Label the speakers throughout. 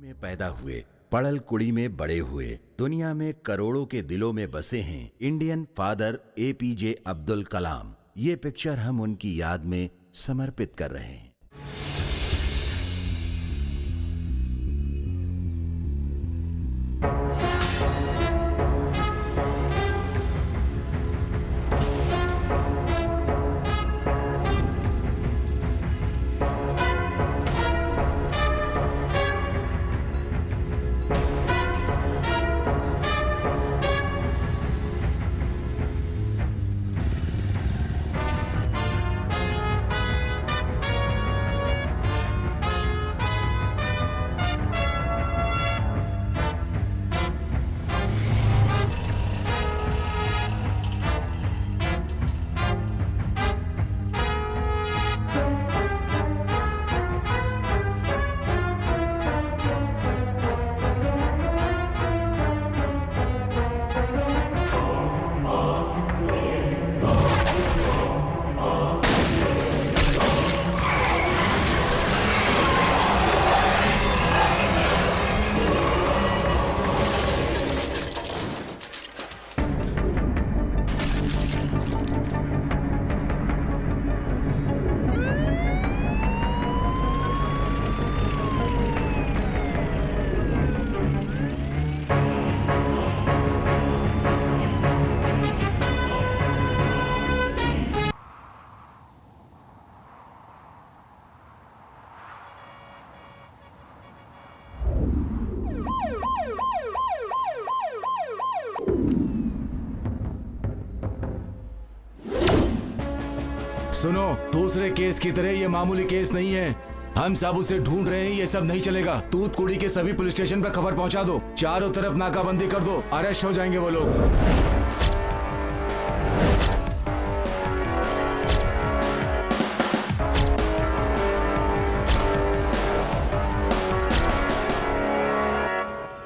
Speaker 1: में पैदा हुए, पड़ल कुड़ी में बड़े हुए, दुनिया में करोड़ों के दिलों में बसे हैं Indian father APJ Abdul Kalam. ये पिक्चर हम उनकी याद में समर्पित कर रहे हैं।
Speaker 2: सुनो, दूसरे केस की तरह ये मामूली केस नहीं है। हम सब उसे ढूंढ रहे हैं, ये सब नहीं चलेगा। तूतकुड़ी के सभी पुलिस स्टेशन पर खबर पहुंचा दो, चारों तरफ नाकाबंदी कर दो, अरेस्ट हो जाएंगे वो लोग।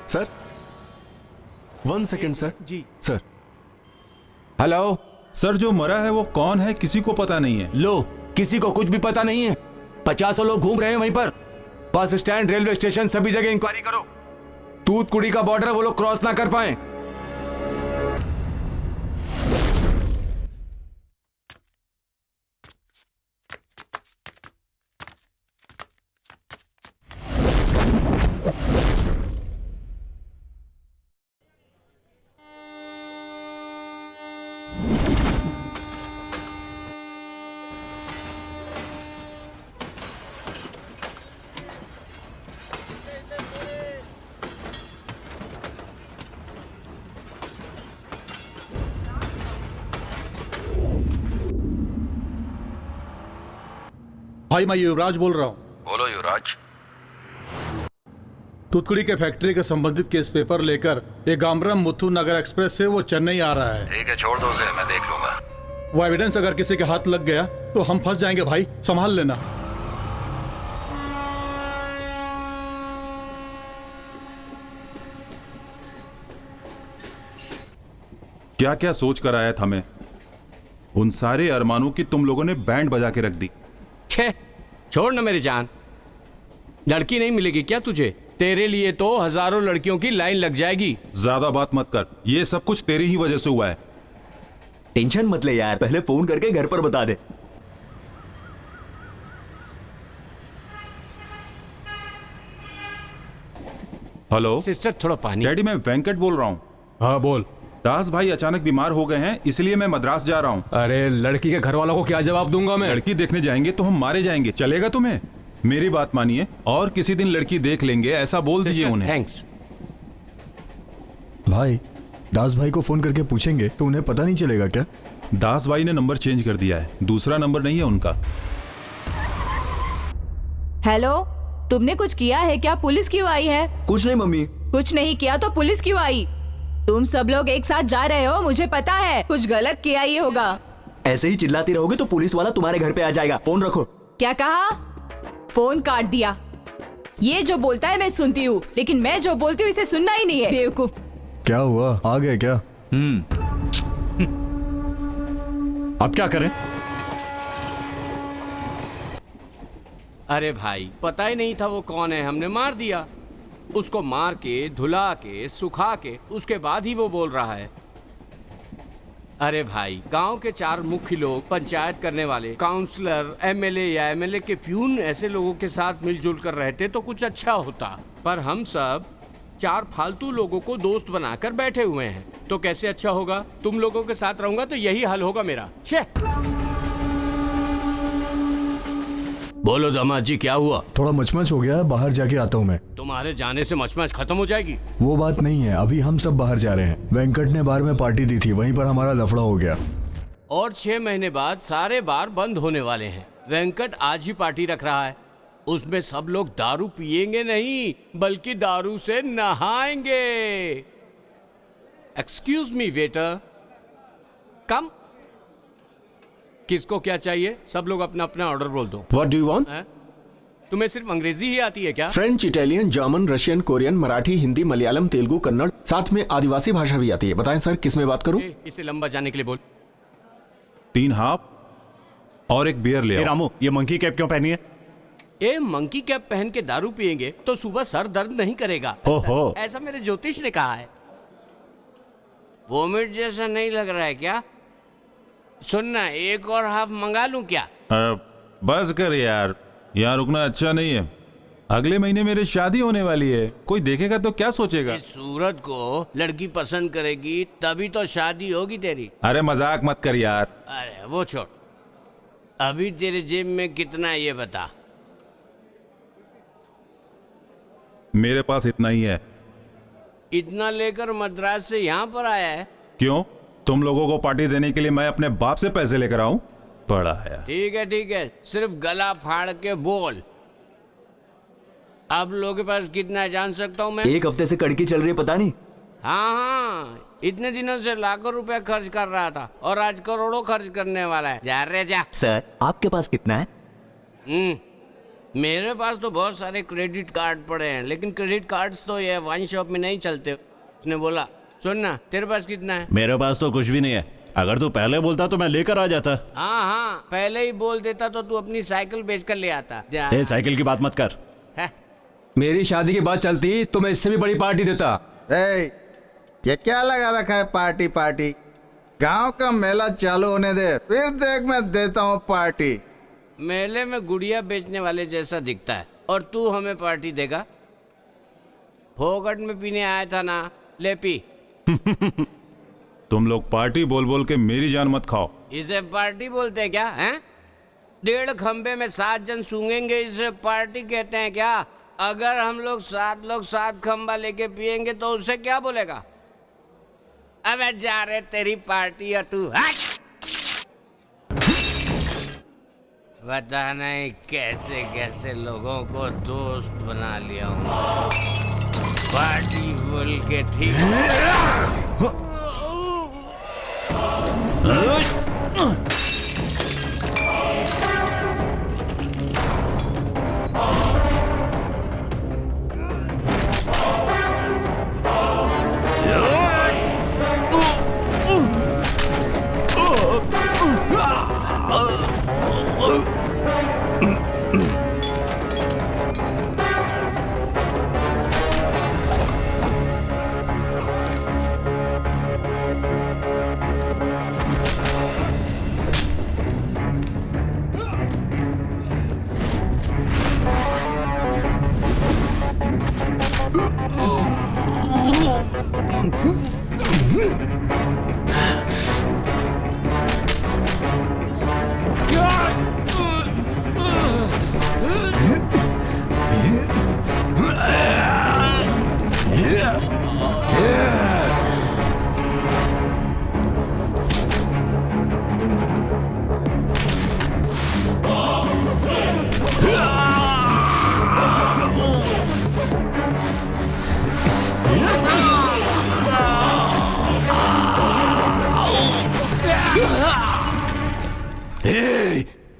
Speaker 3: Sir 1 second sir.
Speaker 2: जी
Speaker 3: सर।
Speaker 2: हेलो
Speaker 4: सर, जो मरा है वो कौन है किसी को पता नहीं है।
Speaker 2: लो, किसी को कुछ भी पता नहीं है। 50 लोग घूम रहे हैं वहीं पर। बस स्टैंड, रेलवे स्टेशन, सभी जगह इंक्वायरी करो। तूतकुड़ी का बॉर्डर वो लोग क्रॉस ना कर पाए।
Speaker 5: भाई, मैं युवराज बोल रहा हूँ।
Speaker 1: बोलो युवराज।
Speaker 5: तूतकुड़ी के फैक्ट्री के संबंधित केस पेपर लेकर ये गामरम मुथु नगर एक्सप्रेस से वो चेन्नई आ रहा है।
Speaker 1: ठीक है, छोड़ दो उसे, मैं देख लूंगा।
Speaker 5: वो एविडेंस अगर किसी के हाथ लग गया तो हम फंस जाएंगे भाई, संभाल लेना।
Speaker 4: क्या क्या सोच कर आया था हमें। उन सारे अरमानों की तुम लोगों ने बैंड बजा के रख दी।
Speaker 6: छे, छोड़ ना मेरी जान। लड़की नहीं मिलेगी क्या तुझे? तेरे लिए तो हजारों लड़कियों की लाइन लग जाएगी।
Speaker 4: ज्यादा बात मत कर, ये सब कुछ तेरी ही वजह से हुआ है।
Speaker 7: टेंशन मत ले यार, पहले फोन करके घर पर बता दे।
Speaker 4: हेलो
Speaker 6: सिस्टर, थोड़ा पानी।
Speaker 4: डैडी, मैं वेंकट बोल रहा हूँ।
Speaker 2: हाँ बोल।
Speaker 4: दास भाई अचानक बीमार हो गए हैं, इसलिए मैं मद्रास जा रहा हूँ।
Speaker 2: अरे लड़की के घर वालों को क्या जवाब दूंगा मैं?
Speaker 4: लड़की देखने जाएंगे तो हम मारे जाएंगे, चलेगा तुम्हें? मेरी बात मानिए, और किसी दिन लड़की देख लेंगे, ऐसा बोल दीजिए उन्हें।
Speaker 6: थैंक्स
Speaker 3: भाई, दास भाई को फोन करके पूछेंगे तो उन्हें पता नहीं चलेगा क्या?
Speaker 4: दास भाई ने नंबर चेंज कर दिया है, दूसरा नंबर नहीं है उनका।
Speaker 8: हेलो, तुमने कुछ किया है क्या? पुलिस क्यों आई है?
Speaker 7: कुछ नहीं मम्मी।
Speaker 8: कुछ नहीं किया तो पुलिस क्यों आई? तुम सब लोग एक साथ जा रहे हो, मुझे पता है। कुछ गलत किया ही होगा।
Speaker 7: ऐसे ही चिल्लाती रहोगे तो पुलिस वाला तुम्हारे घर पे आ जाएगा। फोन रखो।
Speaker 8: क्या कहा? फोन काट दिया। ये जो बोलता है मैं सुनती हूँ, लेकिन मैं जो बोलती हूँ इसे सुनना ही नहीं है। बेवकूफ।
Speaker 3: क्या हुआ, आ गए क्या?
Speaker 5: अब क्या करें?
Speaker 6: अरे भाई, पता ही नहीं था वो कौन है, हमने मार दिया। उसको मार के, धुला के, सुखा के, उसके बाद ही वो बोल रहा है। अरे भाई, गांव के 4 मुख्य लोग, पंचायत करने वाले, काउंसलर, एमएलए या एमएलए के प्यून ऐसे लोगों के साथ मिलजुल कर रहते तो कुछ अच्छा होता। पर हम सब 4 फालतू लोगों को दोस्त बनाकर बैठे हुए हैं, तो कैसे अच्छा होगा? तुम लोगों के साथ रहूंगा तो यही हाल होगा मेरा। छे! बोलो दामाद जी, क्या हुआ?
Speaker 3: थोड़ा मचमच हो गया, बाहर जाके आता हूँ मैं।
Speaker 6: तुम्हारे जाने से मचमच खत्म हो जाएगी?
Speaker 3: वो बात नहीं है, अभी हम सब बाहर जा रहे हैं। वेंकट ने बार में पार्टी दी थी, वहीं पर हमारा लफड़ा हो गया।
Speaker 6: और 6 महीने बाद सारे बार बंद होने वाले हैं। वेंकट आज ही पार्टी रख रहा है। उसमें सब लोग दारू पिएंगे नहीं, बल्कि दारू से नहाएंगे। एक्सक्यूज मी वेटर, कम। किसको क्या चाहिए? सब लोग अपना अपना ऑर्डर बोल दो।
Speaker 9: What do you want?
Speaker 6: तुम्हें सिर्फ अंग्रेजी ही आती है क्या?
Speaker 9: French, Italian, German, Russian, Korean, Marathi, Hindi, Malayalam, Telugu, Kannada, साथ में आदिवासी भाषा भी आती है। बताएं सर, किस में बात करूं?
Speaker 6: इसे लंबा जाने के लिए बोल।
Speaker 4: 3 हाफ और एक बियर ले आओ।
Speaker 10: रामू, ये मंकी कैप क्यों पहनी है?
Speaker 6: ए, मंकी कैप पहन के दारू पिएंगे तो सुबह सर दर्द नहीं करेगा।
Speaker 10: ओहो।
Speaker 6: ऐसा मेरे ज्योतिष ने कहा है। वोमिट जैसा नहीं लग रहा है क्या? सुनना, एक और हाफ मंगा लूं क्या?
Speaker 4: बस कर यार, यहाँ रुकना अच्छा नहीं है। अगले महीने मेरी शादी होने वाली है, कोई देखेगा तो क्या सोचेगा?
Speaker 6: इस सूरत को लड़की पसंद करेगी तभी तो शादी होगी तेरी।
Speaker 4: अरे मजाक मत कर यार।
Speaker 6: अरे वो छोड़, अभी तेरे जेब में कितना है ये बता।
Speaker 4: मेरे पास इतना ही है।
Speaker 6: इतना लेकर मद्रास से यहाँ पर आया है?
Speaker 4: क्यों? तुम लोगों को पार्टी देने के लिए मैं अपने बाप से पैसे लेकर आऊं? पड़ा है।
Speaker 6: ठीक है, सिर्फ गला फाड़ के बोल। अब लोगों के पास कितना है जान सकता हूँ मैं?
Speaker 7: 1 हफ्ते से कड़की चल रही है, पता नहीं।
Speaker 6: हाँ, इतने दिनों से लाखों रुपए खर्च कर रहा था और आज करोड़ों खर्च करने वाला है। जा रे जा।
Speaker 7: सर, आपके पास कितना है?
Speaker 6: मेरे पास तो बहुत सारे क्रेडिट कार्ड पड़े हैं, लेकिन क्रेडिट कार्ड्स तो ये वाइन शॉप में नहीं चलते। उसने बोला, सुनना, तेरे पास कितना है?
Speaker 10: मेरे पास तो कुछ भी नहीं है। अगर तू पहले बोलता तो मैं लेकर आ जाता।
Speaker 6: हाँ, पहले ही बोल देता तो तू अपनी साइकिल बेचकर ले आता। जा।
Speaker 10: ए, साइकिल की बात मत कर।
Speaker 6: है?
Speaker 2: मेरी शादी की बात चलती तो मैं इससे भी बड़ी पार्टी देता।
Speaker 11: ये क्या लगा रखा है पार्टी? गांव का मेला चालू होने दे, फिर देख मैं देता हूँ पार्टी।
Speaker 6: मेले में गुड़िया बेचने वाले जैसा दिखता है और तू हमें पार्टी देगा? फोकट में पीने आया था ना, ले पी।
Speaker 4: तुम लोग पार्टी बोल बोल के मेरी जान मत खाओ।
Speaker 6: इसे पार्टी बोलते हैं क्या? हैं? 1.5 खंबे में 7 जन सूंघेंगे, इसे पार्टी कहते हैं क्या? अगर हम लोग 7 खंबा लेके पिएंगे तो उससे क्या बोलेगा? अबे जा रहे तेरी पार्टी है तू। पता नहीं कैसे कैसे लोगों को दोस्त बना लिया हूँ, पार्टी बोल के। ठीक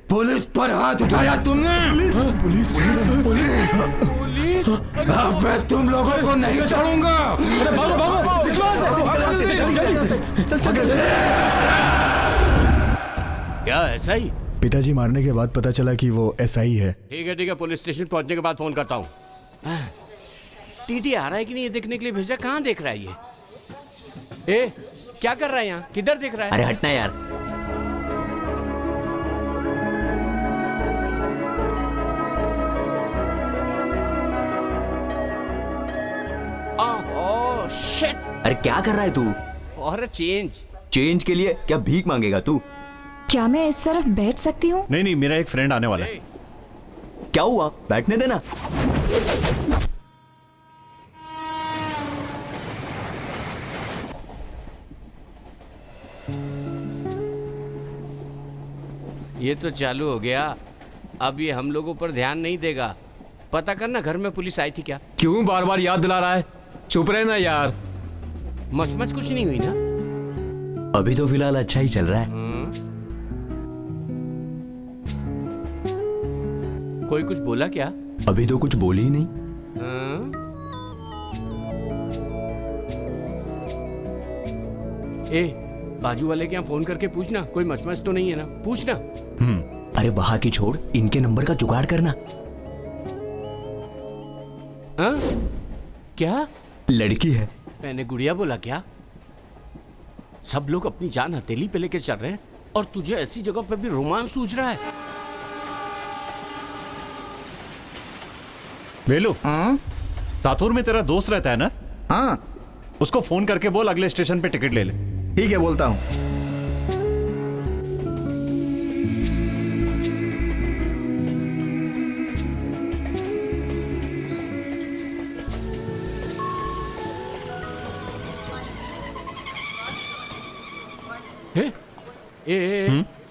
Speaker 2: पुलिस पर हाथ उठाया तुमने? पुलिस? अब मैं तुम लोगों को नहीं छोड़ूंगा।
Speaker 6: क्या ऐसा ही?
Speaker 3: पिताजी मारने के बाद पता चला कि वो SI है।
Speaker 6: ठीक है, पुलिस स्टेशन पहुंचने के बाद फोन करता हूँ। टीटी आ रहा है कि नहीं ये देखने के लिए भेजा। कहाँ देख रहा है ये? ए, क्या कर रहा है यहाँ? किधर देख रहा है?
Speaker 7: अरे हटना यार।
Speaker 6: Oh shit.
Speaker 7: अरे क्या कर रहा है तू?
Speaker 6: और चेंज।
Speaker 7: चेंज के लिए क्या भीख मांगेगा तू?
Speaker 8: क्या मैं इस तरफ बैठ सकती हूँ?
Speaker 10: नहीं नहीं, मेरा एक फ्रेंड आने वाला है।
Speaker 7: क्या हुआ? बैठने देना।
Speaker 6: ये तो चालू हो गया। अब ये हम लोगों पर ध्यान नहीं देगा। पता करना घर में पुलिस आई थी क्या?
Speaker 2: क्यों बार बार याद दिला रहा है? चुप रहना यार।
Speaker 6: मचमच कुछ नहीं हुई ना?
Speaker 7: अभी तो फिलहाल अच्छा ही चल रहा है।
Speaker 6: कोई कुछ बोला क्या?
Speaker 7: अभी तो कुछ बोली ही नहीं।
Speaker 6: ए, बाजू वाले के यहाँ फोन करके पूछना कोई मचमच तो नहीं है ना। पूछना।
Speaker 7: अरे वहां की छोड़, इनके नंबर का जुगाड़ करना।
Speaker 6: क्या?
Speaker 7: लड़की है।
Speaker 6: मैंने गुड़िया बोला क्या? सब लोग अपनी जान हथेली पे लेके चल रहे हैं और तुझे ऐसी जगह पे भी रोमांस सूझ रहा है।
Speaker 10: वेलू, सातूर में तेरा दोस्त रहता है ना?
Speaker 11: हाँ।
Speaker 10: उसको फोन करके बोल अगले स्टेशन पे टिकट ले ले।
Speaker 11: ठीक है, बोलता हूँ।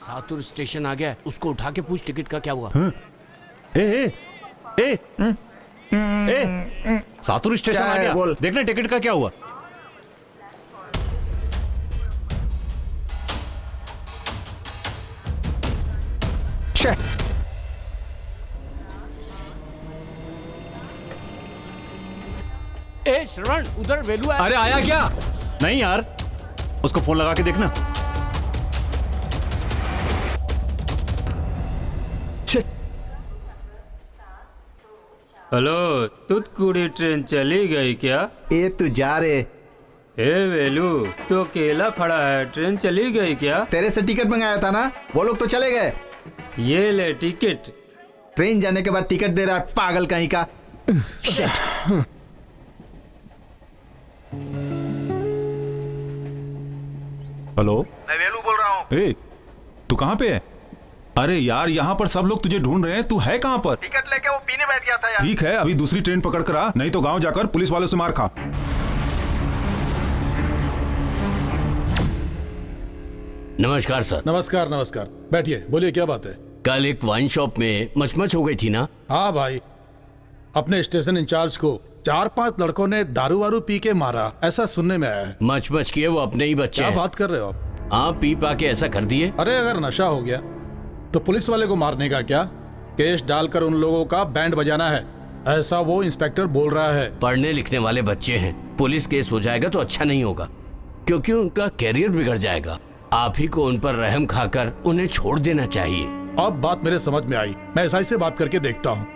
Speaker 6: सातुर स्टेशन आ गया, उसको उठा के पूछ टिकट का क्या हुआ।
Speaker 10: सातुर स्टेशन आ गया, बोल। देखना टिकट का क्या हुआ।
Speaker 6: श्रवण, उधर वेलू आया।
Speaker 2: अरे आया क्या?
Speaker 10: नहीं यार, उसको फोन लगा के देखना।
Speaker 12: हेलो, तुतकुड़ी ट्रेन चली गई क्या?
Speaker 11: ए तू जा रे।
Speaker 12: ए वेलू, तो अकेला खड़ा है, ट्रेन चली गई क्या?
Speaker 11: तेरे से टिकट मंगाया था ना, वो लोग तो चले गए।
Speaker 12: ये ले टिकट।
Speaker 11: ट्रेन जाने के बाद टिकट दे रहा है, पागल कहीं का।
Speaker 4: हेलो,
Speaker 11: मैं वेलू बोल रहा हूँ।
Speaker 4: ए, तू कहाँ पे है? अरे यार, यहाँ पर सब लोग तुझे ढूंढ रहे हैं, तू है कहाँ पर?
Speaker 11: टिकट लेके वो पीने बैठ गया था यार।
Speaker 4: ठीक है, अभी दूसरी ट्रेन पकड़ कर आ, नहीं तो गांव जाकर पुलिस वालों से मार खा।
Speaker 6: नमस्कार सर।
Speaker 5: नमस्कार नमस्कार, बैठिए, बोलिए क्या बात है?
Speaker 6: कल एक वाइन शॉप में मचमच हो गई थी ना?
Speaker 5: हाँ भाई, अपने स्टेशन इंचार्ज को 4-5 लड़कों ने दारू वारू पी के मारा, ऐसा सुनने में आया है।
Speaker 6: मचमच किए वो अपने ही बच्चे।
Speaker 5: क्या बात कर रहे हो आप?
Speaker 6: हाँ, पी पा के ऐसा कर दिए।
Speaker 5: अरे अगर नशा हो गया तो पुलिस वाले को मारने का क्या? केस डालकर उन लोगों का बैंड बजाना है, ऐसा वो इंस्पेक्टर बोल रहा है।
Speaker 6: पढ़ने लिखने वाले बच्चे हैं, पुलिस केस हो जाएगा तो अच्छा नहीं होगा, क्योंकि उनका कैरियर बिगड़ जाएगा। आप ही को उन पर रहम खाकर उन्हें छोड़ देना चाहिए।
Speaker 5: अब बात मेरे समझ में आई, मैं एसआई से बात करके देखता हूँ।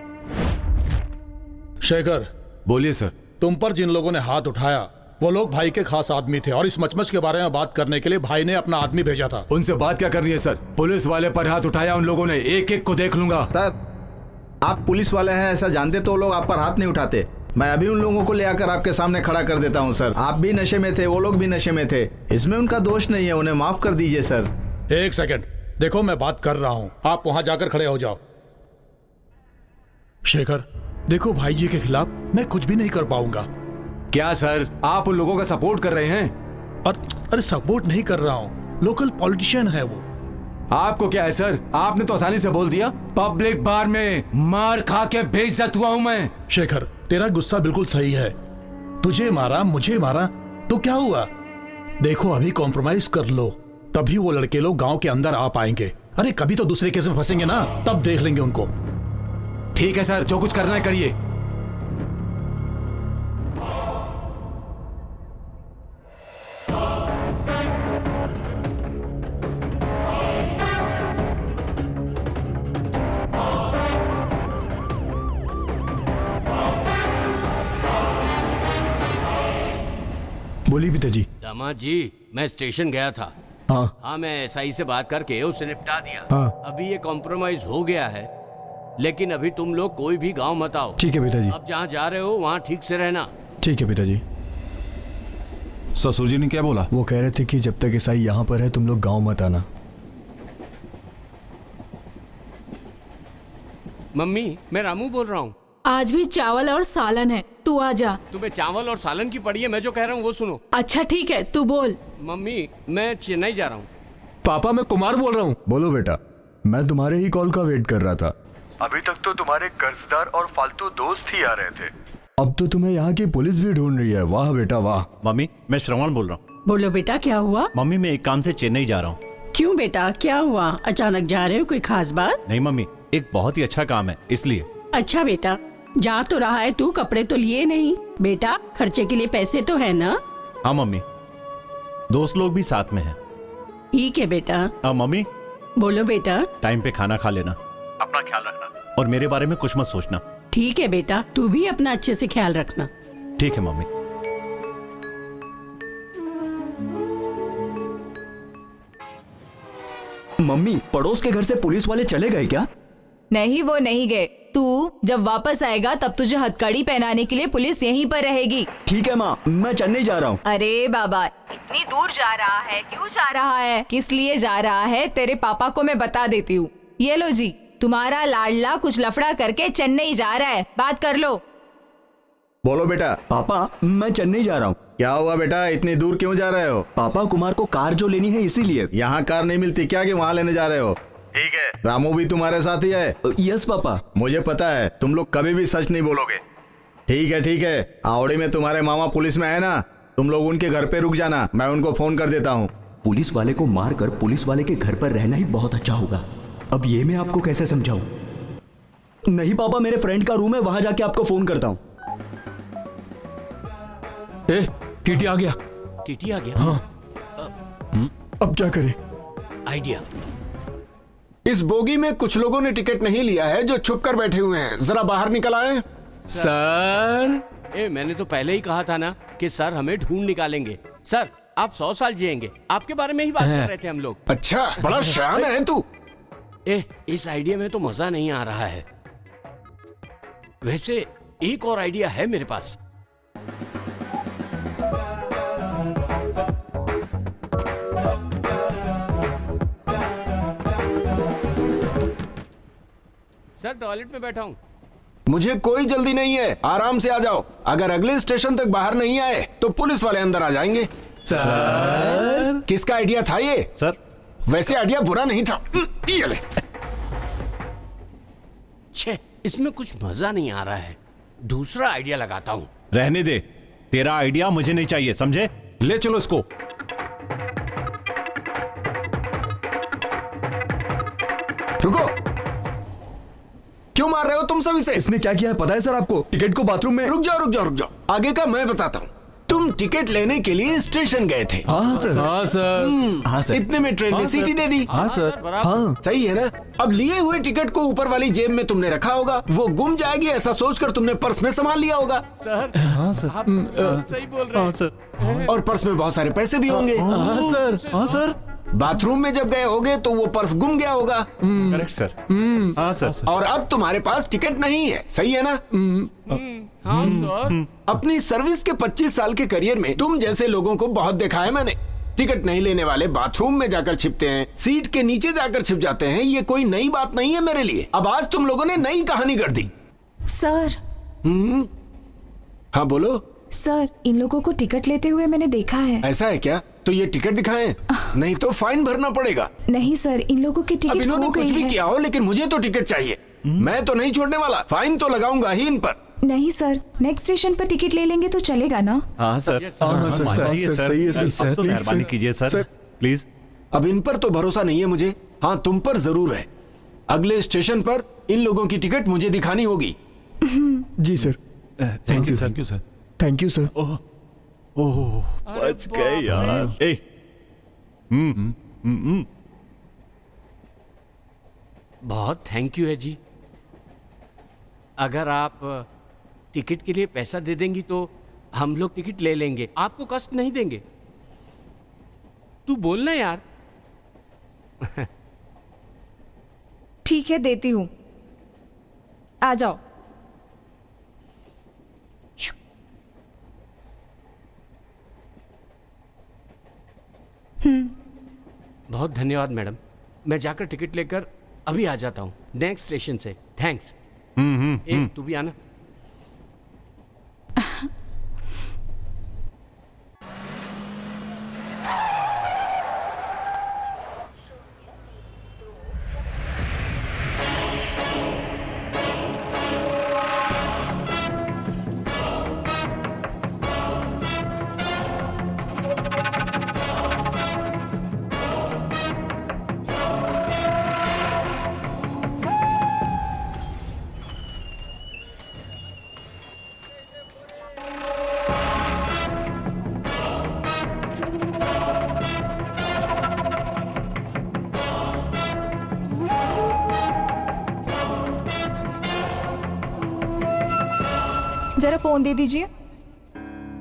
Speaker 5: शेखर,
Speaker 2: बोलिए सर।
Speaker 5: तुम पर जिन लोगों ने हाथ उठाया वो लोग भाई के खास आदमी थे और इस मचमच के बारे में बात करने के लिए भाई ने अपना आदमी भेजा था।
Speaker 2: उनसे बात क्या करनी है सर? पुलिस वाले पर हाथ उठाया उन लोगों ने, एक एक को देख लूंगा।
Speaker 11: सर, आप पुलिस वाले हैं ऐसा जानते तो लोग आप पर हाथ नहीं उठाते। मैं अभी उन लोगों को ले आकर आपके सामने खड़ा कर देता हूं सर। आप भी नशे में थे, वो लोग भी नशे में थे, इसमें उनका दोष नहीं है, उन्हें माफ कर दीजिए सर।
Speaker 5: एक सेकंड, देखो मैं बात कर रहा हूं, आप वहां जाकर खड़े हो जाओ। शेखर, देखो भाई जी के खिलाफ मैं कुछ भी नहीं कर पाऊंगा।
Speaker 2: क्या सर, आप उन लोगों का सपोर्ट कर रहे हैं?
Speaker 5: अरे सपोर्ट नहीं कर रहा हूं, लोकल पॉलिटिशियन है वो।
Speaker 2: आपको क्या है सर? आपने तो आसानी से बोल दिया। पब्लिक बार में मार खा के बेइज्जत हुआ हूं मैं।
Speaker 5: शेखर, तेरा गुस्सा बिल्कुल सही है। तुझे मारा, मुझे मारा तो क्या हुआ? देखो अभी कॉम्प्रोमाइज कर लो, तभी वो लड़के लोग गांव के अंदर आ पाएंगे। अरे कभी तो दूसरे केस में फंसेंगे ना, तब देख लेंगे उनको।
Speaker 2: ठीक है सर, जो कुछ करना है करिए।
Speaker 3: बोलिए पिताजी।
Speaker 6: दामाद जी, मैं स्टेशन गया था।
Speaker 3: हाँ
Speaker 6: मैं एसआई से बात करके उसे निपटा दिया।
Speaker 3: हाँ।
Speaker 6: अभी ये कॉम्प्रोमाइज हो गया है, लेकिन अभी तुम लोग कोई भी गांव मत आओ।
Speaker 3: ठीक है पिताजी।
Speaker 6: अब जहाँ जा रहे हो वहाँ ठीक से रहना।
Speaker 3: ठीक है पिताजी।
Speaker 4: ससुर जी ने क्या बोला?
Speaker 3: वो कह रहे थे कि जब तक ईसाई यहाँ पर है तुम लोग गांव मत आना।
Speaker 6: मम्मी, मैं रामू बोल रहा हूँ।
Speaker 13: आज भी चावल और सालन है, तू आ जा।
Speaker 6: तुम्हें चावल और सालन की पड़ी है, मैं जो कह रहा हूँ वो सुनो।
Speaker 13: अच्छा ठीक है, तू बोल।
Speaker 6: मम्मी, मैं चेन्नई जा रहा हूँ।
Speaker 3: पापा, मैं कुमार बोल रहा हूँ। बोलो बेटा, मैं तुम्हारे ही कॉल का वेट कर रहा था।
Speaker 14: अभी तक तो तुम्हारे कर्जदार और फालतू दोस्त ही आ रहे थे।
Speaker 3: अब तो तुम्हें यहाँ की पुलिस भी ढूंढ रही है। वाह बेटा वाह।
Speaker 10: मम्मी, मैं श्रवण बोल रहा हूँ।
Speaker 15: बोलो बेटा, क्या हुआ?
Speaker 10: मम्मी, मैं एक काम से चेन्नई जा रहा हूँ।
Speaker 15: क्यों बेटा, क्या हुआ? अचानक जा रहे हो, कोई खास बात?
Speaker 10: नहीं मम्मी, एक बहुत ही अच्छा काम है इसलिए।
Speaker 15: अच्छा बेटा, जा तो रहा है तू, कपड़े तो लिए नहीं। बेटा, खर्चे के लिए पैसे तो है ना?
Speaker 10: हाँ मम्मी, दोस्त लोग भी साथ में हैं।
Speaker 15: ठीक है बेटा।
Speaker 10: मम्मी,
Speaker 15: बोलो बेटा।
Speaker 10: टाइम पे खाना खा लेना, अपना ख्याल रखना और मेरे बारे में कुछ मत सोचना।
Speaker 15: ठीक है बेटा, तू भी अपना अच्छे से ख्याल रखना।
Speaker 10: ठीक है मम्मी।
Speaker 7: मम्मी, पड़ोस के घर से पुलिस वाले चले गए क्या?
Speaker 8: नहीं, वो नहीं गए। तू जब वापस आएगा तब तुझे हथकड़ी पहनाने के लिए पुलिस यहीं पर रहेगी।
Speaker 7: ठीक है माँ, मैं चेन्नई जा रहा हूँ।
Speaker 8: अरे बाबा, इतनी दूर जा रहा है, क्यों जा रहा है, किस लिए जा रहा है, तेरे पापा को मैं बता देती हूँ। ये लो जी, तुम्हारा लाडला कुछ लफड़ा करके चेन्नई जा रहा है, बात कर लो।
Speaker 11: बोलो बेटा।
Speaker 7: पापा, मैं चेन्नई जा रहा हूँ।
Speaker 11: क्या हुआ बेटा, इतनी दूर क्यों जा रहे हो?
Speaker 7: पापा, कुमार को कार जो लेनी है इसीलिए।
Speaker 11: यहाँ कार नहीं मिलती क्या कि वहाँ लेने जा रहे हो? ठीक है, रामू भी तुम्हारे साथ ही है?
Speaker 7: Yes papa.
Speaker 11: मुझे पता है तुम लोग कभी भी सच नहीं बोलोगे। ठीक है, आवड़ी में तुम्हारे मामा पुलिस में है ना, तुम लोग उनके घर पे रुक जाना, मैं उनको फोन कर देता हूँ।
Speaker 7: पुलिस वाले को मारकर पुलिस वाले के घर पर रहना ही बहुत अच्छा होगा। अब ये मैं आपको कैसे समझाऊं? नहीं पापा, मेरे फ्रेंड का रूम है, वहां जाके आपको फोन करता हूँ।
Speaker 5: टीटी आ गया।
Speaker 6: टीटी आ गया?
Speaker 3: हाँ। अब क्या करें?
Speaker 6: आइडिया।
Speaker 9: इस बोगी में कुछ लोगों ने टिकट नहीं लिया है जो छुप कर बैठे हुए हैं, जरा बाहर निकल आए।
Speaker 6: सर, मैंने तो पहले ही कहा था ना कि सर हमें ढूंढ निकालेंगे। सर, आप 100 साल जिएंगे, आपके बारे में ही बात कर रहे थे हम लोग।
Speaker 9: अच्छा, बड़ा शान है तू।
Speaker 6: इस आइडिया में तो मजा नहीं आ रहा है। वैसे एक और आइडिया है मेरे पास। सर, टॉयलेट में बैठा हूं।
Speaker 9: मुझे कोई जल्दी नहीं है, आराम से आ जाओ। अगर अगले स्टेशन तक बाहर नहीं आए तो पुलिस वाले अंदर आ जाएंगे।
Speaker 10: सर,
Speaker 9: किसका आइडिया था ये?
Speaker 10: सर,
Speaker 9: वैसे आइडिया बुरा नहीं था। ये ले।
Speaker 6: छे, इसमें कुछ मजा नहीं आ रहा है, दूसरा आइडिया लगाता हूं।
Speaker 10: रहने दे, तेरा आइडिया मुझे नहीं चाहिए, समझे? ले चलो इसको।
Speaker 9: रुको, क्यों मार रहे हो तुम सब इसे?
Speaker 3: इसने क्या किया है पता है सर आपको? टिकट को बाथरूम में।
Speaker 9: रुक जाओ, आगे का मैं बताता हूँ। तुम टिकट लेने के लिए स्टेशन गए थे।
Speaker 3: हाँ सर।
Speaker 2: हाँ सर।
Speaker 7: हाँ सर।
Speaker 9: इतने में ट्रेन ने सीटी दे दी।
Speaker 2: हाँ सर।
Speaker 3: हाँ
Speaker 9: सही है ना? अब लिए हुए टिकट को ऊपर वाली जेब में तुमने रखा होगा, वो गुम जाएगी ऐसा सोचकर तुमने पर्स में संभाल लिया होगा।
Speaker 6: सर,
Speaker 2: हाँ सर।
Speaker 6: आप सही बोल रहे हैं।
Speaker 2: हाँ सर।
Speaker 9: और पर्स में बहुत सारे पैसे भी होंगे।
Speaker 2: हाँ सर। हाँ सर।
Speaker 9: बाथरूम में जब गए होगे तो वो पर्स गुम गया होगा।
Speaker 10: Correct sir. हाँ सर।
Speaker 9: और अब तुम्हारे पास टिकट नहीं है, सही है ना?
Speaker 6: हाँ सर।
Speaker 9: अपनी सर्विस के 25 साल के करियर में तुम जैसे लोगों को बहुत देखा है मैंने। टिकट नहीं लेने वाले बाथरूम में जाकर छिपते हैं, सीट के नीचे जाकर छिप जाते हैं। ये कोई नई बात नहीं है मेरे लिए। अब आज तुम लोगों ने नई कहानी कर दी।
Speaker 8: सर।
Speaker 9: हाँ बोलो।
Speaker 8: सर, इन लोगों को टिकट लेते हुए मैंने देखा है।
Speaker 9: ऐसा है क्या? तो ये टिकट दिखाएं, नहीं तो फाइन भरना पड़ेगा।
Speaker 8: नहीं सर, इन लोगों की
Speaker 9: अब
Speaker 8: टिकट
Speaker 9: इन्होंने
Speaker 8: खो गई
Speaker 9: कुछ भी
Speaker 8: है।
Speaker 9: किया हो, लेकिन मुझे तो टिकट चाहिए। मैं तो नहीं छोड़ने वाला, फाइन तो लगाऊंगा ही इन पर।
Speaker 8: नहीं सर, नेक्स्ट स्टेशन पर टिकट ले लेंगे तो चलेगा ना?
Speaker 10: हाँ सर।
Speaker 3: सही है सर।
Speaker 10: अब तो मेहरबानी कीजिए सर, प्लीज।
Speaker 9: अब इन पर तो भरोसा नहीं है मुझे। हाँ, तुम पर जरूर है। अगले स्टेशन पर इन लोगों की टिकट मुझे दिखानी होगी।
Speaker 3: जी sir.
Speaker 4: Thank you sir.
Speaker 3: Thank you sir.
Speaker 10: ओह, बच गए यार।
Speaker 6: बहुत थैंक यू है जी। अगर आप टिकट के लिए पैसा दे देंगी तो हम लोग टिकट ले लेंगे, आपको कष्ट नहीं देंगे। तू बोलना यार।
Speaker 8: ठीक है, देती हूँ, आ जाओ।
Speaker 6: बहुत धन्यवाद मैडम, मैं जाकर टिकट लेकर अभी आ जाता हूँ नेक्स्ट स्टेशन से। थैंक्स। तू भी आना।
Speaker 8: जरा फोन दे दीजिए।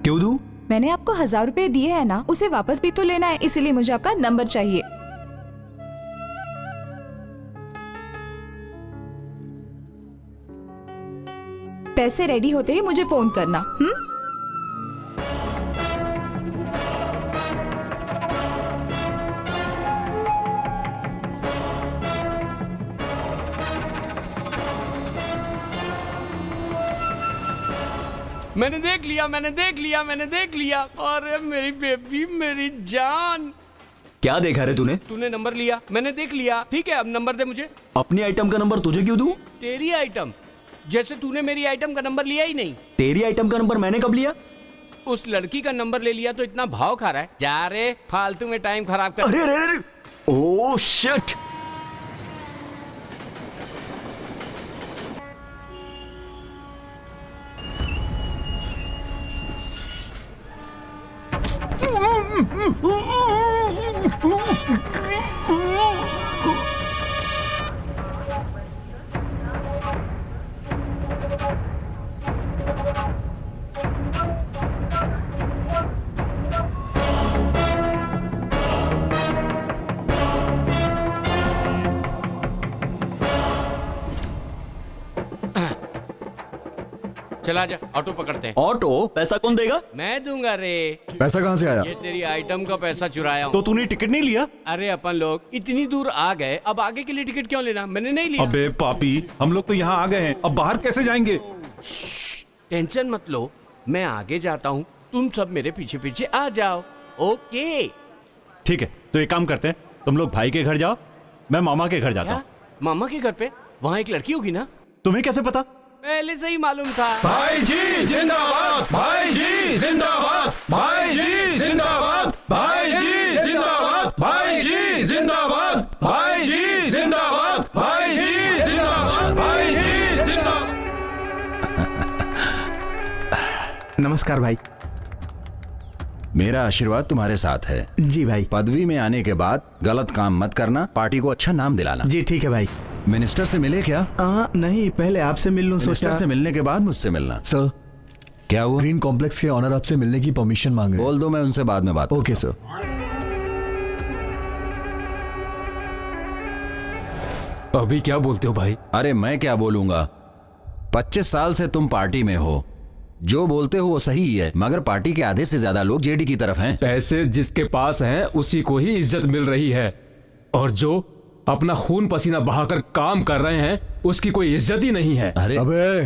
Speaker 3: क्यों दूं?
Speaker 8: मैंने आपको 1000 रुपए दिए हैं ना, उसे वापस भी तो लेना है, इसीलिए मुझे आपका नंबर चाहिए। पैसे रेडी होते ही मुझे फोन करना।
Speaker 6: मैंने देख लिया, मैंने देख लिया, मैंने देख लिया। अरे मेरी बेबी, मेरी जान।
Speaker 7: क्या देखा रे तूने?
Speaker 6: तूने नंबर लिया, मैंने देख लिया। ठीक है, अब नंबर दे मुझे।
Speaker 7: अपनी आइटम का नंबर तुझे क्यों दूं?
Speaker 6: तेरी आइटम? जैसे तूने मेरी आइटम का नंबर लिया ही नहीं।
Speaker 7: तेरी आइटम का नंबर मैंने कब लिया?
Speaker 6: उस लड़की का नंबर ले लिया तो इतना भाव खा रहा है। जा रे, फालतू में टाइम खराब कर।
Speaker 7: अरे अरे अरे, ओह शिट।
Speaker 6: चला जा, ऑटो पकड़ते हैं।
Speaker 7: ऑटो? पैसा कौन देगा?
Speaker 6: मैं दूंगा रे।
Speaker 3: पैसा कहाँ से आया?
Speaker 6: ये तेरी आइटम का पैसा चुराया हूँ।
Speaker 10: तो तूने टिकट नहीं लिया?
Speaker 6: अरे अपन लोग इतनी दूर आ गए, अब आगे के लिए टिकट क्यों लेना? मैंने नहीं लिया।
Speaker 4: अबे पापी, हम लोग तो यहाँ आ गए हैं, अब बाहर कैसे जाएंगे?
Speaker 6: टेंशन मत लो, मैं आगे जाता हूँ, तुम सब मेरे पीछे पीछे आ जाओ। ओके
Speaker 10: ठीक है, तो एक काम करते हैं, तुम लोग भाई के घर जाओ, मैं मामा के घर जाता हूँ।
Speaker 6: मामा के घर पे? वहाँ एक लड़की होगी ना?
Speaker 10: तुम्हें कैसे पता?
Speaker 6: पहले से ही मालूम था।
Speaker 5: भाई जी जिंदाबाद, भाई जी जिंदाबाद, भाई जी जिंदाबाद, भाई जी जिंदाबाद, भाई जी जिंदाबाद, भाई जी जिंदाबाद, भाई जी जिंदाबाद, भाई जी जिंदाबाद।
Speaker 11: नमस्कार भाई।
Speaker 1: मेरा आशीर्वाद तुम्हारे साथ है।
Speaker 11: जी भाई।
Speaker 1: पदवी में आने के बाद गलत काम मत करना, पार्टी को अच्छा नाम दिलाना।
Speaker 11: जी ठीक है भाई।
Speaker 1: मिनिस्टर से मिले क्या?
Speaker 11: नहीं, पहले आपसे मिल लूं सोचा।
Speaker 1: मिनिस्टर से मिलने के बाद मुझसे मिलना।
Speaker 3: सर,
Speaker 1: क्या हुआ?
Speaker 3: ग्रीन कॉम्प्लेक्स के ऑनर आपसे मिलने की परमिशन मांग रहे हैं।
Speaker 1: बोल दो, मैं उनसे बाद में बात।
Speaker 3: Okay sir.
Speaker 2: अभी क्या बोलते हो भाई?
Speaker 1: अरे मैं क्या बोलूंगा, 25 साल से तुम पार्टी में हो, जो बोलते हो वो सही ही है, मगर पार्टी के आधे से ज्यादा लोग जेडी की तरफ हैं।
Speaker 2: पैसे जिसके पास हैं उसी को ही इज्जत मिल रही है, और जो अपना खून पसीना बहाकर काम कर रहे हैं उसकी कोई इज्जत ही नहीं है।
Speaker 1: अरे
Speaker 3: अबे,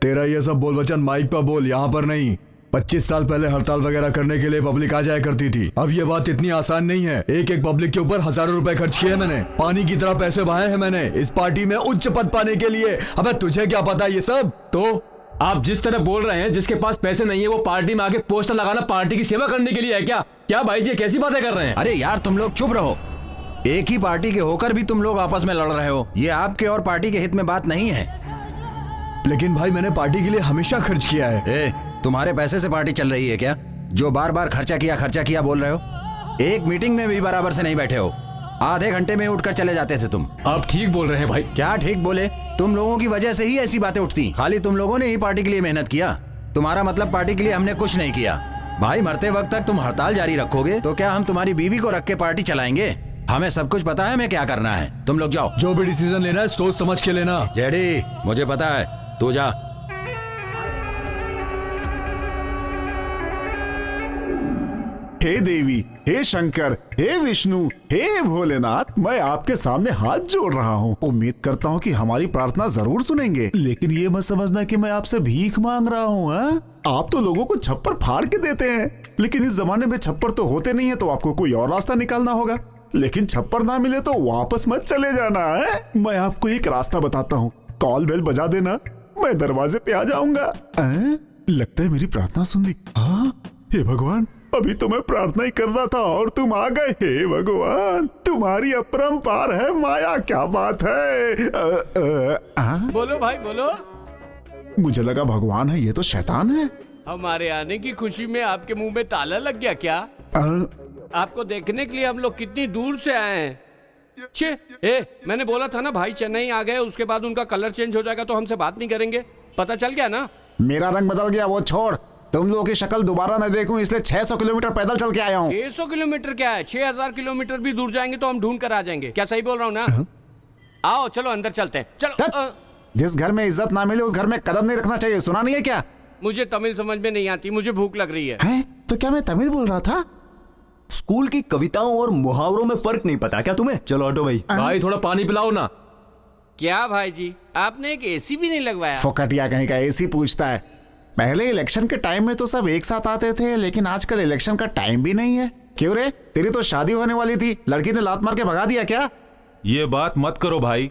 Speaker 3: तेरा ये सब बोल वचन माइक पर बोल, यहाँ पर नहीं। 25 साल पहले हड़ताल वगैरह करने के लिए पब्लिक आ जाया करती थी। अब ये बात इतनी आसान नहीं है। एक एक पब्लिक के ऊपर हजारों रुपए खर्च किए मैंने, पानी की तरह पैसे बहाए हैं मैंने इस पार्टी में उच्च पद पाने के लिए। अबे तुझे क्या पता ये सब?
Speaker 2: तो आप जिस तरह बोल रहे हैं, जिसके पास पैसे नहीं है वो पार्टी में आके पोस्टर लगाना पार्टी की सेवा करने के लिए है क्या? क्या भाई जी कैसी बातें कर रहे हैं?
Speaker 1: अरे यार तुम लोग चुप रहो, एक ही पार्टी के होकर भी तुम लोग आपस में लड़ रहे हो। ये आपके और पार्टी के हित में बात नहीं है।
Speaker 3: लेकिन भाई मैंने पार्टी के लिए हमेशा खर्च किया है।
Speaker 1: तुम्हारे पैसे से पार्टी चल रही है क्या, जो बार बार खर्चा किया बोल रहे हो? एक मीटिंग में भी बराबर से नहीं बैठे हो, आधे घंटे में उठकर चले जाते थे तुम।
Speaker 2: आप ठीक बोल रहे हैं भाई।
Speaker 1: क्या ठीक बोले? तुम लोगों की वजह से ही ऐसी बातें उठती। खाली तुम लोगों ने ही पार्टी के लिए मेहनत किया। तुम्हारा मतलब पार्टी के लिए हमने कुछ नहीं किया। भाई मरते वक्त तक तुम हड़ताल जारी रखोगे तो क्या हम तुम्हारी बीवी को रख के पार्टी चलाएंगे? हमें सब कुछ पता है हमें क्या करना है। तुम लोग जाओ।
Speaker 3: जो भी डिसीजन लेना है सोच समझ के लेना।
Speaker 1: जेडी मुझे पता है, तू जा।
Speaker 16: हे देवी, हे शंकर, हे विष्णु, हे भोलेनाथ, मैं आपके सामने हाथ जोड़ रहा हूँ। उम्मीद करता हूँ कि हमारी प्रार्थना जरूर सुनेंगे, लेकिन ये मत समझना कि मैं आपसे भीख मांग रहा हूँ। आप तो लोगों को छप्पर फाड़ के देते हैं, लेकिन इस जमाने में छप्पर तो होते नहीं है, तो आपको कोई और रास्ता निकालना होगा। लेकिन छप्पर ना मिले तो वापस मत चले जाना है। मैं आपको एक रास्ता बताता हूँ, कॉल बेल बजा देना, मैं दरवाजे पे आ जाऊंगा। लगता है मेरी प्रार्थना सुन ली। हाँ, हे भगवान, अभी तो मैं प्रार्थना ही कर रहा था और तुम आ गए। हे भगवान, तुम्हारी अपरंपार है माया, क्या बात है।
Speaker 6: बोलो भाई बोलो।
Speaker 16: मुझे लगा भगवान है, ये तो शैतान है।
Speaker 6: हमारे आने की खुशी में आपके मुंह में ताला लग गया क्या? आपको देखने के लिए हम लोग कितनी दूर से आए हैं। मैंने बोला था ना भाई चेन्नई आ गए, उसके बाद उनका कलर चेंज हो जाएगा तो हमसे बात नहीं करेंगे। पता चल गया ना?
Speaker 16: मेरा रंग बदल गया, वो छोड़। तुम लोगों की शक्ल दोबारा न देखूं, इसलिए 600 किलोमीटर पैदल चल के आया हूँ।
Speaker 6: 600 किलोमीटर क्या है, 6000 किलोमीटर भी दूर जाएंगे तो हम ढूंढ कर आ जाएंगे। क्या सही बोल रहा हूँ ना? आओ चलो अंदर चलते हैं। चलो।
Speaker 16: जिस घर में इज्जत ना मिले उस घर में कदम नहीं रखना चाहिए, सुना नहीं है क्या?
Speaker 6: मुझे तमिल समझ में नहीं आती, मुझे भूख लग रही है।
Speaker 16: तो क्या मैं तमिल बोल रहा था?
Speaker 7: स्कूल की कविताओं और मुहावरों में फर्क नहीं पता क्या तुम्हें? चलो ऑटो भाई।
Speaker 2: भाई थोड़ा पानी पिलाओ ना।
Speaker 6: क्या भाई जी, आपने एक एसी भी नहीं लगवाया?
Speaker 16: फोकटिया कहीं का एसी पूछता है। पहले इलेक्शन के टाइम में तो सब एक साथ आते थे, लेकिन आजकल इलेक्शन का टाइम भी नहीं है। क्यों रे, तेरी तो शादी होने वाली थी, लड़की ने लात मार के भगा दिया क्या?
Speaker 4: ये बात मत करो भाई।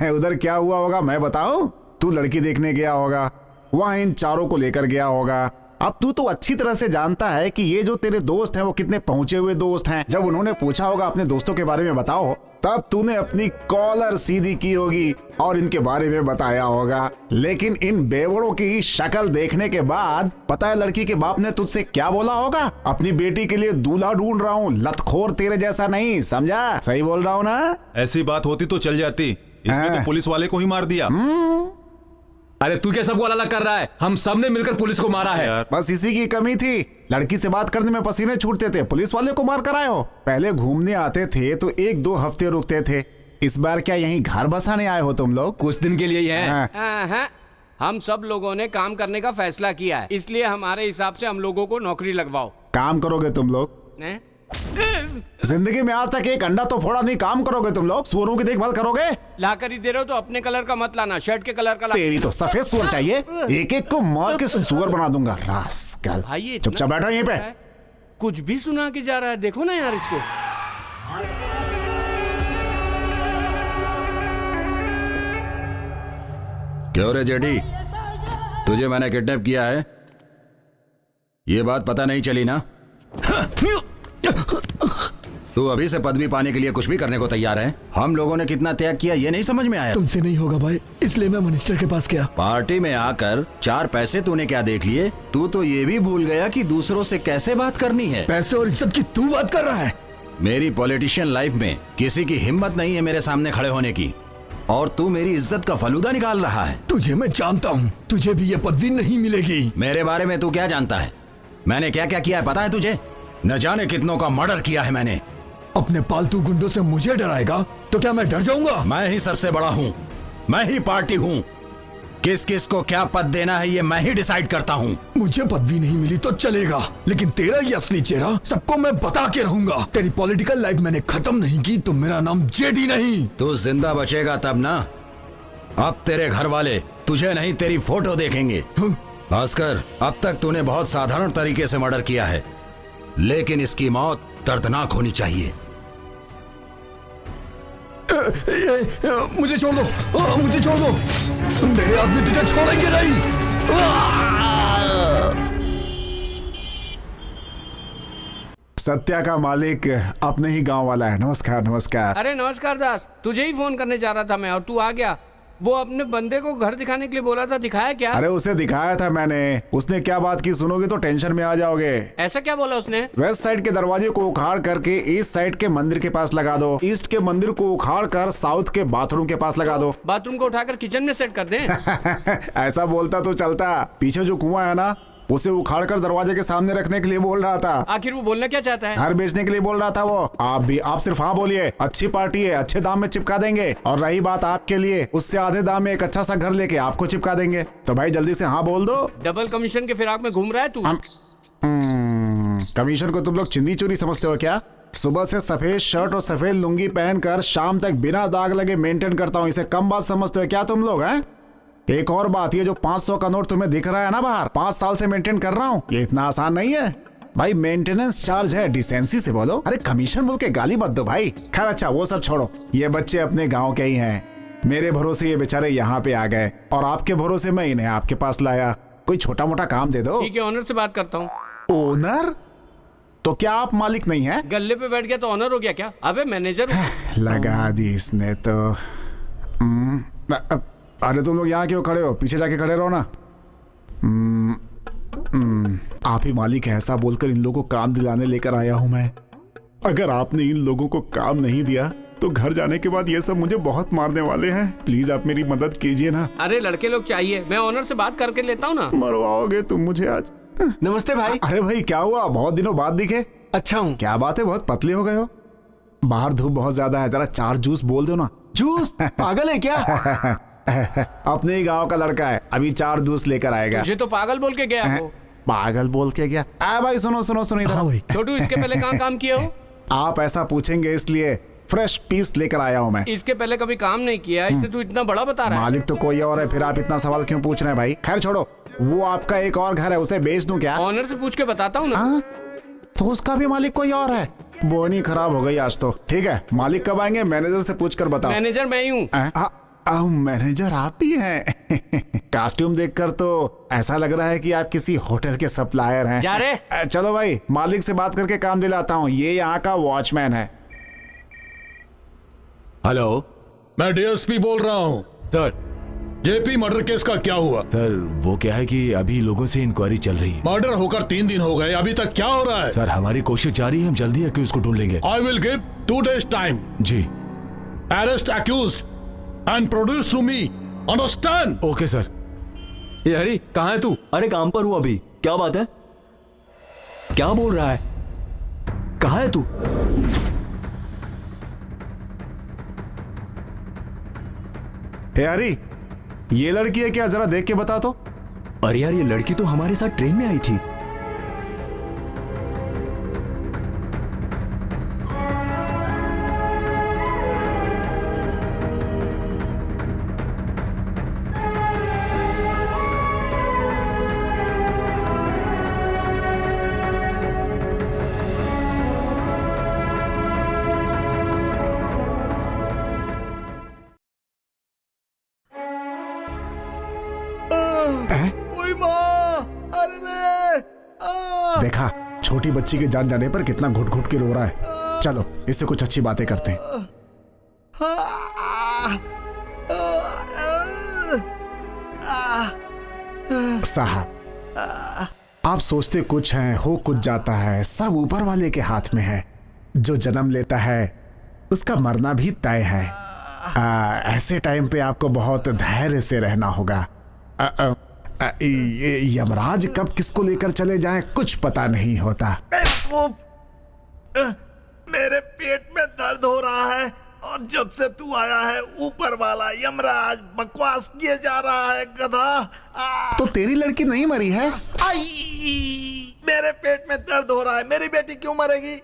Speaker 16: उधर क्या हुआ होगा मैं बताऊं? तू लड़की देखने गया होगा, वहां इन चारों को लेकर गया होगा। अब तू तो अच्छी तरह से जानता है कि ये जो तेरे दोस्त हैं वो कितने पहुंचे हुए दोस्त हैं। जब उन्होंने पूछा होगा अपने दोस्तों के बारे में बताओ, तब तूने अपनी कॉलर सीधी की होगी और इनके बारे में बताया होगा। लेकिन इन बेवड़ों की शक्ल देखने के बाद पता है लड़की के बाप ने तुझसे क्या बोला होगा? अपनी बेटी के लिए दूल्हा ढूंढ रहा हूँ, लतखोर तेरे जैसा नहीं, समझा? सही बोल रहा हूँ ना?
Speaker 4: ऐसी बात होती तो चल जाती, इसने तो पुलिस वाले को ही मार दिया।
Speaker 2: अरे तू क्या सबको अलग कर रहा है? हम सब ने मिलकर पुलिस को मारा है।
Speaker 16: बस इसी की कमी थी, लड़की से बात करने में पसीने छूटते थे, पुलिस वाले को मार कर आए हो। पहले घूमने आते थे तो 1-2 हफ्ते रुकते थे, इस बार क्या यहीं घर बसाने आए हो तुम लोग?
Speaker 2: कुछ दिन के लिए ही है।
Speaker 6: हम सब लोगों ने काम करने का फैसला किया है, इसलिए हमारे हिसाब से हम लोगों को नौकरी लगवाओ।
Speaker 16: काम करोगे तुम लोग? जिंदगी में आज तक एक अंडा तो फोड़ा नहीं, काम करोगे तुम लोग? सुअरों की देखभाल करोगे?
Speaker 6: ला कर ही दे रहे हो तो अपने कलर का मत लाना, शर्ट के कलर का ला।
Speaker 16: तेरी तो सफेद सुअर चाहिए, एक एक को मार के सुअर बना दूंगा। रास्कल, चुपचाप बैठो यहीं पे।
Speaker 6: कुछ भी सुना के जा रहा है, देखो ना यार इसको।
Speaker 1: क्यों रे जेडी, तुझे मैंने किडनैप किया है, ये बात पता नहीं चली ना? तू अभी से पदवी पाने के लिए कुछ भी करने को तैयार है। हम लोगों ने कितना त्याग किया ये नहीं समझ में आया?
Speaker 3: तुमसे नहीं होगा भाई, इसलिए मैं मिनिस्टर के पास गया।
Speaker 1: पार्टी में आकर 4 पैसे तूने क्या देख लिए? तू तो ये भी भूल गया कि दूसरों से कैसे बात करनी है।
Speaker 3: पैसे और इज्जत की तू बात कर रहा है?
Speaker 1: मेरी पॉलिटिशियन लाइफ में किसी की हिम्मत नहीं है मेरे सामने खड़े होने की, और तू मेरी इज्जत का फलूदा निकाल रहा है।
Speaker 3: तुझे मैं जानता हूँ, तुझे भी ये पदवी नहीं मिलेगी।
Speaker 1: मेरे बारे में तू क्या जानता है? मैंने क्या क्या किया है पता है तुझे? न जाने कितनों का मर्डर किया है मैंने।
Speaker 3: अपने पालतू गुंडों से मुझे डराएगा तो क्या मैं डर जाऊंगा?
Speaker 1: मैं ही सबसे बड़ा हूँ, मैं ही पार्टी हूँ, किस किस को क्या पद देना है ये मैं ही डिसाइड करता हूँ।
Speaker 3: मुझे पदवी नहीं मिली तो चलेगा, लेकिन तेरा ये असली चेहरा सबको मैं बता के रहूंगा। तेरी पॉलिटिकल लाइफ मैंने खत्म नहीं की तो मेरा नाम जेडी नहीं।
Speaker 1: तू जिंदा बचेगा तब ना, अब तेरे घर वाले तुझे नहीं तेरी फोटो देखेंगे। भास्कर, अब तक तूने बहुत साधारण तरीके से मर्डर किया है, लेकिन इसकी मौत दर्दनाक होनी चाहिए।
Speaker 3: मुझे छोड़ दो, मुझे छोड़ दो, मेरे आदमी तुझे छोड़ेंगे नहीं।
Speaker 16: सत्या का मालिक अपने ही गांव वाला है। नमस्कार। नमस्कार।
Speaker 6: अरे नमस्कार दास, तुझे ही फोन करने जा रहा था मैं और तू आ गया। वो अपने बंदे को घर दिखाने के लिए बोला था, दिखाया क्या?
Speaker 16: अरे उसे दिखाया था मैंने। उसने क्या बात की सुनोगे तो टेंशन में आ जाओगे।
Speaker 6: ऐसा क्या बोला उसने?
Speaker 16: वेस्ट साइड के दरवाजे को उखाड़ करके ईस्ट साइड के मंदिर के पास लगा दो, ईस्ट के मंदिर को उखाड़ कर साउथ के बाथरूम के पास लगा दो।
Speaker 6: बाथरूम को उठाकर किचन में सेट कर दें।
Speaker 16: ऐसा बोलता तो चलता, पीछे जो कुआं है ना उसे उखाड़ कर दरवाजे के सामने रखने के लिए बोल रहा था।
Speaker 6: आखिर वो बोलना क्या चाहता है?
Speaker 16: घर बेचने के लिए बोल रहा था वो। आप सिर्फ हाँ बोलिए, अच्छी पार्टी है, अच्छे दाम में चिपका देंगे। और रही बात आपके लिए, उससे आधे दाम में एक अच्छा सा घर लेके आपको चिपका देंगे। तो भाई जल्दी से हाँ बोल दो।
Speaker 6: डबल कमीशन के फिराक में घूम रहा है तू?
Speaker 16: कमीशन को तुम लोग चिंदी चोरी समझते हो क्या? सुबह से सफेद शर्ट और सफेद लुंगी पहनकर शाम तक बिना दाग लगे मेंटेन करता हूँ। इसे कम बात समझते हो क्या तुम लोग? हैं? एक और बात, ये जो 500 का नोट तुम्हें दिख रहा है ना बाहर, 5 साल से मेंटेन कर रहा हूँ। ये इतना आसान नहीं है भाई, मेंटेनेंस चार्ज है। डिसेंसी से बोलो। अरे कमीशन बोल के गाली मत दो भाई। खैर अच्छा वो सब छोड़ो, ये बच्चे अपने गांव के ही हैं। मेरे भरोसे ये बेचारे यहाँ पे आ गए और आपके भरोसे मैं इन्हें आपके पास लाया। कोई छोटा मोटा काम दे दो।
Speaker 6: ठीक है, ओनर से बात करता हूँ।
Speaker 16: ओनर? तो क्या आप मालिक नहीं है?
Speaker 6: गल्ले पे बैठ गया तो ओनर हो गया क्या? अबे मैनेजर
Speaker 16: लगा दी इसने तो। अरे तुम लोग यहाँ क्यों खड़े हो? पीछे जाके खड़े रहो ना। आप ही मालिक है ऐसा बोलकर इन लोगों को काम दिलाने लेकर आया हूं मैं। अगर आपने इन लोगों को काम नहीं दिया तो घर जाने के बाद ये सब मुझे बहुत मारने वाले हैं। प्लीज आप मेरी मदद कीजिए ना।
Speaker 6: अरे लड़के लोग चाहिए, मैं ओनर से बात करके लेता हूँ ना।
Speaker 16: मरवाओगे तुम मुझे आज।
Speaker 9: नमस्ते भाई।
Speaker 16: अरे भाई क्या हुआ, बहुत दिनों बाद दिखे।
Speaker 9: अच्छा हूँ।
Speaker 16: क्या बात है, बहुत पतले हो गए हो। बाहर धूप बहुत ज्यादा है, जरा 4 जूस बोल दो ना।
Speaker 9: जूस? पागल है क्या?
Speaker 16: अपने ही गांव का लड़का है, अभी 4 जूस लेकर आएगा।
Speaker 6: मुझे तो पागल बोल के गया वो।
Speaker 16: पागल बोल के गया? भाई सुनो सुनो सुनो इधर।
Speaker 6: छोटू इसके पहले कहाँ काम किया हो?
Speaker 16: आप ऐसा पूछेंगे इसलिए फ्रेश पीस लेकर आया हूँ मैं।
Speaker 6: इसके पहले कभी काम नहीं किया, इसे तू इतना बड़ा बता रहा है।
Speaker 16: मालिक तो कोई और है, फिर आप इतना सवाल क्यों पूछ रहे हैं भाई? खैर छोड़ो, वो आपका एक और घर है, उसे बेच दूं क्या?
Speaker 6: ऑनर से पूछ के बताता हूँ ना।
Speaker 16: तो उसका भी मालिक कोई और है? बोनी खराब हो गई आज तो। ठीक है, मालिक कब आएंगे मैनेजर से पूछ कर बताओ।
Speaker 6: मैनेजर मैं ही हूँ।
Speaker 16: मैनेजर आप ही हैं? कॉस्ट्यूम देखकर तो ऐसा लग रहा है कि आप किसी होटल के सप्लायर हैं।
Speaker 6: जा रहे?
Speaker 16: चलो भाई, मालिक से बात करके काम दिलाता हूँ। ये यहाँ का वॉचमैन है।
Speaker 5: हेलो, मैं डीएसपी बोल रहा हूँ।
Speaker 2: सर,
Speaker 5: जेपी मर्डर केस का क्या हुआ?
Speaker 2: सर वो क्या है कि अभी लोगों से इंक्वायरी चल रही है।
Speaker 5: मर्डर होकर 3 दिन हो गए, अभी तक क्या हो रहा है?
Speaker 2: सर हमारी कोशिश जारी है, हम जल्दी एक्यूज को ढूंढ लेंगे।
Speaker 5: I will give 2 days time.
Speaker 2: जी।
Speaker 5: Arrest accused and produce to me, understand?
Speaker 2: Okay sir.
Speaker 7: ये हरी कहाँ है तू? अरे काम पर हूँ अभी। क्या बात है? क्या बोल रहा है? कहाँ है तू?
Speaker 16: हरी, ये लड़की है क्या? जरा देख के बता तो।
Speaker 7: अरे यार ये लड़की तो हमारे साथ ट्रेन में आई थी।
Speaker 16: देखा, छोटी बच्ची के जान जाने पर कितना घुट घुट के रो रहा है। चलो इससे कुछ अच्छी बातें करते हैं। साहब, आप सोचते कुछ हैं, हो कुछ जाता है। सब ऊपर वाले के हाथ में है। जो जन्म लेता है उसका मरना भी तय है। ऐसे टाइम पे आपको बहुत धैर्य से रहना होगा। यमराज कब किसको लेकर चले जाएं कुछ पता नहीं होता।
Speaker 17: मेरे पेट में दर्द हो रहा है और जब से तू आया है ऊपर वाला यमराज बकवास किए जा रहा है गधा।
Speaker 16: तो तेरी लड़की नहीं मरी है?
Speaker 17: मेरे पेट में दर्द हो रहा है, मेरी बेटी क्यों मरेगी?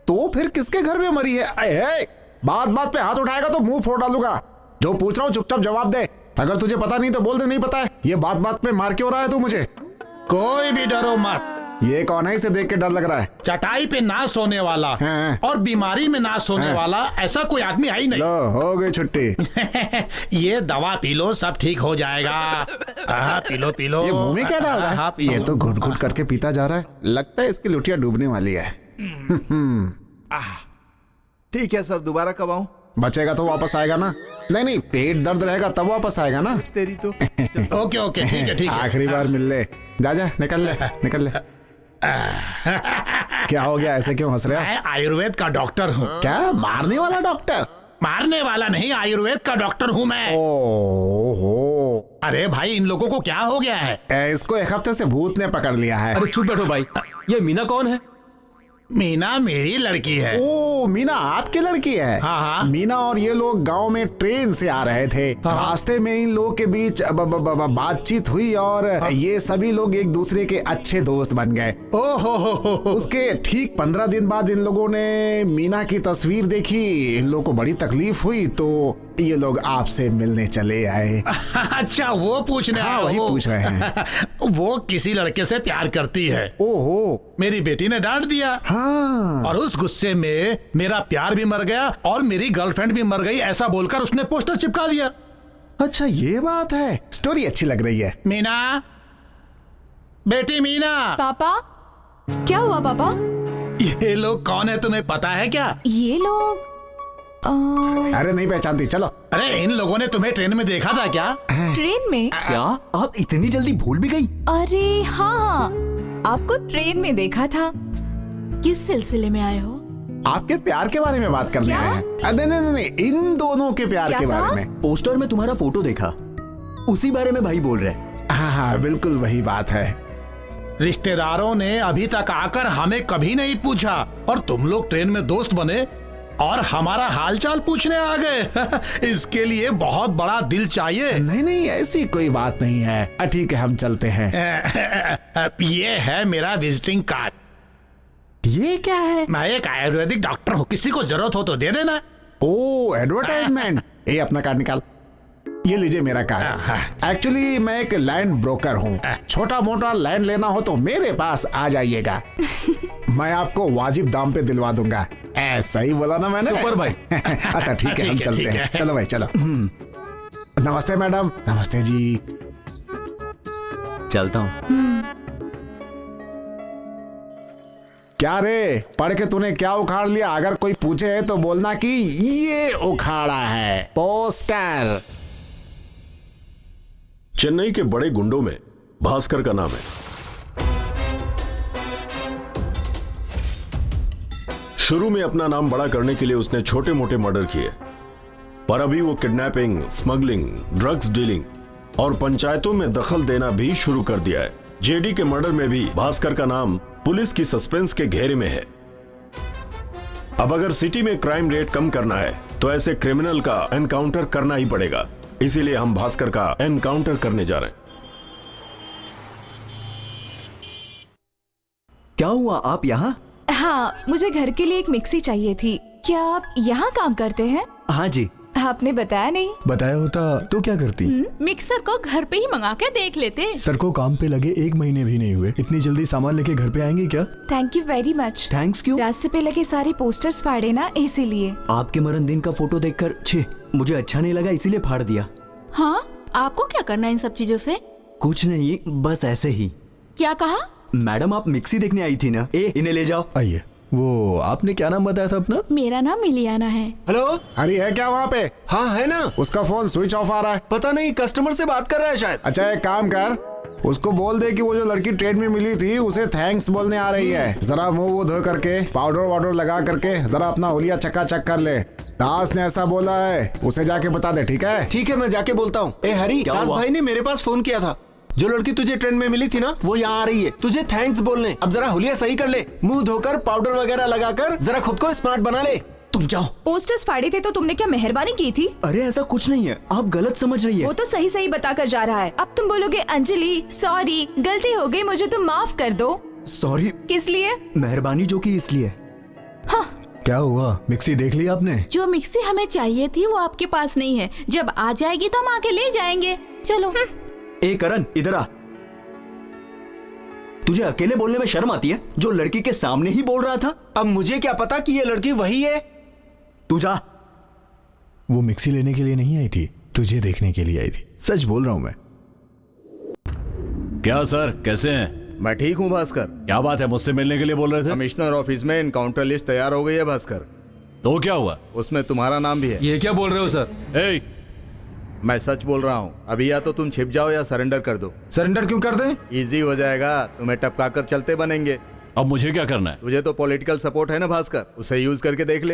Speaker 16: तो फिर किसके घर में मरी है? बात बात पे हाथ उठाएगा तो मुंह फोड़ डालूंगा। जो पूछ रहा हूँ चुपचाप जवाब दे। अगर तुझे पता नहीं तो बोल दे नहीं पता है। ये बात बात पे मार क्यों रहा है तू मुझे?
Speaker 5: कोई भी डरो मत।
Speaker 16: ये कौन है? इसे देख के डर लग रहा है।
Speaker 5: चटाई पे ना सोने वाला और बीमारी में ना सोने वाला ऐसा कोई आदमी है ही नहीं।
Speaker 16: लो हो गई छुट्टी।
Speaker 5: ये दवा पी लो, सब ठीक हो जाएगा। पी लो पी लो।
Speaker 16: ये मुंह में क्या डाल रहा है? ये तो घुट घुट करके पीता जा रहा है। लगता है इसकी लुटिया डूबने वाली है।
Speaker 17: ठीक है सर, दोबारा कब आऊं?
Speaker 16: बचेगा तो वापस आएगा ना? नहीं, पेट दर्द रहेगा तब वापस आएगा ना?
Speaker 5: तेरी तो ओके ओके, ठीक है।
Speaker 16: आखिरी बार मिल ले, जा निकल ले। क्या हो गया, ऐसे क्यों हंस रहे हो?
Speaker 5: मैं आयुर्वेद का डॉक्टर हूँ।
Speaker 16: क्या मारने वाला डॉक्टर?
Speaker 5: मारने वाला नहीं, आयुर्वेद का डॉक्टर हूँ मैं।
Speaker 16: ओहो,
Speaker 5: अरे भाई, इन लोगों को क्या हो गया है?
Speaker 16: इसको एक हफ्ते से भूत ने पकड़ लिया है।
Speaker 10: अरे चुप बैठो भाई, ये मीना कौन है?
Speaker 5: मीना मेरी लड़की है।
Speaker 16: ओ, मीना आपकी लड़की है?
Speaker 5: हाँ।
Speaker 16: मीना और ये लोग गांव में ट्रेन से आ रहे थे। रास्ते में इन लोगों के बीच बातचीत हुई और ये सभी लोग एक दूसरे के अच्छे दोस्त बन गए। उसके ठीक 15 दिन बाद इन लोगों ने मीना की तस्वीर देखी। इन लोगों को बड़ी तकलीफ हुई तो ये लोग आपसे मिलने चले आए।
Speaker 5: अच्छा, वो पूछने आए हो?
Speaker 16: वही पूछ रहे हैं।
Speaker 5: वो किसी लड़के से प्यार करती है।
Speaker 16: ओहो,
Speaker 5: मेरी बेटी ने डांट दिया।
Speaker 16: हाँ।
Speaker 5: और उस गुस्से में मेरा प्यार भी मर गया और मेरी गर्लफ्रेंड भी मर गई, ऐसा बोलकर उसने पोस्टर चिपका दिया।
Speaker 16: अच्छा, ये बात है। स्टोरी अच्छी लग रही है।
Speaker 5: मीना, बेटी मीना।
Speaker 8: पापा, क्या हुआ पापा?
Speaker 5: ये लोग कौन है तुम्हें पता है क्या?
Speaker 8: ये लोग
Speaker 16: अरे नहीं पहचानती, चलो।
Speaker 5: अरे इन लोगों ने तुम्हें ट्रेन में देखा था क्या?
Speaker 8: ट्रेन में?
Speaker 7: क्या आप इतनी जल्दी भूल भी गई?
Speaker 8: अरे हाँ, आपको ट्रेन में देखा था।
Speaker 13: किस सिलसिले में आए हो?
Speaker 16: आपके प्यार के बारे में बात करने आए हैं। नहीं, इन दोनों के प्यार के बारे में।
Speaker 7: पोस्टर में तुम्हारा फोटो देखा, उसी बारे में भाई बोल रहे हैं।
Speaker 16: हाँ, बिल्कुल वही बात है।
Speaker 5: रिश्तेदारों ने अभी तक आकर हमें कभी नहीं पूछा और तुम लोग ट्रेन में दोस्त बने और हमारा हालचाल पूछने आ गए। इसके लिए बहुत बड़ा दिल चाहिए।
Speaker 16: नहीं, ऐसी कोई बात नहीं है। ठीक है, हम चलते हैं।
Speaker 5: ये है मेरा विजिटिंग कार्ड।
Speaker 16: ये क्या है?
Speaker 5: मैं एक आयुर्वेदिक डॉक्टर हूँ, किसी को जरूरत हो तो दे देना।
Speaker 16: ओ, एडवर्टाइजमेंट। ये अपना कार्ड निकाल। ये लीजिए मेरा कार्ड। एक्चुअली मैं एक लैंड ब्रोकर हूँ। छोटा मोटा लैंड लेना हो तो मेरे पास आ जाइएगा। मैं आपको वाजिब दाम पे दिलवा दूंगा। ऐसा ही बोला ना मैंने?
Speaker 10: सुपर भाई।
Speaker 16: अच्छा ठीक है, हम चलते हैं। चलो भाई, चलो। नमस्ते मैडम। नमस्ते जी।
Speaker 7: चलता हूँ।
Speaker 16: क्या रे, पढ़ के तूने क्या उखाड़ लिया? अगर कोई पूछे तो बोलना कि ये उखाड़ा है पोस्टर।
Speaker 18: चेन्नई के बड़े गुंडों में भास्कर का नाम है। शुरू में अपना नाम बड़ा करने के लिए उसने छोटे मोटे मर्डर किए, पर अभी वो किडनैपिंग, स्मगलिंग, ड्रग्स डीलिंग और पंचायतों में दखल देना भी शुरू कर दिया है। जेडी के मर्डर में भी भास्कर का नाम पुलिस की सस्पेंस के घेरे में है। अब अगर सिटी में क्राइम रेट कम करना है तो ऐसे क्रिमिनल का एनकाउंटर करना ही पड़ेगा। इसीलिए हम भास्कर का एनकाउंटर करने जा रहे हैं।
Speaker 7: क्या हुआ, आप यहाँ?
Speaker 8: हाँ, मुझे घर के लिए एक मिक्सी चाहिए थी। क्या आप यहाँ काम करते हैं?
Speaker 7: हाँ जी।
Speaker 8: आपने बताया नहीं।
Speaker 3: बताया होता तो क्या करती?
Speaker 13: मिक्सर को घर पे ही मंगा के देख लेते।
Speaker 3: सर को काम पे लगे 1 महीने भी नहीं हुए, इतनी जल्दी सामान लेके घर पे आएंगे क्या?
Speaker 8: Thank you very much.
Speaker 7: Thanks क्यों?
Speaker 8: रास्ते पे लगे सारे पोस्टर्स फाड़े ना, इसीलिए।
Speaker 7: आपके मरण दिन का फोटो देखकर मुझे अच्छा नहीं लगा, इसीलिए फाड़ दिया।
Speaker 13: हाँ, आपको क्या करना है इन सब चीजों से?
Speaker 7: कुछ नहीं, बस ऐसे ही।
Speaker 13: क्या कहा?
Speaker 7: मैडम, आप मिक्सी देखने आई थी ना? इन्हें ले जाओ।
Speaker 3: आइए। वो आपने क्या नाम बताया था अपना?
Speaker 13: मेरा नाम मिलियाना है।
Speaker 9: हेलो,
Speaker 16: हरी है क्या वहाँ पे?
Speaker 9: हाँ है ना।
Speaker 16: उसका फोन स्विच ऑफ आ रहा है।
Speaker 9: पता नहीं, कस्टमर से बात कर रहा है शायद।
Speaker 16: अच्छा, एक काम कर, उसको बोल दे कि वो जो लड़की ट्रेन में मिली थी उसे थैंक्स बोलने आ रही है। जरा मुंह वो धो करके पाउडर वाउडर लगा करके जरा अपना होलिया चकाचक कर ले। दास ने ऐसा बोला है, उसे जाके बता दे। ठीक है?
Speaker 9: ठीक है, मैं जाके बोलता हूँ। ए हरी, दास भाई ने मेरे पास फोन किया था। जो लड़की तुझे ट्रेन में मिली थी ना, वो यहाँ आ रही है तुझे थैंक्स बोलने। अब जरा हुलिया सही कर ले, मुंह धोकर पाउडर वगैरह लगाकर जरा खुद को स्मार्ट बना ले।
Speaker 7: तुम जाओ।
Speaker 8: पोस्टर्स फाड़े थे तो तुमने क्या मेहरबानी की थी?
Speaker 7: अरे ऐसा कुछ नहीं है, आप गलत समझ रही है।
Speaker 8: वो तो सही सही बताकर जा रहा है। अब तुम बोलोगे अंजलि सॉरी, गलती हो गई, मुझे तुम माफ कर दो।
Speaker 7: सॉरी
Speaker 8: किस लिए?
Speaker 7: मेहरबानी जो की इसलिए।
Speaker 8: हाँ।
Speaker 3: क्या हुआ, मिक्सी देख ली आपने?
Speaker 13: जो मिक्सी हमें चाहिए थी वो आपके पास नहीं है। जब आ जाएगी तो हम आके ले जाएंगे। चलो।
Speaker 7: ए करण, इधर आ। तुझे अकेले बोलने में शर्म आती है? जो लड़की के सामने ही बोल रहा था।
Speaker 9: अब मुझे क्या पता कि ये लड़की वही है।
Speaker 7: तू जा।
Speaker 3: वो मिक्सी लेने के लिए नहीं आई थी, तुझे देखने के लिए आई थी। सच बोल रहा हूं मैं।
Speaker 10: क्या सर, कैसे हैं?
Speaker 19: मैं ठीक हूं भास्कर।
Speaker 10: क्या बात है, मुझसे मिलने के लिए बोल रहे थे?
Speaker 19: कमिश्नर ऑफिस में इनकाउंटर लिस्ट तैयार हो गई है भास्कर।
Speaker 10: तो क्या हुआ?
Speaker 11: उसमें तुम्हारा नाम भी है।
Speaker 2: ये क्या बोल रहे हो सर?
Speaker 10: ए,
Speaker 11: मैं सच बोल रहा हूँ। अभी या तो तुम छिप जाओ या सरेंडर कर दो।
Speaker 2: सरेंडर क्यों कर दें?
Speaker 11: इजी हो जाएगा, तुम्हें टपका कर चलते बनेंगे।
Speaker 10: अब मुझे क्या करना है?
Speaker 11: तुझे तो पॉलिटिकल सपोर्ट है ना भास्कर, उसे यूज करके देख ले।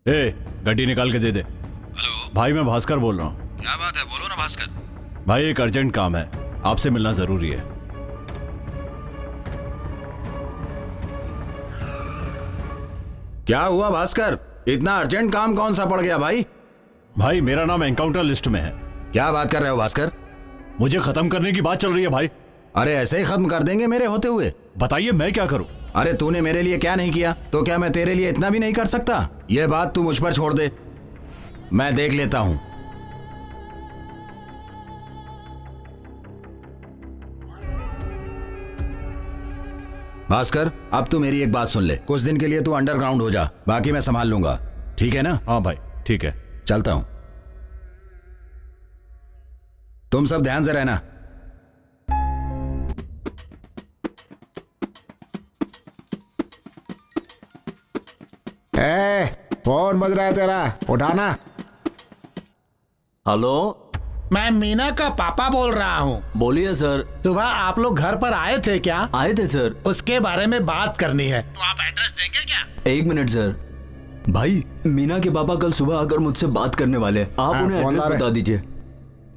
Speaker 10: ए, गड्डी निकाल के दे दे। हेलो भाई, मैं भास्कर बोल रहा हूँ।
Speaker 1: क्या बात है, बोलो ना भास्कर।
Speaker 10: भाई एक अर्जेंट काम है, आपसे मिलना जरूरी है।
Speaker 1: क्या हुआ भास्कर, इतना अर्जेंट काम कौन सा पड़ गया भाई?
Speaker 10: भाई मेरा नाम एनकाउंटर लिस्ट में है।
Speaker 1: क्या बात कर रहे हो भास्कर?
Speaker 10: मुझे खत्म करने की बात चल रही है भाई।
Speaker 1: अरे ऐसे ही खत्म कर देंगे मेरे होते हुए?
Speaker 10: बताइए मैं क्या करूं?
Speaker 1: अरे तूने मेरे लिए क्या नहीं किया, तो क्या मैं तेरे लिए इतना भी नहीं कर सकता? ये बात तू मुझ पर छोड़ दे, मैं देख लेता हूं। भास्कर, अब तू मेरी एक बात सुन ले। कुछ दिन के लिए तू अंडरग्राउंड हो जा, बाकी मैं संभाल लूंगा, ठीक है ना?
Speaker 10: हाँ भाई ठीक है,
Speaker 1: चलता हूं। तुम सब ध्यान से रहना।
Speaker 16: फोन बज रहा है तेरा, उठाना।
Speaker 9: हेलो,
Speaker 5: मैं मीना का पापा बोल रहा हूँ।
Speaker 9: बोलिए सर।
Speaker 5: सुबह आप लोग घर पर आए थे क्या?
Speaker 9: आए थे सर।
Speaker 5: उसके बारे में बात करनी है, तो आप एड्रेस देंगे क्या?
Speaker 9: 1 मिनट सर। भाई, मीना के पापा कल सुबह आकर मुझसे बात करने वाले हैं, आप उन्हें एड्रेस बता दीजिए।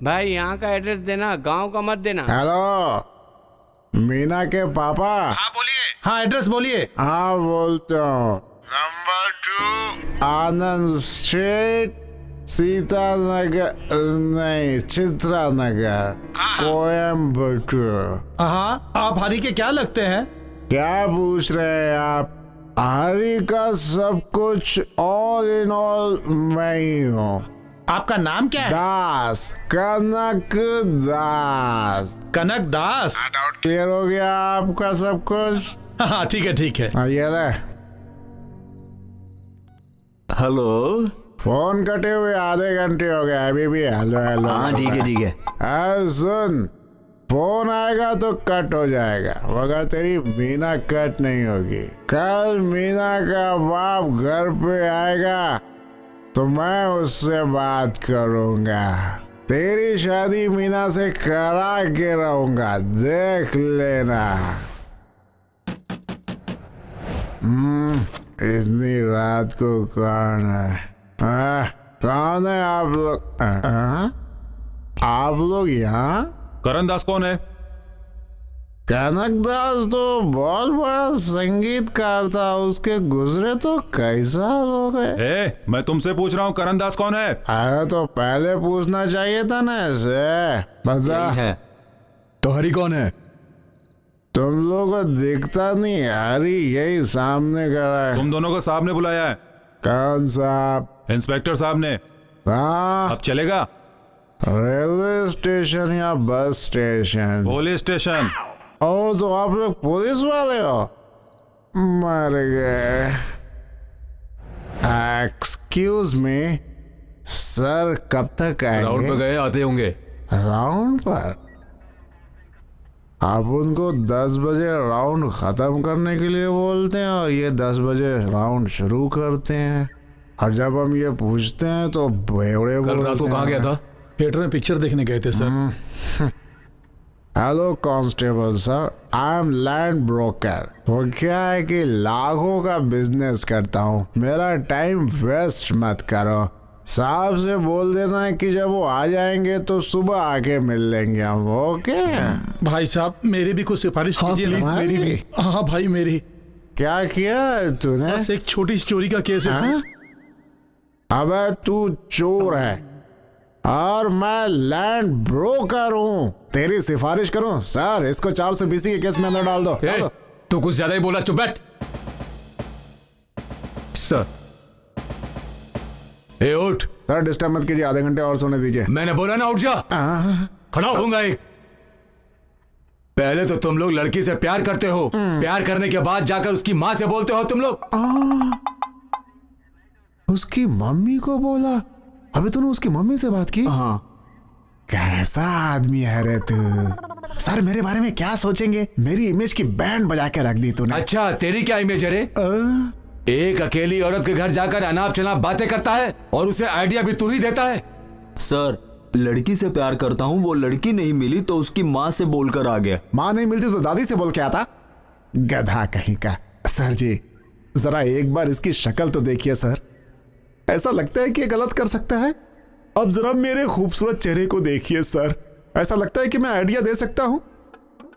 Speaker 6: भाई यहाँ का एड्रेस देना, गांव का मत देना।
Speaker 16: हेलो, मीना के पापा।
Speaker 5: हाँ बोलिए। हाँ एड्रेस बोलिए।
Speaker 16: हाँ बोलता हूँ। नंबर 2 आनंद स्ट्रीट, सीतानगर, नहीं चित्रा नगर, कोयम्बटूर।
Speaker 5: हाँ, आप हरी के क्या लगते हैं?
Speaker 16: क्या पूछ रहे हैं आप? हरी का सब कुछ, ऑल इन ऑल मैं ही हूँ।
Speaker 5: आपका नाम क्या है?
Speaker 16: दास, कनक दास।
Speaker 5: कनक दास?
Speaker 16: डाउट क्लियर हो गया आपका सब कुछ?
Speaker 5: हाँ ठीक है ठीक है।
Speaker 16: ये ले।
Speaker 9: हेलो,
Speaker 16: फोन कटे हुए आधे घंटे हो गए, अभी भी हेलो हेलो।
Speaker 9: हाँ ठीक है ठीक है।
Speaker 16: सुन, फोन आएगा तो कट हो जाएगा, मगर तेरी मीना कट नहीं होगी। कल मीना का बाप घर पे आएगा तो मैं उससे बात करूंगा। तेरी शादी मीना से करा के रहूंगा, देख लेना। इतनी रात को कौन है? कौन है आप लोग? आप लोग यहाँ?
Speaker 4: करण दास कौन है?
Speaker 16: कनक दास तो बहुत बड़ा संगीतकार था, उसके गुजरे तो कई साल हो गए।
Speaker 4: मैं तुमसे पूछ रहा हूँ, करण दास कौन है?
Speaker 16: अरे तो पहले पूछना चाहिए था ना ऐसे। बता
Speaker 3: है। तो हरी कौन है?
Speaker 16: तुम लोगों को दिखता नहीं? हरी यही सामने खड़ा है।
Speaker 4: तुम दोनों को साहब ने बुलाया है।
Speaker 16: कौन साहब?
Speaker 4: इंस्पेक्टर साहब ने।
Speaker 16: हाँ,
Speaker 4: अब चलेगा?
Speaker 16: रेलवे स्टेशन या बस स्टेशन?
Speaker 4: Police station.
Speaker 16: ओ, तो आप लोग पुलिस वाले हो? मर गए। एक्सक्यूज मी सर, कब तक आएंगे?
Speaker 2: राउंड पे गए, आते होंगे।
Speaker 16: राउंड पर? आप उनको 10 बजे राउंड खत्म करने के लिए बोलते हैं और ये 10 बजे राउंड शुरू करते हैं, और जब हम ये पूछते हैं तो बेवड़े बोलते हैं।
Speaker 2: कल रात को कहाँ गया था?
Speaker 5: थिएटर में पिक्चर देखने गए थे sir.
Speaker 16: Hello constable sir, I am land broker. वो क्या है कि लाखों का बिजनेस करता हूँ, मेरा टाइम वेस्ट मत करो। साहब से बोल देना है कि जब वो आ जाएंगे तो सुबह आके मिल लेंगे हम, ओके?
Speaker 5: भाई साहब, मेरी भी कुछ सिफारिश कीजिए प्लीज। मेरी भी। हाँ भाई, मेरी।
Speaker 16: क्या किया तूने?
Speaker 5: बस एक छोटी सी चोरी का केस है।
Speaker 16: अबे तू चोर है और मैं लैंड ब्रोकर हूँ, तेरी सिफारिश करूँ? सर, इसको 420 के केस में अंदर डाल दो।
Speaker 2: तू कुछ ज्यादा ही बोला, चुप बैठ। सर, ए उठ।
Speaker 16: सर डिस्टर्ब मत कीजिए, आधे घंटे और सोने दीजिए।
Speaker 2: मैंने बोला ना उठ जा। खड़ा होऊंगा एक। पहले तो तुम लोग लड़की से प्यार करते हो, प्यार करने के बाद जाकर उसकी माँ से बोलते हो तुम लोग।
Speaker 16: उसकी मम्मी को बोला? अभी तूने उसकी मम्मी से बात की?
Speaker 9: हाँ।
Speaker 16: कैसा आदमी है रे तू? सर, मेरे बारे में क्या सोचेंगे? मेरी इमेज की बैंड बजा के रख दी तूने।
Speaker 2: अच्छा, तेरी क्या इमेज है रे? एक अकेली औरत के घर जाकर अनाप शनाप बातें करता है और उसे आइडिया भी तू ही देता है।
Speaker 7: सर, लड़की से प्यार करता हूँ, वो लड़की नहीं मिली तो उसकी माँ से बोलकर आ गया।
Speaker 16: माँ नहीं मिलती तो दादी से बोल के आता, गधा कहीं का। सर जी, जरा एक बार इसकी शक्ल तो देखिए सर, ऐसा लगता है कि ये गलत कर सकता है। अब जरा मेरे खूबसूरत चेहरे को देखिए सर, ऐसा लगता है कि मैं आइडिया दे सकता हूं।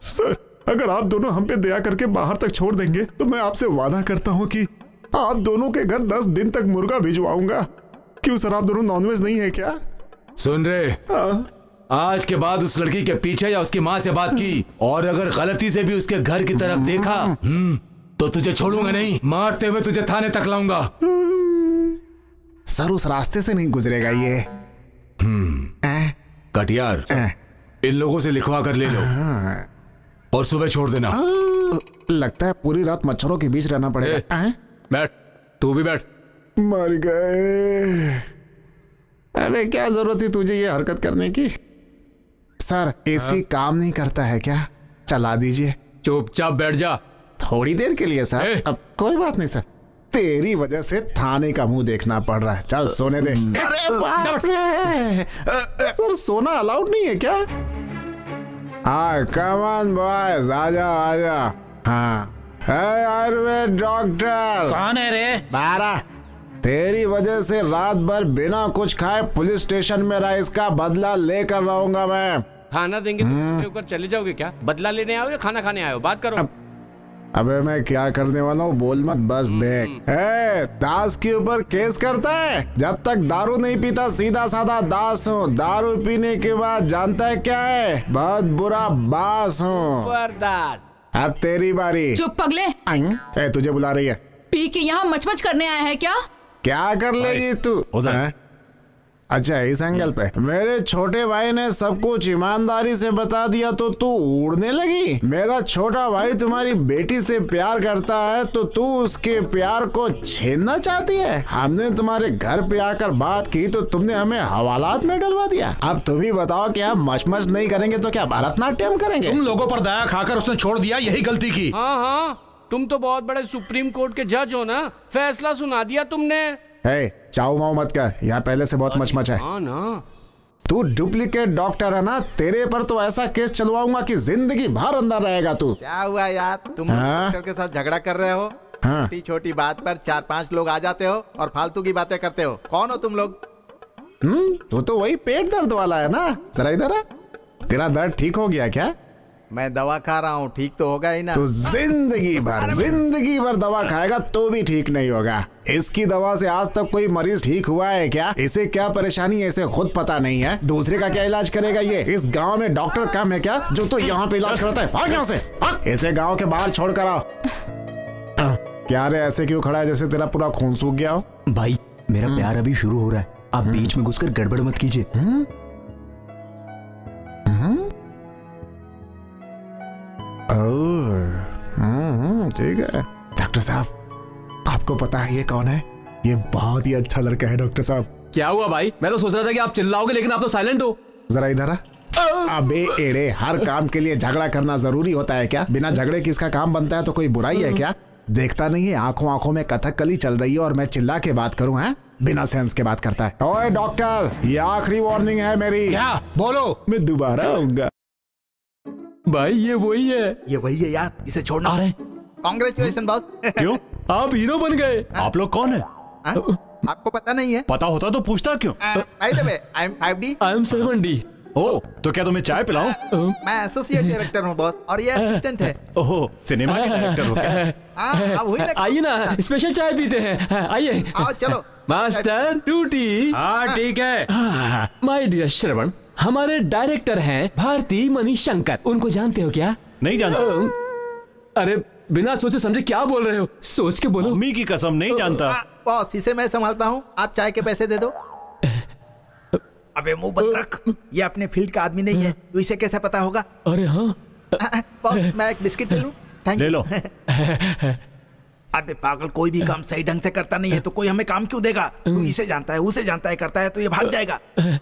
Speaker 16: सर, अगर आप दोनों हम पे दया करके बाहर तक छोड़ देंगे तो मैं आपसे वादा करता हूं कि आप दोनों के घर 10 दिन तक मुर्गा भिजवाऊंगा। क्यों सर, आप दोनों नॉनवेज नहीं है क्या?
Speaker 2: सुन रहे, आज के बाद उस लड़की के पीछे या उसकी माँ से बात की और अगर गलती से भी उसके घर की तरफ देखा तो तुझे छोड़ूंगा नहीं, मारते हुए तुझे थाने तक लाऊंगा।
Speaker 16: सर, उस रास्ते से नहीं गुजरेगा ये।
Speaker 2: कटियार, इन लोगों से लिखवा कर ले लो और सुबह छोड़ देना।
Speaker 16: लगता है पूरी रात मच्छरों के बीच रहना पड़ेगा।
Speaker 2: बैठ, तू भी बैठ।
Speaker 16: मर गए। अबे क्या जरूरत थी तुझे ये हरकत करने की? सर, एसी काम नहीं करता है क्या? चला दीजिए।
Speaker 2: चुपचाप बैठ जा।
Speaker 16: थोड़ी देर के लिए सर। अब कोई बात नहीं सर, तेरी वजह से थाने का मुंह देखना पड़ रहा है। चल सोने दे। अरे बाप रे, सर सोना अलाउड नहीं है क्या? हाँ, कम ऑन बॉयज, आजा आजा। हाँ, आयुर्वेद डॉक्टर।
Speaker 5: कौन है रे?
Speaker 16: 12। तेरी वजह से रात भर बिना कुछ खाए पुलिस स्टेशन में रहा, इसका बदला लेकर रहूंगा मैं।
Speaker 6: खाना देंगे तो ऊपर चले जाओगे क्या? बदला लेने आओ या खाना खाने आए हो? बात करो।
Speaker 16: अबे मैं क्या करने वाला हूँ बोल मत, बस देख। दास के ऊपर केस करता है। जब तक दारू नहीं पीता सीधा साधा दास हूँ, दारू पीने के बाद जानता है क्या है? बहुत बुरा बास हूँ। अब तेरी बारी।
Speaker 13: चुप पगले।
Speaker 16: तुझे बुला रही है।
Speaker 13: पी के यहाँ मचमच करने आया है क्या?
Speaker 16: क्या कर लेगी तू? अच्छा, इस एंगल पे मेरे छोटे भाई ने सब कुछ ईमानदारी से बता दिया तो तू उड़ने लगी। मेरा छोटा भाई तुम्हारी बेटी से प्यार करता है तो तू उसके प्यार को छीनना चाहती है। हमने तुम्हारे घर पे आकर बात की तो तुमने हमें हवालात में डलवा दिया। अब तुम ही बताओ कि हम मचमच नहीं करेंगे तो क्या भरतनाट्यम करेंगे?
Speaker 5: तुम लोगों पर दया खाकर उसने छोड़ दिया, यही गलती की।
Speaker 6: हाँ, तुम तो बहुत बड़े सुप्रीम कोर्ट के जज हो ना, फैसला सुना दिया तुमने।
Speaker 16: चाऊ माऊ मत कर, यहाँ पहले से बहुत मचमच है।
Speaker 6: ना,
Speaker 16: तू डुप्लीकेट डॉक्टर है ना, तेरे पर तो ऐसा केस चलवाऊंगा कि जिंदगी भर अंदर रहेगा तू।
Speaker 11: क्या हुआ यार, तुम डॉक्टर के साथ झगड़ा कर रहे हो? छोटी छोटी बात पर 4-5 लोग आ जाते हो और फालतू की बातें करते हो। कौन हो तुम लोग?
Speaker 16: तू तो वही पेट दर्द वाला है ना। जरा इधर आ, तेरा दर्द ठीक हो गया क्या?
Speaker 11: मैं दवा खा रहा हूँ, ठीक तो होगा ही ना।
Speaker 16: तो जिंदगी भर दवा खाएगा तो भी ठीक नहीं होगा। इसकी दवा से आज तक कोई मरीज ठीक हुआ है क्या? इसे क्या परेशानी है इसे खुद पता नहीं है, दूसरे का क्या इलाज करेगा ये? इस गांव में डॉक्टर कम है क्या जो तो यहाँ पे इलाज करता है? भाग यहाँ से, इसे गांव के बाहर छोड़ कर आओ। क्या रे, ऐसे क्यों खड़ा है जैसे तेरा पूरा खून सूख गया हो?
Speaker 7: भाई, मेरा प्यार अभी शुरू हो रहा है, आप बीच में घुसकर गड़बड़ मत कीजिए।
Speaker 16: ठीक है डॉक्टर साहब, आपको पता है ये कौन है? ये बहुत ही अच्छा लड़का है डॉक्टर साहब।
Speaker 19: क्या हुआ भाई? मैं तो सोच रहा था कि आप चिल्लाओगे लेकिन आप तो साइलेंट हो।
Speaker 16: जरा इधर आ। अबे एड़े, हर काम के लिए झगड़ा करना जरूरी होता है क्या? बिना झगड़े किसका काम बनता है? तो कोई बुराई है क्या? देखता नहीं है आंखों आंखों में कथकली चल रही है और मैं चिल्ला के बात करूं? है बिना सेंस के बात करता है। ओए डॉक्टर, ये आखिरी वार्निंग है मेरी।
Speaker 5: क्या? बोलो।
Speaker 16: मैं दोबारा आऊंगा।
Speaker 19: भाई ये वही है।
Speaker 11: ये वही है यार, इसे छोड़ना।
Speaker 19: अरे
Speaker 11: कांग्रेचुलेशन बॉस।
Speaker 10: क्यों?
Speaker 19: आप हीरो बन गए।
Speaker 10: आप लोग कौन है?
Speaker 11: आपको पता नहीं है?
Speaker 10: पता होता तो पूछता क्यों?
Speaker 11: By the way, I'm 5D।
Speaker 19: I'm 7D।
Speaker 10: ओह, तो क्या तुम्हें चाय पिलाऊं?
Speaker 11: मैं एसोसिएट डायरेक्टर हूँ बॉस और ये असिस्टेंट है।
Speaker 10: ओह, सिनेमा के डायरेक्टर हो क्या?
Speaker 19: आइए ना, स्पेशल चाय पीते हैं। आइए।
Speaker 11: आओ चलो।
Speaker 19: Master duty.
Speaker 12: हाँ ठीक है।
Speaker 19: माय डियर श्रवण, हमारे डायरेक्टर हैं भारती मणिशंकर। उनको जानते हो क्या?
Speaker 10: नहीं जानता।
Speaker 19: अरे बिना सोचे समझे क्या बोल रहे हो? सोच के बोलो।
Speaker 10: मम्मी की कसम नहीं जानता।
Speaker 11: बॉस, इसे मैं संभालता हूँ, आप चाय के पैसे दे दो। अबे मुंह बंद रख, ये अपने फील्ड का आदमी नहीं है, तो इसे कैसे पता होगा?
Speaker 19: अरे हाँ
Speaker 11: बॉस, मैं एक बिस्किट ले लूं?
Speaker 10: ले लो।
Speaker 11: अबे पागल, कोई भी काम सही ढंग से करता नहीं है तो कोई हमें काम क्यों देगा? तू इसे जानता है, उसे जानता है, करता है तो ये भाग जाएगा।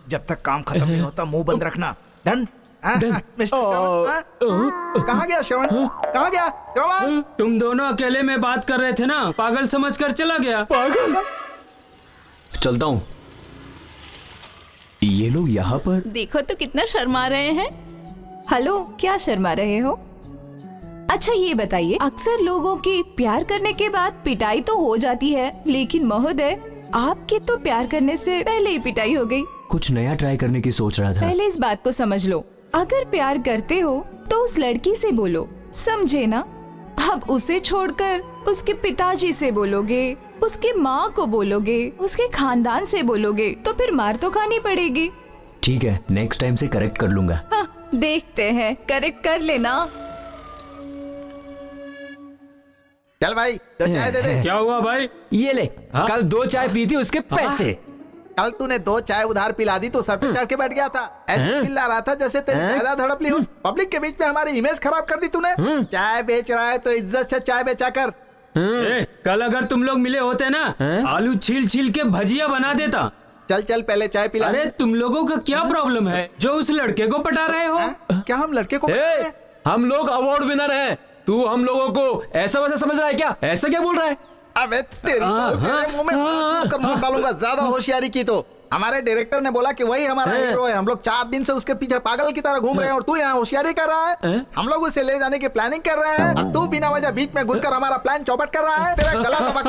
Speaker 11: जब तक काम खत्म नहीं होता मुंह बंद रखना। डन? कहाँ गया श्रवण? कहाँ गया श्रवण?
Speaker 12: तुम दोनों अकेले में बात कर रहे थे ना, पागल समझकर चला गया।
Speaker 7: पागल? चलता हूँ। ये लोग यहाँ पर
Speaker 13: देखो तो कितना शर्मा रहे हैं।
Speaker 8: हेलो, क्या शर्मा रहे हो? अच्छा ये बताइए, अक्सर लोगों की प्यार करने के बाद पिटाई तो हो जाती है, लेकिन महोदय आपके तो प्यार करने से पहले ही पिटाई हो गई।
Speaker 7: कुछ नया ट्राई करने की सोच रहा था।
Speaker 8: पहले इस बात को समझ लो, अगर प्यार करते हो तो उस लड़की से बोलो, समझे ना? अब उसे छोड़कर उसके पिताजी से बोलोगे, उसके माँ को बोलोगे, उसके खानदान से बोलोगे तो फिर मार तो खानी पड़ेगी।
Speaker 7: ठीक है, नेक्स्ट टाइम से करेक्ट कर लूंगा।
Speaker 8: हाँ, देखते हैं, करेक्ट कर लेना।
Speaker 11: चल भाई, तो चाय दे दे।
Speaker 12: क्या हुआ भाई?
Speaker 19: ये ले, कल 2 चाय पी थी, उसके पैसे।
Speaker 11: कल तूने 2 चाय उधार पिला दी तो सर पे चढ़ के बैठ गया था। ऐसे चिल्ला रहा था जैसे तेरी ज्यादा धड़प ली हो। पब्लिक के बीच में हमारी इमेज खराब कर दी तूने। चाय बेच रहा है तो इज्जत से चाय बेचा कर।
Speaker 12: कल अगर तुम लोग मिले होते ना, आलू छील छील के भजिया बना देता।
Speaker 11: चल चल पहले चाय पिला।
Speaker 12: अरे तुम लोगों का क्या प्रॉब्लम है जो उस लड़के को पटा रहे हो?
Speaker 11: क्या हम लड़के को?
Speaker 19: हम लोग अवार्ड विनर हैं, तू हम लोगों को ऐसा वैसा समझ रहा है क्या? ऐसा क्या बोल रहा है?
Speaker 11: अबे तेरे मुंह में मार डालूंगा। ज्यादा होशियारी की तो। हमारे डायरेक्टर ने बोला कि वही हमारा हीरो है। हम लोग 4 दिन से उसके पीछे पागल की तरह घूम रहे हैं और तू यहाँ होशियारी कर रहा है। हम लोग उसे ले जाने की प्लानिंग कर रहे हैं और तू बिना वजह बीच में घुसकर हमारा प्लान चौपट कर रहा है। तेरा गला दबा।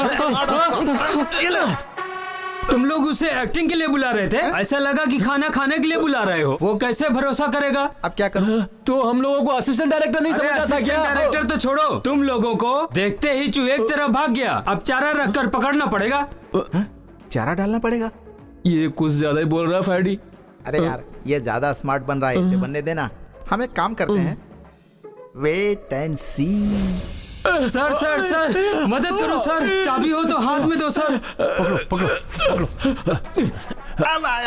Speaker 12: तुम लोग उसे एक्टिंग के लिए बुला रहे थे, ऐसा लगा कि खाना खाने के लिए बुला रहे हो। वो कैसे भरोसा करेगा?
Speaker 11: अब क्या करूं?
Speaker 19: तो हम लोगों को असिस्टेंट डायरेक्टर नहीं समझता था क्या?
Speaker 12: डायरेक्टर तो छोड़ो, तुम लोगों को देखते ही चूहे की तरह भाग गया। अब चारा रखकर पकड़ना पड़ेगा।
Speaker 11: चारा डालना पड़ेगा?
Speaker 19: ये कुछ ज्यादा ही बोल रहा है फैडी।
Speaker 11: अरे यार, ये ज्यादा स्मार्ट बन रहा है, इसे बनने देना। हम एक काम करते हैं, wait and see.
Speaker 12: Sir sir sir, मदद करो सर, चाबी हो तो हाथ में दो सर।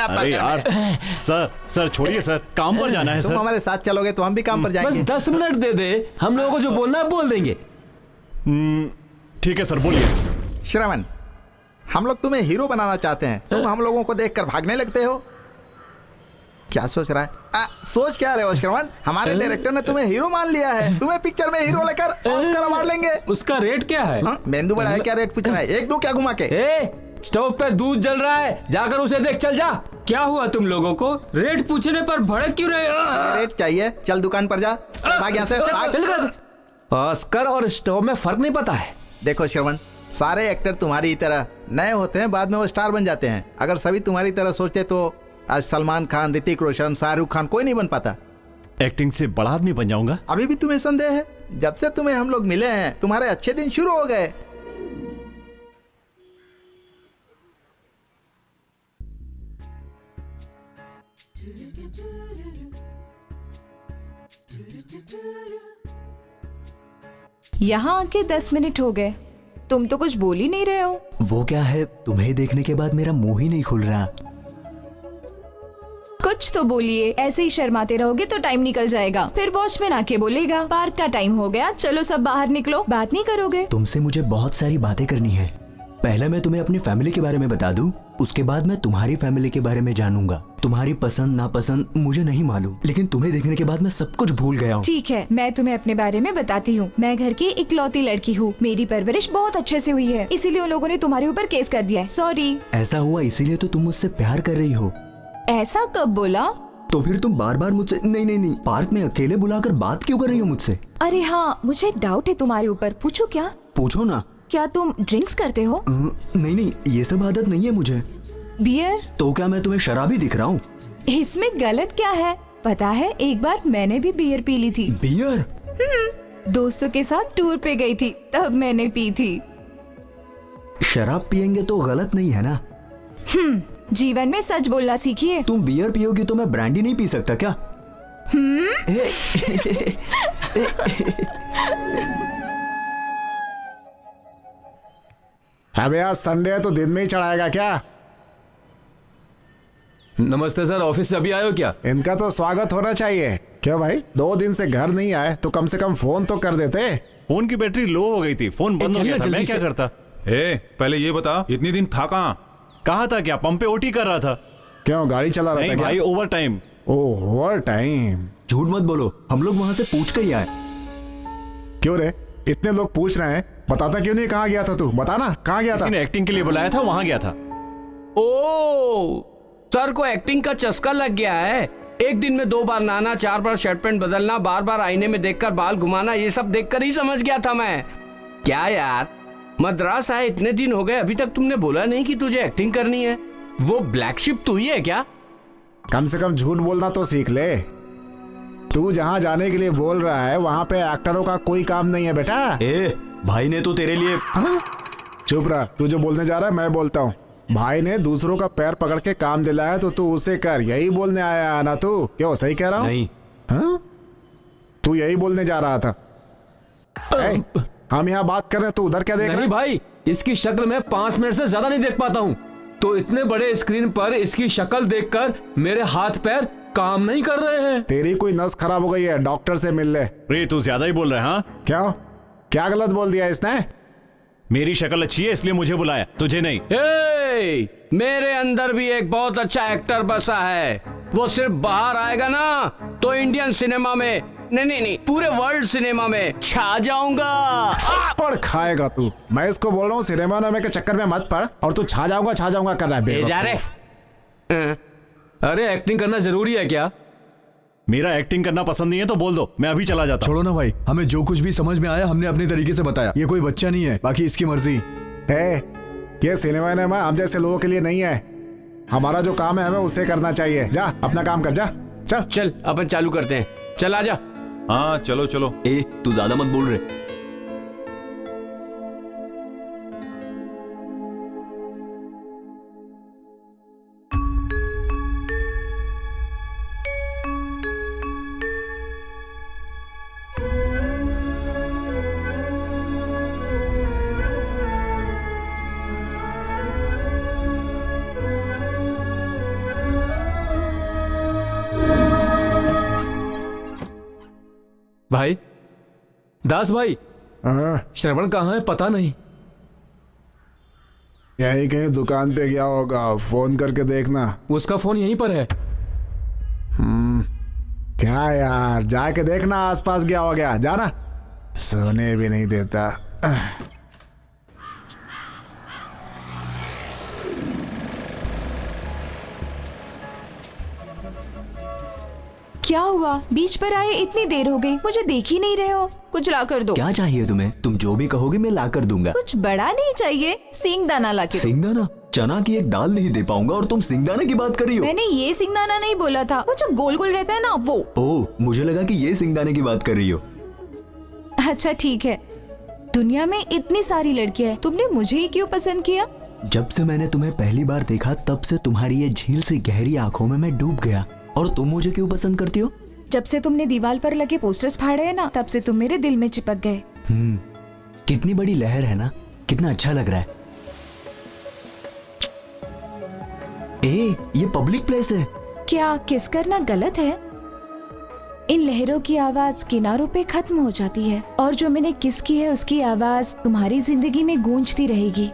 Speaker 10: अरे यार, सर छोड़िए सर, काम पर जाना है सर।
Speaker 11: तुम हमारे साथ चलोगे तो हम भी काम पर जाएंगे।
Speaker 19: बस 10 मिनट दे दे, हम लोगों को जो बोलना है बोल देंगे।
Speaker 10: ठीक है सर, बोलिए।
Speaker 11: श्रवण, हम लोग तुम्हें हीरो बनाना चाहते हैं, तुम हम लोगों को देखकर भागने लगते हो। क्या सोच रहा है? सोच क्या रहे हो श्रवण? हमारे डायरेक्टर ने तुम्हें हीरो मान लिया है। तुम्हें पिक्चर में हीरो लेकर ऑस्कर अवार्ड लेंगे।
Speaker 12: उसका रेट क्या है?
Speaker 11: मेंदू बड़ा है, क्या रेट पूछ रहा है? 1-2 क्या घुमा के?
Speaker 19: स्टोव पे दूध जल रहा है, जाकर उसे देख, चल जा।
Speaker 12: क्या हुआ तुम लोगों को? रेट पूछने पर भड़क क्यों रहे हो?
Speaker 11: रेट चाहिए, चल दुकान पर जा, भाग यहाँ से।
Speaker 19: ऑस्कर और स्टोव में फर्क नहीं पता है।
Speaker 11: देखो श्रवण, सारे एक्टर तुम्हारी तरह नए होते हैं, बाद में वो स्टार बन जाते हैं। अगर सभी तुम्हारी तरह सोचते तो आज सलमान खान, ऋतिक रोशन, शाहरुख खान कोई नहीं बन पाता।
Speaker 10: एक्टिंग से बड़ा आदमी बन जाऊंगा।
Speaker 11: अभी भी तुम्हें संदेह है? जब से तुम्हें हम लोग मिले हैं तुम्हारे अच्छे दिन शुरू हो गए।
Speaker 8: यहाँ आके 10 मिनट हो गए, तुम तो कुछ बोल ही नहीं रहे हो।
Speaker 7: वो क्या है, तुम्हें देखने के बाद मेरा मुंह ही नहीं खुल रहा।
Speaker 8: कुछ तो बोलिए, ऐसे ही शर्माते रहोगे तो टाइम निकल जाएगा। फिर वॉचमैन आके बोलेगा पार्क का टाइम हो गया, चलो सब बाहर निकलो। बात नहीं करोगे?
Speaker 7: तुमसे मुझे बहुत सारी बातें करनी है। पहले मैं तुम्हें अपनी फैमिली के बारे में बता दूं, उसके बाद मैं तुम्हारी फैमिली के बारे में जानूंगा। तुम्हारी पसंद नापसंद मुझे नहीं मालूम, लेकिन तुम्हें देखने के बाद मैं सब कुछ भूल गया हूँ।
Speaker 8: ठीक है, मैं तुम्हें अपने बारे में बताती हूँ। मैं घर की इकलौती लड़की हूँ, मेरी परवरिश बहुत अच्छे से हुई है, इसीलिए उन लोगों ने तुम्हारे ऊपर केस कर दिया है। सॉरी।
Speaker 7: ऐसा हुआ इसीलिए तो तुम मुझसे प्यार कर रही हो?
Speaker 8: ऐसा कब बोला?
Speaker 7: तो फिर तुम बार बार मुझसे नहीं पार्क में अकेले बुलाकर बात क्यों कर रही हो मुझसे?
Speaker 8: अरे हाँ, मुझे एक डाउट है तुम्हारे ऊपर। पूछो क्या?
Speaker 7: पूछो ना।
Speaker 8: क्या तुम ड्रिंक्स करते हो?
Speaker 7: नहीं, ये सब आदत नहीं है मुझे।
Speaker 8: बियर?
Speaker 7: तो क्या मैं तुम्हें शराबी दिख रहा हूँ?
Speaker 8: इसमें गलत क्या है? पता है, एक बार मैंने भी बियर पी ली थी।
Speaker 7: बियर?
Speaker 8: दोस्तों के साथ टूर पे गई थी, तब मैंने पी थी।
Speaker 7: शराब पियेंगे तो गलत नहीं है ना?
Speaker 8: जीवन में सच बोलना सीखिए।
Speaker 7: तुम बियर पियोगी तो मैं ब्रांडी नहीं पी सकता क्या?
Speaker 16: अबे आज संडे है तो दिन में ही चढ़ाएगा क्या?
Speaker 19: नमस्ते सर, ऑफिस से अभी आए हो क्या?
Speaker 16: इनका तो स्वागत होना चाहिए। क्यों भाई, 2 दिन से घर नहीं आए तो कम से कम फोन तो कर देते।
Speaker 10: फोन की बैटरी लो हो गई थी, फोन बंद हो गया था, मैं क्या करता?
Speaker 4: पहले ये बता, इतनी दिन था
Speaker 10: कहाँ था? क्या पंप पे ओटी कर रहा था?
Speaker 16: क्यों गाड़ी चला रहा था क्या?
Speaker 10: भाई ओवर टाइम।
Speaker 16: Over time?
Speaker 7: झूठ मत बोलो, हम लोग वहाँ से पूछ कर ही आए।
Speaker 16: क्यों रे, इतने लोग पूछ रहे हैं, बताता क्यों नहीं कहाँ गया था तू? बता ना कहाँ गया था?
Speaker 10: किसी ने एक्टिंग के लिए बुलाया था, वहां गया था।
Speaker 6: ओ, सर को एक्टिंग का चस्का लग गया है। एक दिन में 2 बार नहाना, 4 बार शर्ट पैंट बदलना, बार बार आईने में देखकर बाल घुमाना, ये सब देखकर ही समझ गया था मैं। क्या यार, मद्रास आए इतने दिन हो गए, अभी तक तुमने बोला नहीं कि तुझे एक्टिंग करनी है। वो ब्लैक शिप तू ही है क्या?
Speaker 16: कम से कम झूठ बोलना तो सीख ले। तू जहाँ जाने के लिए बोल रहा है वहाँ पे एक्टरों का कोई काम नहीं है बेटा।
Speaker 7: भाई ने तो तेरे लिए।
Speaker 16: चुप रहा, तू जो बोलने जा रहा है मैं बोलता हूँ। भाई ने दूसरों का पैर पकड़ के काम दिलाया तो तू उसे कर, यही बोलने आया है ना तू? क्यों, सही कह रहा हूँ?
Speaker 7: नहीं।
Speaker 16: तू यही बोलने जा रहा था। हम यहाँ बात कर रहे हैं, तू उधर क्या देख रहा है?
Speaker 19: नहीं भाई, इसकी शक्ल मैं 5 मिनट से ज्यादा नहीं देख पाता हूँ, तो इतने बड़े स्क्रीन पर इसकी शक्ल देखकर मेरे हाथ पैर काम नहीं कर रहे हैं।
Speaker 16: तेरी कोई नस खराब हो गई है, डॉक्टर से मिल ले।
Speaker 10: रे तू ज्यादा ही बोल रहा है। हाँ
Speaker 16: क्यों, क्या गलत बोल दिया इसने?
Speaker 10: मेरी शक्ल अच्छी है इसलिए मुझे बुलाया, तुझे नहीं।
Speaker 6: मेरे अंदर भी एक बहुत अच्छा एक्टर बसा है। वो सिर्फ बाहर आएगा ना तो इंडियन सिनेमा में नहीं पूरे वर्ल्ड सिनेमा में छा जाऊंगा।
Speaker 16: पढ़ खाएगा तू। मैं इसको बोल रहा हूँ सिनेमा नामे के चक्कर में मत पड़, और तू छा जाऊंगा कर रहा है।
Speaker 6: जा रे।
Speaker 19: अरे एक्टिंग करना जरूरी है क्या?
Speaker 10: मेरा एक्टिंग करना पसंद नहीं है तो बोल दो, मैं अभी चला जाता।
Speaker 3: छोड़ो ना भाई, हमें जो कुछ भी समझ में आया हमने अपने तरीके से बताया। ये कोई बच्चा नहीं है, बाकी इसकी मर्जी
Speaker 16: है। ये सिनेमा ने हम जैसे लोगों के लिए नहीं है। हमारा जो काम है हमें उसे करना चाहिए। जा अपना काम कर, जा
Speaker 6: चल अपन चालू करते हैं। चल आजा।
Speaker 4: हाँ चलो चलो।
Speaker 7: तू ज्यादा मत बोल रहे।
Speaker 19: भाई, दास भाई, श्रवण कहाँ है पता नहीं।
Speaker 16: यही कहीं दुकान पे गया होगा, फोन करके देखना।
Speaker 19: उसका फोन यहीं पर है।
Speaker 16: क्या यार, जाके देखना आसपास गया हो गया। जाना, सोने भी नहीं देता।
Speaker 8: क्या हुआ, बीच पर आए इतनी देर हो गई, मुझे देख ही नहीं रहे हो। कुछ ला कर दो।
Speaker 7: क्या चाहिए तुम्हें? तुम जो भी कहोगे मैं ला कर दूंगा।
Speaker 8: कुछ बड़ा नहीं चाहिए, सिंगदाना ला के दो।
Speaker 7: सिंगदाना? चना की एक दाल नहीं दे पाऊंगा और तुम सिंगदाना की बात कर रही हो।
Speaker 8: मैंने ये सिंगदाना नहीं बोला था, वो जो गोल गोल रहता है ना वो।
Speaker 7: ओह, मुझे लगा कि ये सिंगदाने की बात कर रही हो।
Speaker 8: अच्छा ठीक है। दुनिया में इतनी सारी लड़कियां हैं, तुमने मुझे ही क्यों पसंद किया?
Speaker 7: जब से मैंने तुम्हें पहली बार देखा तब से तुम्हारी ये झील सी गहरी आंखों में मैं डूब गया। और तुम मुझे क्यों पसंद करती हो?
Speaker 8: जब से तुमने दीवार पर लगे पोस्टर्स फाड़े हैं ना, तब से तुम मेरे दिल में चिपक गए।
Speaker 7: कितनी बड़ी लहर है ना, कितना अच्छा लग रहा है। ये पब्लिक प्लेस है।
Speaker 8: क्या किस करना गलत है? इन लहरों की आवाज किनारों पे खत्म हो जाती है, और जो मैंने किस की है उसकी आवाज तुम्हारी जिंदगी में गूंजती रहेगी।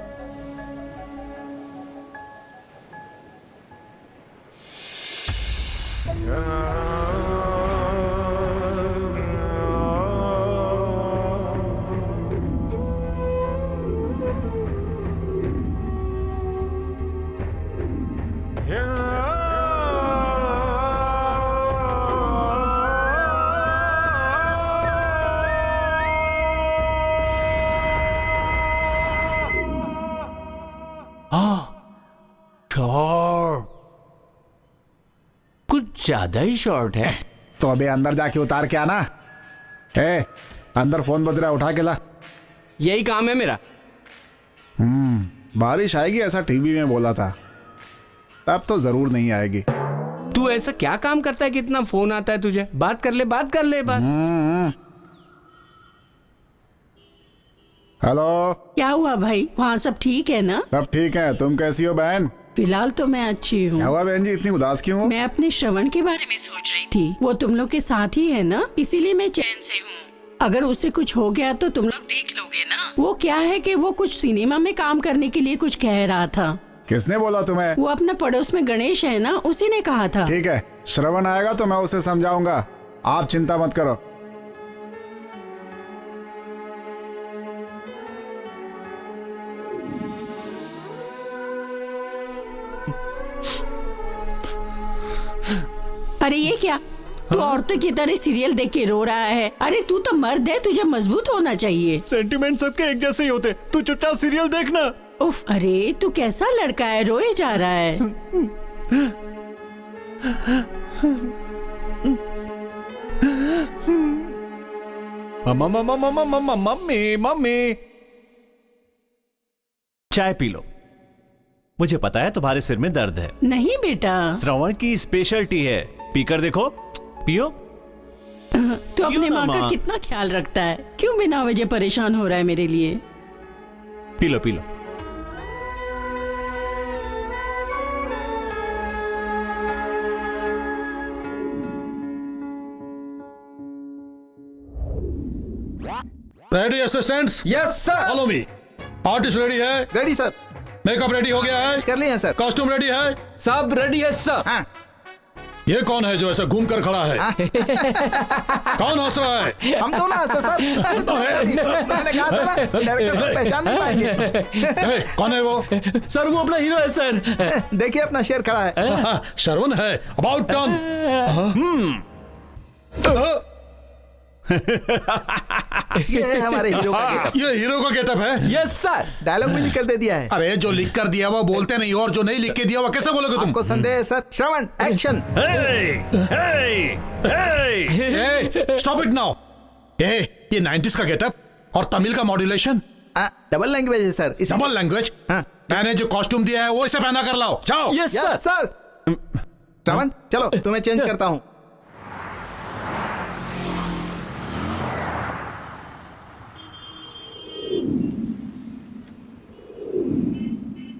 Speaker 6: कुछ ज्यादा ही शॉर्ट है।
Speaker 16: तो अबे अंदर जाके उतार के आना। अंदर फोन बज रहा है, उठा के ला।
Speaker 6: यही काम है मेरा।
Speaker 16: बारिश आएगी ऐसा टीवी में बोला था, तब तो जरूर नहीं आएगी।
Speaker 6: तू ऐसा क्या काम करता है कि इतना फोन आता है तुझे? बात कर ले बात।
Speaker 16: हेलो।
Speaker 15: क्या हुआ भाई, वहाँ सब ठीक है ना?
Speaker 16: सब ठीक है, तुम कैसी हो बहन?
Speaker 15: फिलहाल तो मैं अच्छी हूँ।
Speaker 16: क्या हुआ बहन जी, इतनी उदास क्यों हो?
Speaker 15: मैं अपने श्रवण के बारे में सोच रही थी। वो तुम लोग के साथ ही है ना, इसीलिए मैं चैन से हूँ। अगर उसे कुछ हो गया तो तुम लोग देख लोगे ना। वो क्या है कि वो कुछ सिनेमा में काम करने के लिए कुछ कह रहा था।
Speaker 16: किसने बोला तुम्हें?
Speaker 15: वो अपना पड़ोस में गणेश है ना, उसी ने कहा था।
Speaker 16: ठीक है, श्रवण आएगा तो मैं उसे समझाऊंगा। आप चिंता मत करो।
Speaker 15: अरे ये क्या, तू औरतों की तरह सीरियल देख के रो रहा है? अरे तू तो मर्द है, तुझे मजबूत होना चाहिए।
Speaker 10: सेंटिमेंट सबके एक जैसे ही होते, तू चुपचाप सीरियल देखना।
Speaker 15: उफ, अरे तू कैसा लड़का है, रोए जा रहा है।
Speaker 10: मम्मी मम्मी, चाय पी लो। मुझे पता है तुम्हारे सिर में दर्द है।
Speaker 15: नहीं बेटा,
Speaker 10: श्रवण की स्पेशल टी है, पीकर देखो। पियो।
Speaker 15: तू अपने माँ का कितना ख्याल रखता है, क्यों बिना वजह परेशान हो रहा है मेरे लिए?
Speaker 10: पी लो पी लो।
Speaker 5: Ready assistants?
Speaker 9: Yes sir.
Speaker 5: Follow me. Artist ready है?
Speaker 9: Ready sir.
Speaker 5: मेकअप रेडी हो गया है?
Speaker 9: कर लिया सर।
Speaker 5: कॉस्ट्यूम रेडी है?
Speaker 19: सब रेडी है सर।
Speaker 9: हाँ।
Speaker 5: ये कौन है जो ऐसा घूम कर खड़ा है? कौन हंस रहा है?
Speaker 9: हम तो ना हंसे सर। मैंने कहा था ना, डायरेक्टर को पहचान नहीं पाएंगे।
Speaker 5: कौन है वो?
Speaker 19: सर वो अपना हीरो है सर।
Speaker 9: देखिए अपना शेर खड़ा है।
Speaker 5: श्रवण है। About turn.
Speaker 9: ये है हमारे हीरो का गेटअप।
Speaker 5: ये हीरो का गेटअप है?
Speaker 19: Yes sir.
Speaker 9: डायलॉग भी लिख कर दे दिया है।
Speaker 5: अरे जो लिख कर दिया वो बोलते नहीं, और जो नहीं लिख के दिया वो कैसे बोलोगे तुम?
Speaker 9: आपको संदेह है sir? Shravan action.
Speaker 5: Stop it now. ये 90s का गेटअप और तमिल का मॉड्यूलेशन।
Speaker 9: डबल लैंग्वेज है सर।
Speaker 5: Double language? मैंने जो कॉस्ट्यूम दिया है वो इसे पहना कर लाओ। जाओ।
Speaker 19: Yes
Speaker 9: sir. श्रवण चलो, तुम्हें चेंज करता हूँ।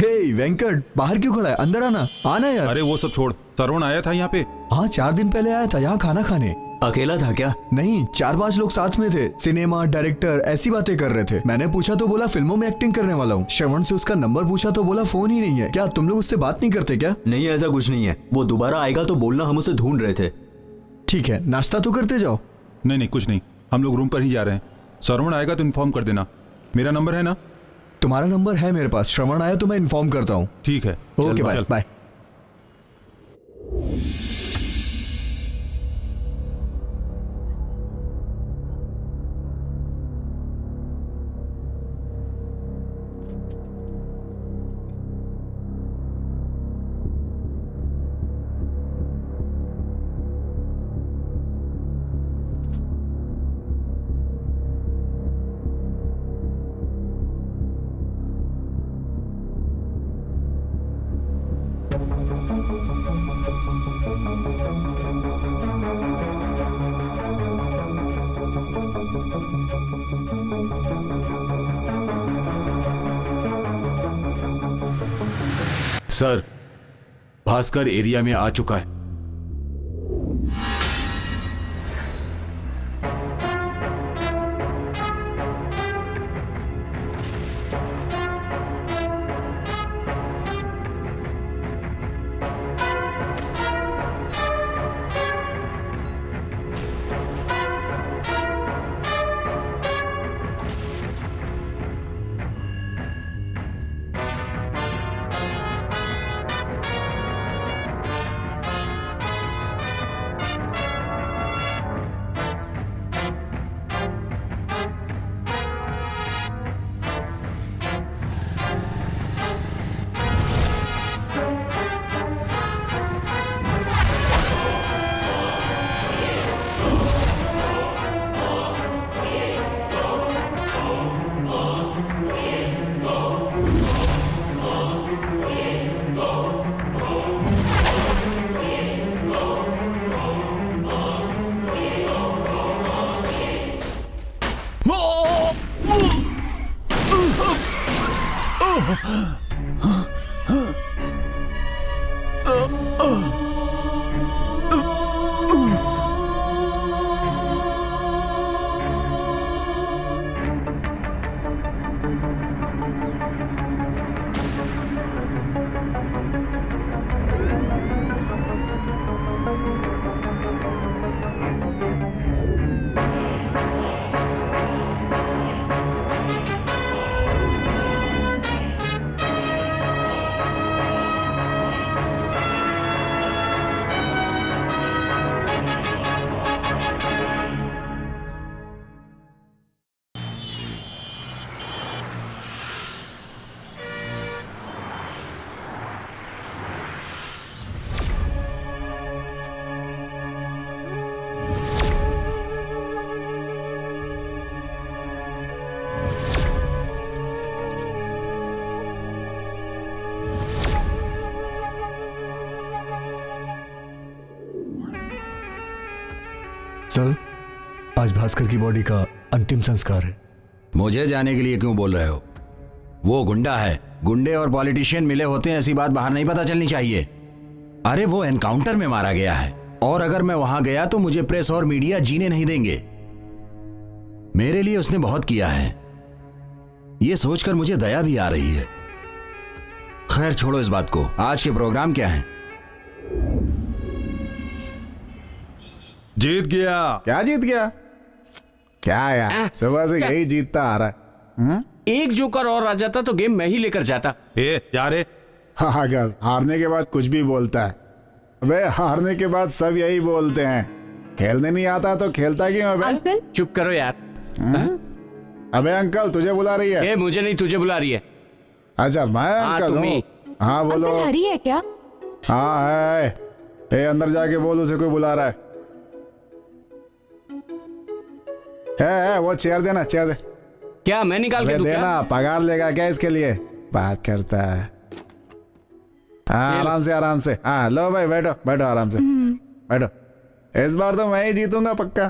Speaker 3: हे वेंकट, बाहर क्यों खड़ा है? अंदर आना। आना यार।
Speaker 4: अरे वो सब छोड़, श्रवण आया था यहाँ पे।
Speaker 3: हाँ 4 दिन पहले आया था यहाँ खाना खाने।
Speaker 7: अकेला था क्या?
Speaker 3: नहीं, 4-5 लोग साथ में थे। सिनेमा, डायरेक्टर ऐसी बातें कर रहे थे। मैंने पूछा तो बोला फिल्मों में एक्टिंग करने वाला हूँ। श्रवण से उसका नंबर पूछा तो बोला फोन ही नहीं है। क्या तुम लोग उससे बात नहीं करते क्या?
Speaker 7: नहीं, ऐसा कुछ नहीं है। वो दोबारा आएगा तो बोलना, हम उसे ढूंढ रहे थे।
Speaker 3: ठीक है, नाश्ता तो करते जाओ।
Speaker 4: नहीं नहीं कुछ नहीं, हम लोग रूम पर ही जा रहे हैं। श्रवण आएगा तो इन्फॉर्म कर देना। मेरा नंबर है ना?
Speaker 3: तुम्हारा नंबर है मेरे पास। श्रवण आया तो मैं इन्फॉर्म करता हूँ।
Speaker 4: ठीक है।
Speaker 3: Okay bye bye.
Speaker 2: Sir, Bhaskar area में आ चुका है।
Speaker 3: सर, आज भास्कर की बॉडी का अंतिम संस्कार है।
Speaker 1: मुझे जाने के लिए क्यों बोल रहे हो? वो गुंडा है। गुंडे और पॉलिटिशियन मिले होते हैं, ऐसी बात बाहर नहीं पता चलनी चाहिए। अरे वो एनकाउंटर में मारा गया है, और अगर मैं वहां गया तो मुझे प्रेस और मीडिया जीने नहीं देंगे। मेरे लिए उसने बहुत किया है, ये सोचकर मुझे दया भी आ रही है। खैर छोड़ो इस बात को। आज के प्रोग्राम क्या है?
Speaker 4: जीत गया।
Speaker 16: क्या जीत गया? क्या यार, सुबह से यही जीतता आ रहा है।
Speaker 6: एक जोकर और आ जाता तो गेम मैं ही लेकर जाता।
Speaker 16: यारे पागल, हारने के बाद कुछ भी बोलता है। अबे हारने के बाद सब यही बोलते हैं। खेलने नहीं आता तो खेलता क्यों? अबे
Speaker 8: अंकल
Speaker 6: चुप करो यार।
Speaker 16: अबे अंकल तुझे बुला रही है।
Speaker 6: मुझे नहीं, तुझे बुला रही है।
Speaker 16: अच्छा मैं अंकल हूँ। हाँ बोलो।
Speaker 8: अंकल हरी है क्या?
Speaker 16: हाँ है। अंदर जाके बोल, उसे कोई बुला रहा है। वो चेयर देना, चेयर दे।
Speaker 6: क्या मैं निकाल के दूं क्या?
Speaker 16: देना, पगार लेगा क्या इसके लिए? बात करता है। हाँ आराम से आराम से। हाँ लो भाई, बैठो बैठो आराम से बैठो। इस बार तो मैं ही जीतूंगा पक्का।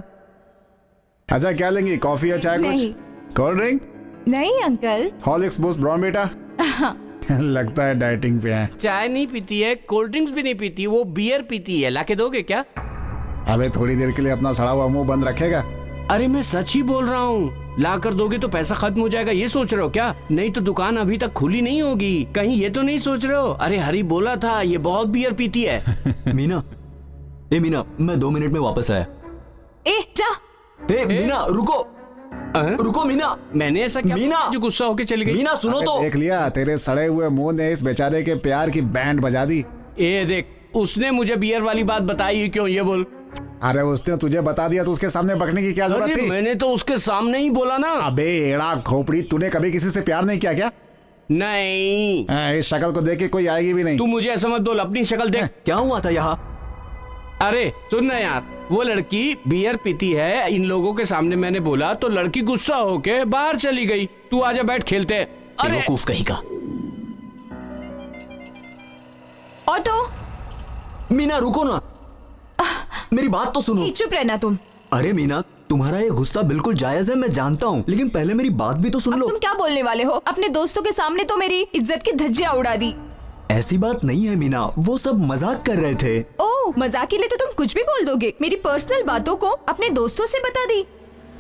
Speaker 16: अच्छा क्या लेंगी, कॉफी या चाय? कुछ कोल्ड ड्रिंक?
Speaker 8: नहीं अंकल।
Speaker 16: Horlicks, Boost, Bournvita? लगता है डाइटिंग पे है।
Speaker 6: चाय नहीं पीती है, कोल्ड ड्रिंक्स भी नहीं पीती, वो बियर पीती है। लाके दोगे क्या?
Speaker 16: अबे थोड़ी देर के लिए अपना सड़ा हुआ मुंह बंद रखेगा?
Speaker 6: अरे मैं सच ही बोल रहा हूँ। ला कर दोगे तो पैसा खत्म हो जाएगा, ये सोच रहे हो क्या? नहीं तो दुकान अभी तक खुली नहीं होगी। कहीं ये तो नहीं सोच रहे हो? अरे हरी बोला था ये बहुत बियर पीती है।
Speaker 7: मीना, मीना, मैं 2 मिनट में वापस आया।
Speaker 8: जा।
Speaker 7: मीना रुको। रुको मीना।
Speaker 6: मैंने ऐसा क्या?
Speaker 7: मीना
Speaker 6: जो गुस्सा होके चली गई।
Speaker 7: मीना सुनो तो।
Speaker 16: देख लिया, तेरे सड़े हुए मुंह ने इस बेचारे के प्यार की बैंड बजा दी।
Speaker 6: देख, उसने मुझे बियर वाली बात बताई क्यों, ये बोल।
Speaker 16: अरे उसने तुझे बता दिया तो उसके सामने बकने की क्या जरूरत थी?
Speaker 6: मैंने तो उसके सामने ही बोला ना।
Speaker 16: अबे एड़ा खोपड़ी, तूने कभी किसी से प्यार नहीं किया क्या?
Speaker 6: नहीं।
Speaker 16: इस शक्ल को देख के कोई आएगी भी नहीं।
Speaker 6: तू मुझे ऐसा मत बोल, अपनी शक्ल देख।
Speaker 7: क्या हुआ था यहाँ?
Speaker 6: अरे सुन ना यार, वो लड़की बियर पीती है, इन लोगों के सामने मैंने बोला तो लड़की गुस्सा होके बाहर चली गई। तू आजा बैठ खेलते हैं।
Speaker 7: अरे बेवकूफ कहीं का।
Speaker 8: ऑटो।
Speaker 7: मीना रुको ना, मेरी बात तो सुनो।
Speaker 8: चुप रहना तुम।
Speaker 7: अरे मीना, तुम्हारा ये गुस्सा बिल्कुल जायज है, मैं जानता हूँ, लेकिन पहले मेरी बात भी तो सुन लो।
Speaker 8: तुम क्या बोलने वाले हो? अपने दोस्तों के सामने तो मेरी इज्जत की धज्जियां उड़ा दी।
Speaker 7: ऐसी बात नहीं है मीना, वो सब मजाक कर रहे थे।
Speaker 8: ओह, मजाक के लिए तो तुम कुछ भी बोल दोगे। मेरी पर्सनल बातों को अपने दोस्तों से बता दी।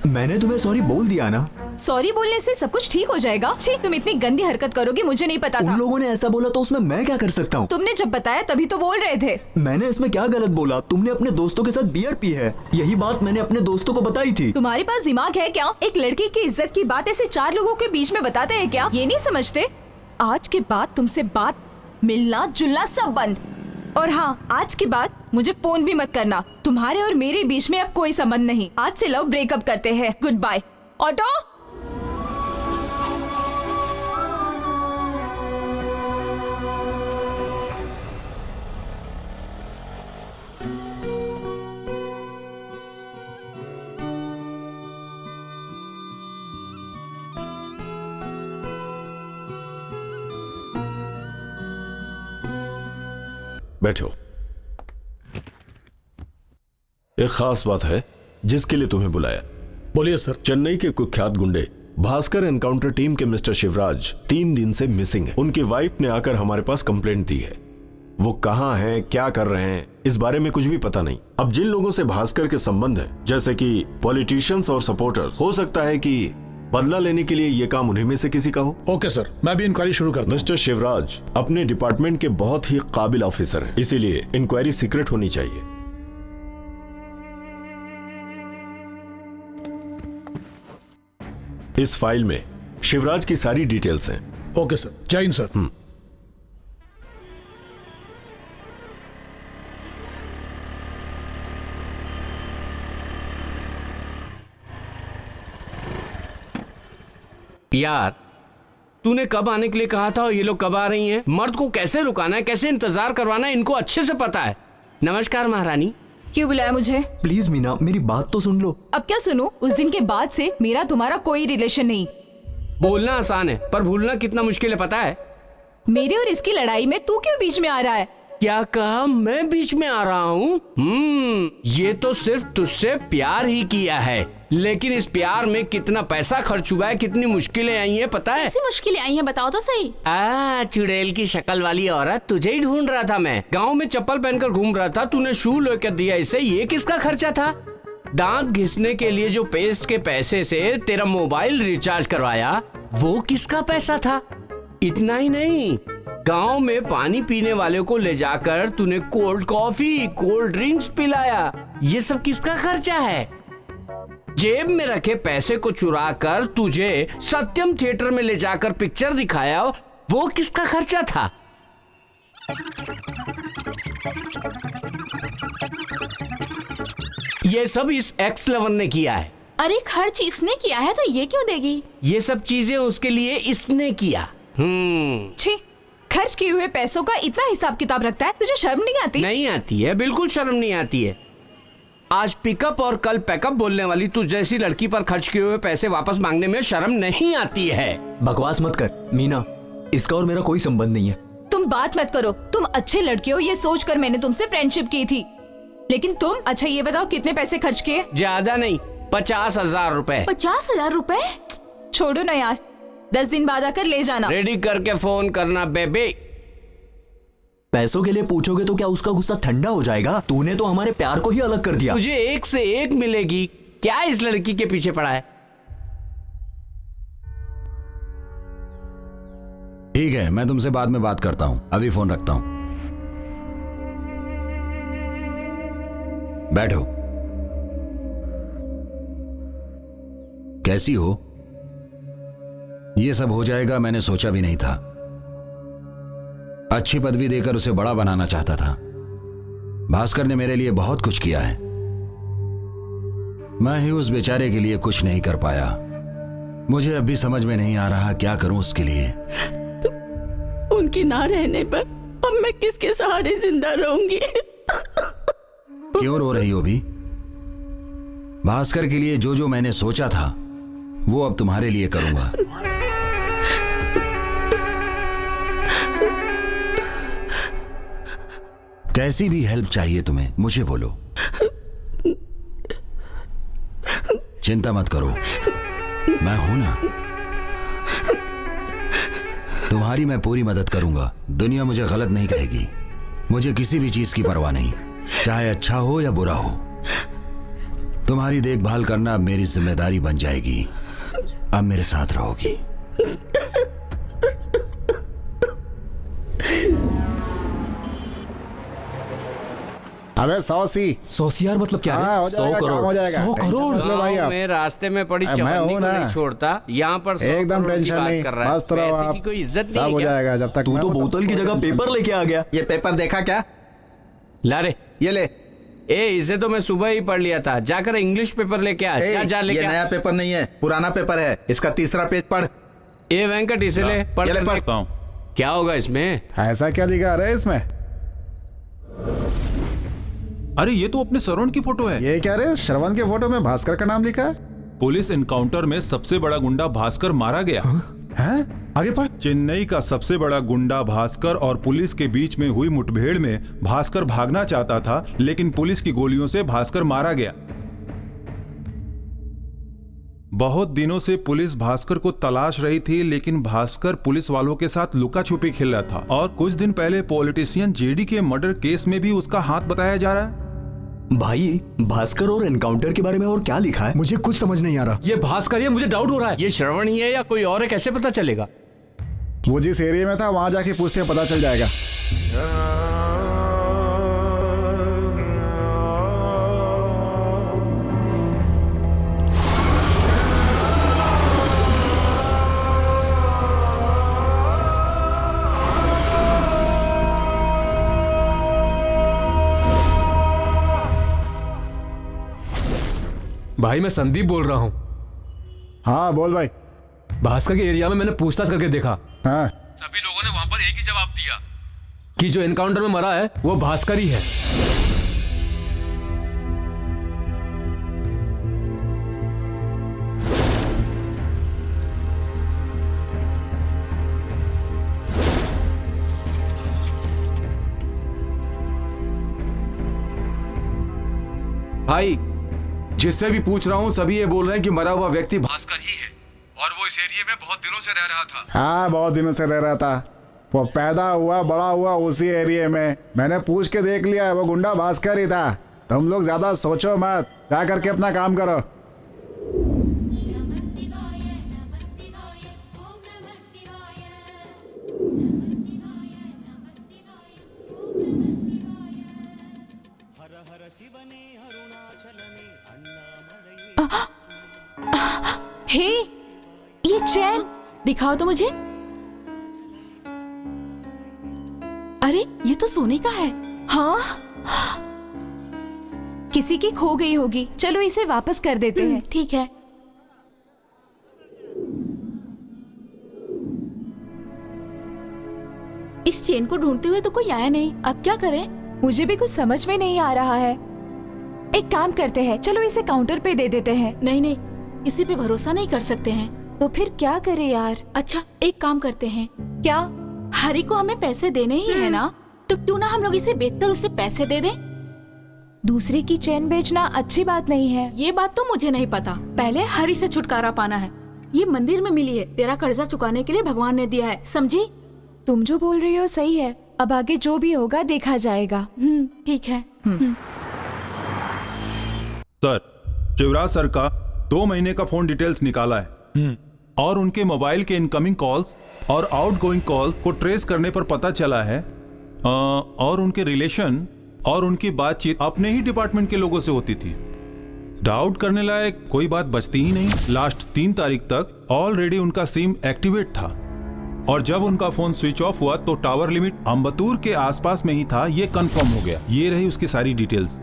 Speaker 7: मैंने तुम्हें सॉरी बोल दिया ना।
Speaker 8: सॉरी बोलने से सब कुछ ठीक हो जाएगा? छी, तुम इतनी गंदी हरकत करोगे मुझे नहीं पता था।
Speaker 7: उन लोगों ने ऐसा बोला तो उसमें मैं क्या कर सकता हूँ?
Speaker 8: तुमने जब बताया तभी तो बोल रहे थे।
Speaker 7: मैंने इसमें क्या गलत बोला? तुमने अपने दोस्तों के साथ बियर पी है, यही बात मैंने अपने दोस्तों को बताई थी।
Speaker 8: तुम्हारे पास दिमाग है क्या? एक लड़की की इज्जत की बात ऐसे 4 लोगों के बीच में बताते हैं क्या? ये नहीं समझते? आज के बाद तुमसे बात, मिलना जुलना सब बंद। और हाँ, आज के बाद मुझे फोन भी मत करना। तुम्हारे और मेरे बीच में अब कोई संबंध नहीं। आज से लव ब्रेकअप करते हैं। Good bye. ऑटो।
Speaker 18: बैठो। एक खास बात है जिसके लिए तुम्हें बुलाया।
Speaker 5: बोलिए सर।
Speaker 18: चेन्नई के कुख्यात गुंडे भास्कर एनकाउंटर टीम के मिस्टर शिवराज 3 दिन से मिसिंग है। उनकी वाइफ ने आकर हमारे पास कंप्लेंट दी है। वो कहां हैं, क्या कर रहे हैं, इस बारे में कुछ भी पता नहीं। अब जिन लोगों से भास्कर के संबंध है, जैसे कि पॉलिटिशियंस और सपोर्टर्स, हो सकता है कि बदला लेने के लिए ये काम उन्हीं में से किसी का हो।
Speaker 5: ओके सर, मैं भी इंक्वायरी शुरू करता हूं।
Speaker 18: मिस्टर शिवराज अपने डिपार्टमेंट के बहुत ही काबिल ऑफिसर हैं, इसीलिए इंक्वायरी सीक्रेट होनी चाहिए। इस फाइल में शिवराज की सारी डिटेल्स हैं।
Speaker 5: Okay sir. जय हिंद सर।
Speaker 6: यार, तूने कब आने के लिए कहा था और ये लोग कब आ रही हैं? मर्द को कैसे रुकाना है, कैसे इंतजार करवाना है, इनको अच्छे से पता है। नमस्कार महारानी।
Speaker 8: क्यों बुलाया मुझे?
Speaker 7: प्लीज मीना, मेरी बात तो सुन लो।
Speaker 8: अब क्या सुनूं? उस दिन के बाद से मेरा तुम्हारा कोई रिलेशन नहीं।
Speaker 6: बोलना आसान है पर भूलना कितना मुश्किल है पता है?
Speaker 8: मेरे और इसकी लड़ाई में तू क्यों बीच में आ रहा है?
Speaker 6: क्या कहा? मैं बीच में आ रहा हूँ? ये तो सिर्फ तुझसे प्यार ही किया है, लेकिन इस प्यार में कितना पैसा खर्च हुआ है, कितनी मुश्किलें आई हैं पता है?
Speaker 13: ऐसी मुश्किलें आई हैं, बताओ तो सही।
Speaker 6: चुड़ैल की शक्ल वाली औरत, तुझे ही ढूंढ रहा था मैं। गांव में चप्पल पहनकर घूम रहा था, तूने शू लेकर दिया इसे। ये किसका खर्चा था? दांत घिसने के लिए जो पेस्ट के पैसे से तेरा मोबाइल रिचार्ज करवाया, वो किसका पैसा था? इतना ही नहीं, गांव में पानी पीने वाले को ले जाकर तूने कोल्ड कॉफी, कोल्ड ड्रिंक्स पिलाया। ये सब किसका खर्चा है? जेब में रखे पैसे को चुराकर तुझे सत्यम थिएटर में ले जाकर पिक्चर दिखाया, वो किसका खर्चा था? ये सब इस एक्स लवर ने किया है।
Speaker 13: अरे खर्च इसने किया है तो ये क्यों देगी?
Speaker 6: ये सब चीजें उसके लिए इसने किया।
Speaker 8: छी, खर्च किए हुए पैसों का इतना हिसाब किताब रखता है, तुझे शर्म नहीं आती?
Speaker 6: नहीं आती है, बिल्कुल शर्म नहीं आती है। आज पिकअप और कल पैकअप बोलने वाली तू जैसी लड़की पर खर्च किए हुए पैसे वापस मांगने में शर्म नहीं आती है।
Speaker 7: बकवास मत कर मीना, इसका और मेरा कोई संबंध नहीं है।
Speaker 8: तुम बात मत करो, तुम अच्छे लड़के हो ये सोचकर मैंने तुमसे फ्रेंडशिप की थी, लेकिन तुम अच्छा ये बताओ कितने पैसे खर्च किए?
Speaker 6: ज्यादा नहीं, 50,000 रुपए।
Speaker 13: 50,000 रुपए?
Speaker 8: छोड़ो ना यार, 10 दिन बाद आकर ले जाना।
Speaker 6: रेडी करके फोन करना बेबी।
Speaker 7: पैसों के लिए पूछोगे तो क्या उसका गुस्सा ठंडा हो जाएगा? तूने तो हमारे प्यार को ही अलग कर दिया।
Speaker 6: तुझे एक से एक मिलेगी, क्या इस लड़की के पीछे पड़ा है?
Speaker 1: ठीक है, मैं तुमसे बाद में बात करता हूं, अभी फोन रखता हूं। बैठो। कैसी हो? ये सब हो जाएगा मैंने सोचा भी नहीं था। अच्छी पदवी देकर उसे बड़ा बनाना चाहता था। भास्कर ने मेरे लिए बहुत कुछ किया है, मैं ही उस बेचारे के लिए कुछ नहीं कर पाया। मुझे अब भी समझ में नहीं आ रहा क्या करूं उसके लिए।
Speaker 15: उनकी ना रहने पर अब मैं किसके सहारे जिंदा रहूंगी?
Speaker 1: क्यों रो रही हो भी? भास्कर के लिए जो जो मैंने सोचा था वो अब तुम्हारे लिए करूंगा। कैसी भी हेल्प चाहिए तुम्हें मुझे बोलो, चिंता मत करो, मैं हूं ना। तुम्हारी मैं पूरी मदद करूंगा। दुनिया मुझे गलत नहीं कहेगी। मुझे किसी भी चीज की परवाह नहीं, चाहे अच्छा हो या बुरा हो। तुम्हारी देखभाल करना अब मेरी जिम्मेदारी बन जाएगी। अब मेरे साथ रहोगी।
Speaker 16: अबे 100
Speaker 2: यार मतलब क्या है?
Speaker 16: 100 करोड़ हो जाएगा।
Speaker 2: 100 करोड़
Speaker 16: भाई आप
Speaker 6: मैं रास्ते में पड़ी
Speaker 16: मैं
Speaker 6: चवन्नी
Speaker 16: हूं
Speaker 6: को
Speaker 16: ना।
Speaker 6: नहीं छोड़ता। यहाँ पर 100
Speaker 16: एकदम
Speaker 6: करोड़ की
Speaker 16: टेंशन
Speaker 6: बात
Speaker 16: नहीं,
Speaker 6: कर रहा है।
Speaker 16: मस्त रहो
Speaker 6: पैसे
Speaker 16: आप,
Speaker 6: की कोई इज्जत नहीं
Speaker 16: सब
Speaker 6: है
Speaker 16: हो
Speaker 6: क्या?
Speaker 16: जाएगा। जब तक
Speaker 7: तू तो बोतल की जगह पेपर लेके आ गया।
Speaker 11: ये पेपर देखा क्या?
Speaker 6: ला रे,
Speaker 11: ये ले।
Speaker 6: इसे तो मैं सुबह ही पढ़ लिया था। जाकर इंग्लिश पेपर लेके आ। जा
Speaker 11: ये
Speaker 6: लेके
Speaker 11: नया पेपर नहीं है, पुराना पेपर है। इसका 3रा पेज पढ़।
Speaker 6: ये वेंकट इसे ले, पढ़ कर
Speaker 16: पढ़ता
Speaker 6: हूँ। क्या होगा इसमें?
Speaker 16: ऐसा क्या दिखा रहा है इसमें?
Speaker 4: अरे ये तो अपने श्रवण की फोटो है।
Speaker 16: ये क्या रे? श्रवण के फोटो में भास्कर का नाम लिखा है।
Speaker 4: पुलिस एनकाउंटर में सबसे बड़ा गुंडा भास्कर मारा गया।
Speaker 16: हैं? आगे पढ़।
Speaker 4: चेन्नई का सबसे बड़ा गुंडा भास्कर और पुलिस के बीच में हुई मुठभेड़ में भास्कर भागना चाहता था, लेकिन पुलिस की गोलियों से भास्कर मारा गया। बहुत दिनों से पुलिस भास्कर को तलाश रही थी, लेकिन भास्कर पुलिस वालों के साथ लुका छुपी खेल रहा था। और कुछ दिन पहले पॉलिटिशियन जेडी के मर्डर केस में भी उसका हाथ बताया जा रहा है।
Speaker 7: भाई भास्कर और एनकाउंटर के बारे में और क्या लिखा है?
Speaker 3: मुझे कुछ समझ नहीं आ रहा।
Speaker 2: ये भास्कर है, मुझे डाउट हो रहा है।
Speaker 6: ये श्रवण ही है या कोई और है, कैसे पता चलेगा?
Speaker 16: वो जिस एरिया में था वहां जाके पूछते हैं, पता चल जाएगा।
Speaker 2: भाई मैं संदीप बोल रहा हूँ।
Speaker 16: हाँ बोल भाई।
Speaker 2: भास्कर के एरिया में मैंने पूछताछ करके देखा।
Speaker 16: हाँ।
Speaker 2: सभी लोगों ने वहां पर एक ही जवाब दिया कि जो एनकाउंटर में मरा है वो भास्कर ही है। भाई जिससे भी पूछ रहा हूँ सभी ये बोल रहे हैं कि मरा हुआ व्यक्ति भास्कर ही है और वो इस एरिया में बहुत दिनों से रह रहा था।
Speaker 16: हाँ, बहुत दिनों से रह रहा था। वो पैदा हुआ बड़ा हुआ उसी एरिया में। मैंने पूछ के देख लिया, वो गुंडा भास्कर ही था। तुम लोग ज्यादा सोचो मत, जा करके अपना काम करो।
Speaker 8: हे, ये चैन
Speaker 13: दिखाओ तो मुझे। अरे ये तो सोने का है।
Speaker 8: हाँ, किसी की खो गई होगी। चलो इसे वापस कर देते हैं।
Speaker 13: ठीक है। इस चेन को ढूंढते हुए तो कोई आया नहीं, अब क्या करें?
Speaker 8: मुझे भी कुछ समझ में नहीं आ रहा है। एक काम करते हैं, चलो इसे काउंटर पे दे देते हैं।
Speaker 13: नहीं नहीं, इसी पे भरोसा नहीं कर सकते हैं।
Speaker 8: तो फिर क्या करें यार?
Speaker 13: अच्छा एक काम करते हैं।
Speaker 8: क्या?
Speaker 13: हरी को हमें पैसे देने ही है ना, तो क्यों ना हम लोग इसे बेचकर उससे पैसे दे दें।
Speaker 8: दूसरे की चैन बेचना अच्छी बात नहीं है।
Speaker 13: ये बात तो मुझे नहीं पता। पहले हरी से छुटकारा पाना है। ये मंदिर में मिली है, तेरा कर्जा चुकाने के लिए भगवान ने दिया है, समझी?
Speaker 8: तुम जो बोल रही हो सही है। अब आगे जो भी होगा देखा जाएगा।
Speaker 13: ठीक है।
Speaker 4: सर, शिवराज सर का 2 महीने का फोन डिटेल्स निकाला है और उनके मोबाइल के इनकमिंग कॉल्स और आउटगोइंग कॉल को ट्रेस करने पर पता चला है और उनके रिलेशन और उनकी बातचीत अपने ही डिपार्टमेंट के लोगों से होती थी। डाउट करने लायक कोई बात बचती ही नहीं। लास्ट 3 तारीख तक ऑलरेडी उनका सिम एक्टिवेट था और जब उनका फोन स्विच ऑफ हुआ तो टावर लिमिट अम्बतूर के आसपास में ही था, ये कंफर्म हो गया। ये रही उसकी सारी डिटेल्स।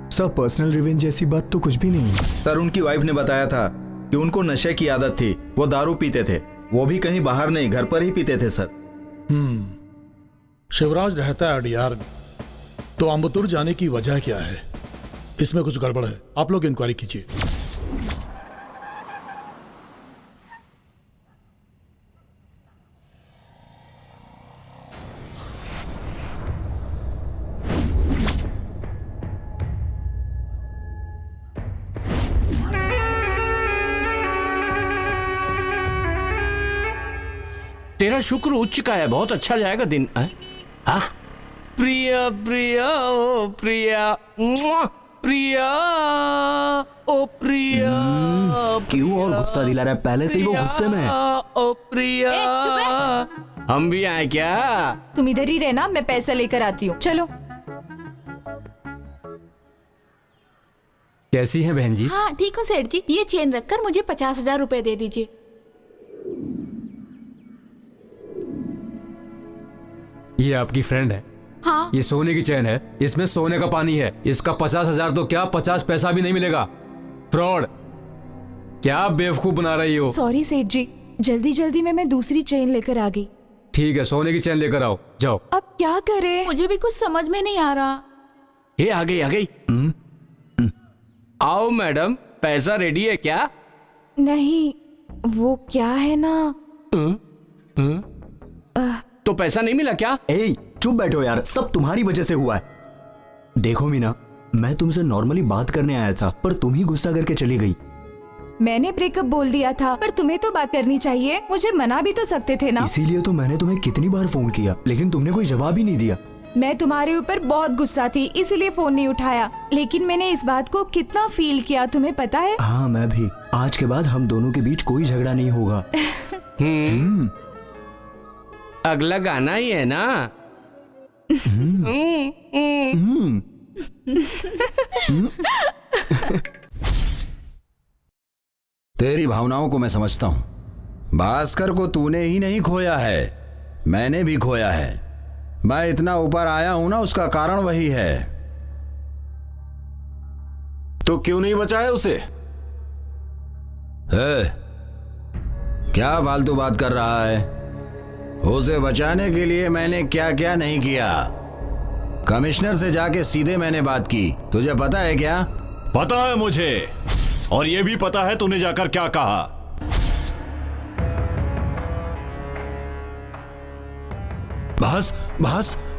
Speaker 3: सर, पर्सनल रिवेंज जैसी बात तो कुछ भी नहीं है।
Speaker 11: सर, उनकी वाइफ ने बताया था कि उनको नशे की आदत थी, वो दारू पीते थे। वो भी कहीं बाहर नहीं, घर पर ही पीते थे सर।
Speaker 5: शिवराज रहता है अडियार में, तो अम्बतूर जाने की वजह क्या है? इसमें कुछ गड़बड़ है, आप लोग इंक्वायरी कीजिए।
Speaker 6: तेरा शुक्र उच्च का है, बहुत अच्छा जाएगा दिन। हाँ, प्रिया प्रिया ओ प्रिया, प्रिया ओ प्रिया।
Speaker 7: क्यों और गुस्सा दिला रहा है? पहले से ही वो गुस्से में है।
Speaker 6: ओ प्रिया, हम भी आए क्या?
Speaker 8: तुम इधर ही रहना, मैं पैसा लेकर आती हूँ। चलो।
Speaker 12: कैसी हैं बहन जी?
Speaker 13: हाँ ठीक हो सेठ जी। ये चेन रखकर मुझे 50,000 रुपए दे दीजिए।
Speaker 12: ये आपकी फ्रेंड है?
Speaker 13: हाँ।
Speaker 12: ये सोने की चैन है, इसमें सोने का पानी है। इसका 50,000 तो क्या 50 पैसा भी नहीं मिलेगा। फ्रॉड। क्या बेवकूफ बना रही हो?
Speaker 8: सॉरी सेठ जी, जल्दी जल्दी में मैं दूसरी चेन लेकर आ गई।
Speaker 12: ठीक है, सोने की चैन लेकर आओ, जाओ।
Speaker 8: अब क्या करें?
Speaker 13: मुझे भी कुछ समझ में नहीं आ रहा।
Speaker 6: ये आ गई, आ गई। आओ मैडम, पैसा रेडी है क्या?
Speaker 8: नहीं, वो क्या है ना।
Speaker 6: तो पैसा नहीं मिला क्या?
Speaker 7: ए, चुप बैठो यार, सब तुम्हारी वजह से हुआ है। देखो मीना, मैं तुमसे नॉर्मली बात करने आया था, पर तुम ही गुस्सा करके चली गई।
Speaker 8: मैंने ब्रेकअप बोल दिया था, पर तुम्हें तो बात करनी चाहिए, मुझे मना भी तो सकते थे ना।
Speaker 7: इसीलिए तो मैंने तुम्हें कितनी बार फोन किया, लेकिन तुमने कोई जवाब ही नहीं दिया।
Speaker 8: मैं तुम्हारे ऊपर बहुत गुस्सा थी, इसलिए फोन नहीं उठाया। लेकिन मैंने इस बात को कितना फील किया, तुम्हें पता है?
Speaker 7: हाँ, मैं भी। आज के बाद हम दोनों के बीच कोई झगड़ा नहीं होगा।
Speaker 6: अगला गाना ही है ना?
Speaker 1: तेरी भावनाओं को मैं समझता हूं। भास्कर को तूने ही नहीं खोया है, मैंने भी खोया है। मैं इतना ऊपर आया हूं ना, उसका कारण वही है।
Speaker 18: तो क्यों नहीं बचाया उसे?
Speaker 1: क्या फालतू बात कर रहा है? उसे बचाने के लिए मैंने क्या क्या नहीं किया। कमिश्नर से जाके सीधे मैंने बात की, तुझे पता है क्या?
Speaker 10: पता है मुझे, और ये भी पता है तूने जाकर क्या कहा।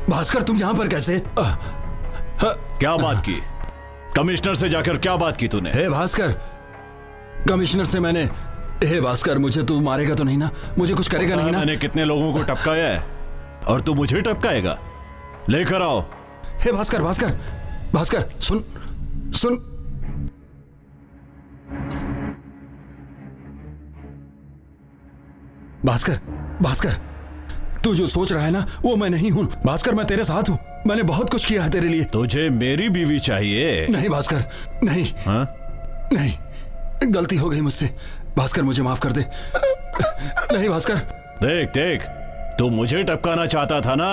Speaker 1: भास्कर, तुम यहां पर कैसे?
Speaker 10: क्या बात की? कमिश्नर से जाकर क्या बात की तूने?
Speaker 3: हे भास्कर, कमिश्नर से मैंने, हे भास्कर मुझे तू मारेगा तो नहीं ना, मुझे कुछ करेगा नहीं ना?
Speaker 10: मैंने कितने लोगों को टपकाया है और तू मुझे टपकाएगा? लेकर आओ।
Speaker 3: हे भास्कर, भास्कर, भास्कर सुन सुन। भास्कर, भास्कर तू जो सोच रहा है ना वो मैं नहीं हूं। भास्कर मैं तेरे साथ हूं, मैंने बहुत कुछ किया है तेरे लिए।
Speaker 10: तुझे मेरी बीवी चाहिए?
Speaker 3: नहीं भास्कर, नहीं।
Speaker 10: हाँ?
Speaker 3: नहीं, गलती हो गई मुझसे। भास्कर मुझे माफ कर दे। नहीं भास्कर।
Speaker 10: देख देख, तू मुझे टपकाना चाहता था ना,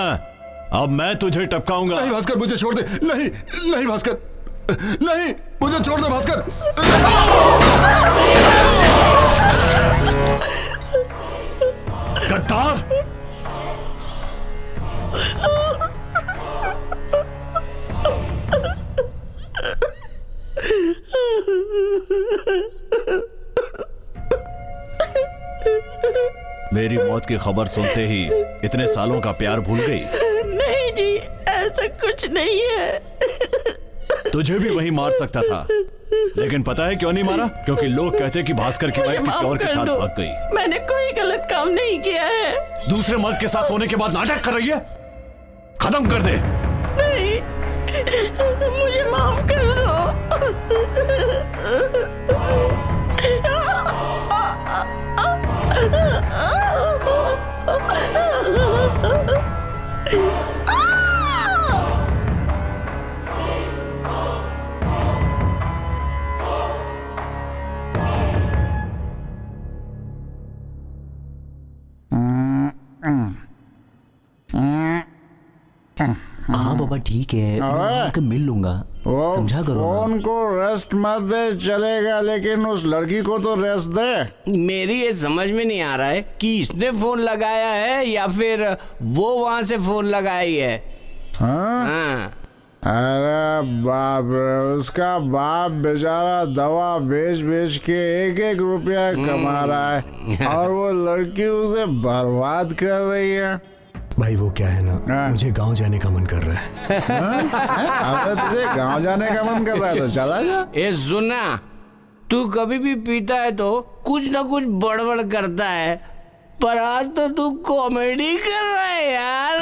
Speaker 10: अब मैं तुझे टपकाऊंगा।
Speaker 3: नहीं भास्कर मुझे छोड़ दे। नहीं नहीं भास्कर, नहीं मुझे छोड़ दे भास्कर।
Speaker 10: गद्दार! मेरी मौत की खबर सुनते ही इतने सालों का प्यार भूल गई?
Speaker 15: नहीं जी, ऐसा कुछ नहीं है।
Speaker 10: तुझे भी वही मार सकता था, लेकिन पता है क्यों नहीं मारा? क्योंकि लोग कहते कि भास्कर की वाइफ किसी और के साथ भाग गई।
Speaker 15: मैंने कोई गलत काम नहीं किया है।
Speaker 10: दूसरे मर्द के साथ होने के बाद नाटक कर रही है। खत्म कर दे।
Speaker 15: नहीं, मुझे माफ कर दो।
Speaker 7: हाँ बाबा ठीक है, मैं आके मिल लूंगा, समझा करो।
Speaker 11: फोन को रेस्ट मत दे चलेगा, लेकिन उस लड़की को तो रेस्ट दे।
Speaker 6: मेरी ये समझ में नहीं आ रहा है कि इसने फोन लगाया है या फिर वो वहां से फोन लगाई है।
Speaker 11: हाँ? अरे बाप रे, उसका बाप बेचारा दवा बेच बेच के 1-1 रुपया कमा रहा है और वो लड़की उसे बर्बाद कर रही है।
Speaker 3: भाई वो क्या है ना, मुझे गांव जाने का मन कर रहा है।
Speaker 11: अबे तुझे गांव जाने का मन कर रहा है तो चला जा।
Speaker 6: ए सुना, तू कभी भी पीता है तो कुछ ना कुछ बड़बड़ करता है, पर आज तो तू कॉमेडी कर रहा है यार।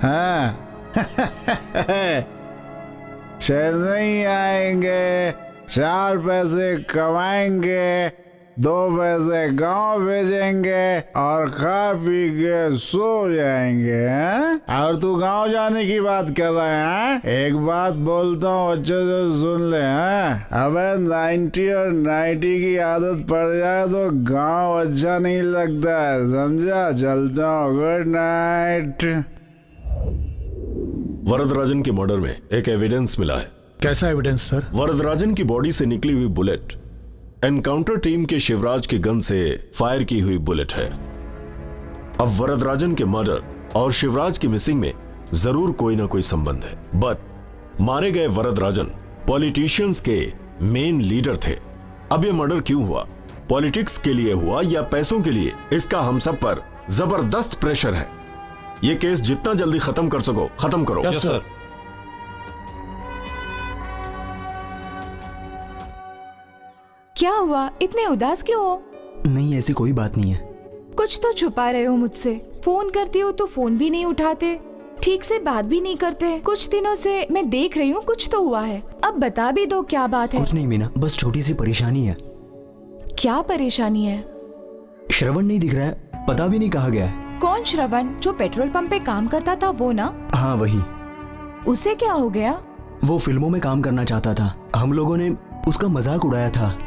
Speaker 11: हाँ चेन्नई आएंगे, 4 पैसे कमाएंगे, 2 पैसे गांव भेजेंगे और खा पी के सो जाएंगे। और तू गांव जाने की बात कर रहा है? एक बात बोलता हूँ अच्छे से सुन ले। अबे 90 और 90 की आदत पड़ जाए तो गांव अच्छा नहीं लगता है, समझा? चलता हूँ, गुड नाइट।
Speaker 18: वरदराजन के मर्डर में एक एविडेंस मिला है।
Speaker 5: कैसा एविडेंस सर?
Speaker 18: वरदराजन की बॉडी से निकली हुई बुलेट एनकाउंटर टीम के शिवराज के गन से फायर की हुई बुलेट है। अब वरदराजन के मर्डर और शिवराज की मिसिंग में जरूर कोई ना कोई संबंध है, बट मारे गए वरदराजन पॉलिटिशियंस के मेन लीडर थे। अब ये मर्डर क्यों हुआ, पॉलिटिक्स के लिए हुआ या पैसों के लिए, इसका हम सब पर जबरदस्त प्रेशर है। ये केस जितना जल्दी खत्म कर सको खत्म करो।
Speaker 5: Yes sir.
Speaker 8: क्या हुआ, इतने उदास क्यों हो?
Speaker 7: नहीं ऐसी कोई बात नहीं है।
Speaker 8: कुछ तो छुपा रहे हो मुझसे। फोन करती हो तो फोन भी नहीं उठाते, ठीक से बात भी नहीं करते। कुछ दिनों से मैं देख रही हूँ कुछ तो हुआ है, अब बता भी दो क्या बात है।
Speaker 7: कुछ नहीं मीना, बस छोटी सी परेशानी है।
Speaker 8: क्या परेशानी है?
Speaker 7: श्रवण नहीं दिख रहा है, पता भी नहीं कहाँ गया है।
Speaker 8: कौन श्रवण? जो पेट्रोल पंप पे काम करता था वो ना?
Speaker 7: हाँ वही।
Speaker 8: उसे क्या हो गया?
Speaker 7: वो फिल्मों में काम करना चाहता था, हम लोगों ने उसका मजाक उड़ाया था,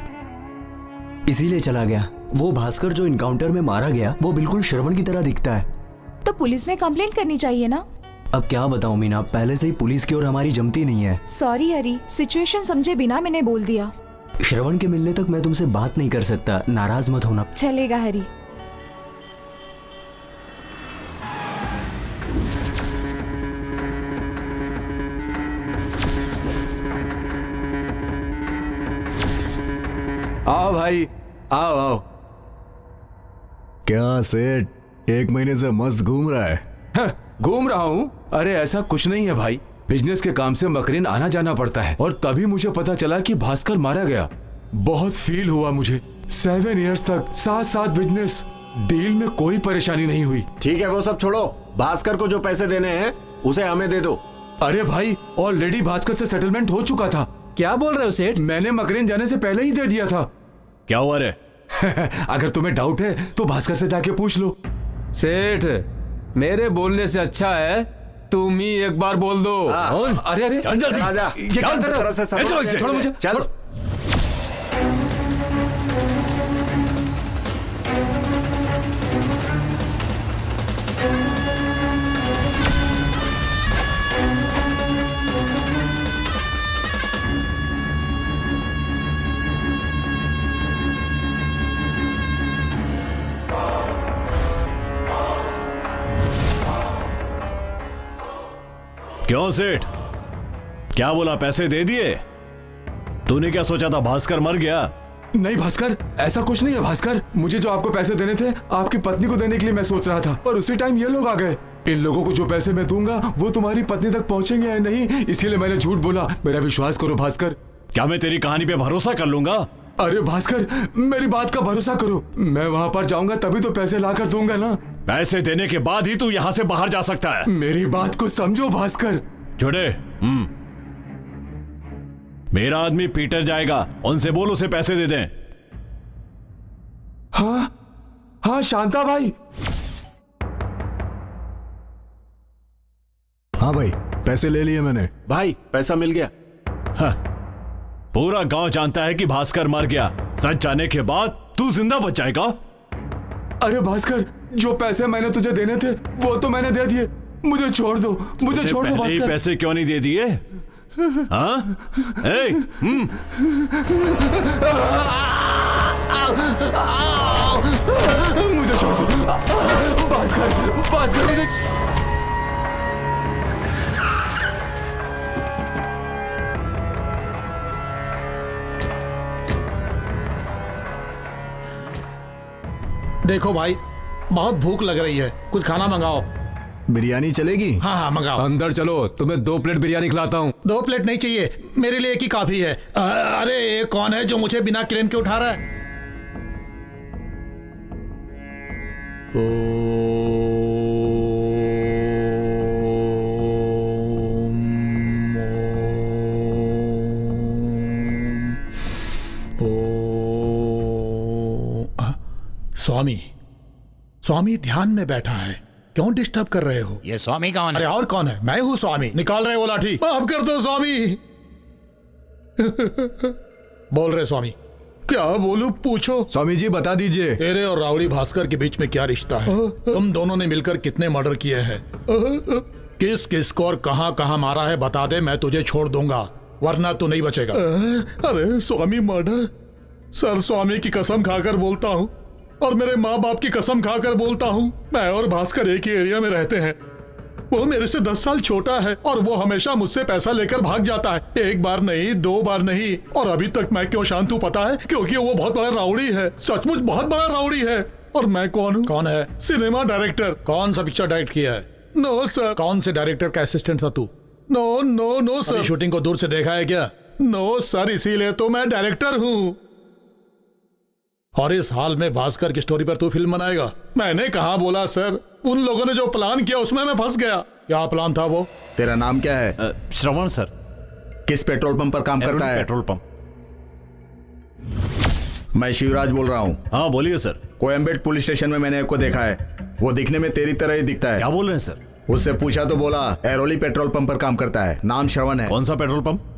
Speaker 7: इसीलिए चला गया। वो भास्कर जो इनकाउंटर में मारा गया वो बिल्कुल श्रवण की तरह दिखता है।
Speaker 8: तो पुलिस में कंप्लेंट करनी चाहिए ना?
Speaker 7: अब क्या बताऊं मीना, पहले से ही पुलिस की और हमारी जमती नहीं है।
Speaker 8: सॉरी हरी, सिचुएशन समझे बिना मैंने बोल दिया।
Speaker 7: श्रवण के मिलने तक मैं तुमसे बात नहीं कर सकता, नाराज मत होना।
Speaker 8: चलेगा हरी।
Speaker 2: आओ भाई, आओ आओ।
Speaker 3: क्या सेठ 1 महीने से मस्त घूम रहा है?
Speaker 2: घूम रहा हूँ? अरे ऐसा कुछ नहीं है भाई, बिजनेस के काम से मकरेन आना जाना पड़ता है और तभी मुझे पता चला कि भास्कर मारा गया। बहुत फील हुआ मुझे। 7 इयर्स तक साथ बिजनेस डील में कोई परेशानी नहीं हुई।
Speaker 9: ठीक है वो सब छोड़ो, भास्कर को जो पैसे देने हैं उसे हमें दे दो।
Speaker 2: अरे भाई ऑलरेडी भास्कर से सेटलमेंट हो चुका था।
Speaker 19: क्या बोल रहे हो सेठ?
Speaker 2: मैंने मकरेन जाने से पहले ही दे दिया था।
Speaker 10: क्या हुआ रे?
Speaker 2: अगर तुम्हें डाउट है तो भास्कर से जाके पूछ लो।
Speaker 12: सेठ मेरे बोलने से अच्छा है तुम ही एक बार बोल दो।
Speaker 2: अरे
Speaker 9: चल जल्दी आजा।
Speaker 2: ये क्या कर रहे हो? छोड़ो मुझे।
Speaker 9: चल।
Speaker 10: क्यों सेठ, क्या बोला? पैसे दे दिए? तूने क्या सोचा था भास्कर मर गया?
Speaker 2: नहीं भास्कर, ऐसा कुछ नहीं है भास्कर। मुझे जो आपको पैसे देने थे आपकी पत्नी को देने के लिए मैं सोच रहा था, पर उसी टाइम ये लोग आ गए। इन लोगों को जो पैसे मैं दूंगा वो तुम्हारी पत्नी तक पहुंचेंगे या नहीं, इसीलिए मैंने झूठ बोला। मेरा विश्वास करो भास्कर।
Speaker 10: क्या मैं तेरी कहानी पे भरोसा कर लूंगा?
Speaker 2: अरे भास्कर मेरी बात का भरोसा करो, मैं वहाँ पर जाऊंगा तभी तो पैसे ला कर दूंगा ना।
Speaker 10: पैसे देने के बाद ही तू यहाँ से बाहर जा सकता है।
Speaker 2: मेरी बात को समझो भास्कर।
Speaker 10: छोड़े। मेरा आदमी पीटर जाएगा, उनसे बोल उसे पैसे दे दें।
Speaker 2: हाँ शांता भाई।
Speaker 3: हाँ भाई पैसे ले लिए मैंने।
Speaker 9: भाई पैसा मिल गया।
Speaker 10: हाँ, पूरा गांव जानता है कि भास्कर मर गया। सच जाने के बाद तू जिंदा बच जाएगा।
Speaker 2: अरे भास्कर जो पैसे मैंने तुझे देने थे वो तो मैंने दे दिए, मुझे छोड़ दो, मुझे छोड़ दो भास्कर।
Speaker 10: पैसे क्यों नहीं दे दिए? हाँ?
Speaker 2: मुझे छोड़ दो भास्कर, मुझे।
Speaker 5: देखो भाई बहुत भूख लग रही है, कुछ खाना मंगाओ।
Speaker 3: बिरयानी चलेगी?
Speaker 5: हाँ मंगाओ।
Speaker 12: अंदर चलो, तुम्हें 2 प्लेट बिरयानी खिलाता हूँ।
Speaker 5: 2 प्लेट नहीं चाहिए, मेरे लिए एक ही काफी है। अरे ये कौन है जो मुझे बिना क्रेन के उठा रहा है? स्वामी ध्यान में बैठा है, क्यों डिस्टर्ब कर रहे हो?
Speaker 20: ये स्वामी कौन है?
Speaker 5: अरे और कौन है? मैं हूँ स्वामी। निकाल रहे हो लाठी? माफ कर दो स्वामी। बोल रहे स्वामी। क्या बोलूं? पूछो।
Speaker 3: स्वामी जी बता दीजिए,
Speaker 5: तेरे और रावड़ी भास्कर के बीच में क्या रिश्ता है? तुम दोनों ने मिलकर कितने मर्डर किए हैं? किस किस को और कहां कहां मारा है बता दे, मैं तुझे छोड़ दूंगा, वरना तू नहीं बचेगा। अरे स्वामी मर्डर? सर स्वामी की कसम खाकर बोलता हूँ और मेरे माँ बाप की कसम खाकर बोलता हूँ, मैं और भास्कर एक ही एरिया में रहते हैं। वो मेरे से 10 साल छोटा है और वो हमेशा मुझसे पैसा लेकर भाग जाता है। 1 बार नहीं, 2 बार नहीं, और अभी तक मैं क्यों शांत हूँ पता है? क्योंकि वो बहुत बड़ा राउडी है, सचमुच बहुत बड़ा राउडी है। और मैं कौन हूँ? कौन है? Cinema director. कौन सा पिक्चर डायरेक्ट किया है? No sir. कौन से डायरेक्टर का असिस्टेंट था तू? No no no sir. Shooting को दूर से देखा है क्या? नो सर, इसीलिए तो मैं डायरेक्टर हूँ। और इस हाल में भास्कर की स्टोरी पर तू फिल्म बनाएगा? मैंने कहा बोला सर, उन लोगों ने जो प्लान किया उसमें मैं फंस गया। क्या प्लान था वो?
Speaker 3: तेरा नाम क्या है?
Speaker 10: श्रवण सर।
Speaker 3: किस पेट्रोल पंप पर काम करता है?
Speaker 10: Petrol pump.
Speaker 3: मैं शिवराज बोल रहा हूँ।
Speaker 10: हाँ बोलिए सर।
Speaker 3: कोयम्बेड पुलिस स्टेशन में मैंने को देखा है, वो दिखने में तेरी तरह ही दिखता है।
Speaker 10: क्या बोल रहे हैं सर?
Speaker 3: उससे पूछा तो बोला एरोली पेट्रोल पंप पर काम करता है, नाम श्रवण है।
Speaker 10: कौन सा petrol pump?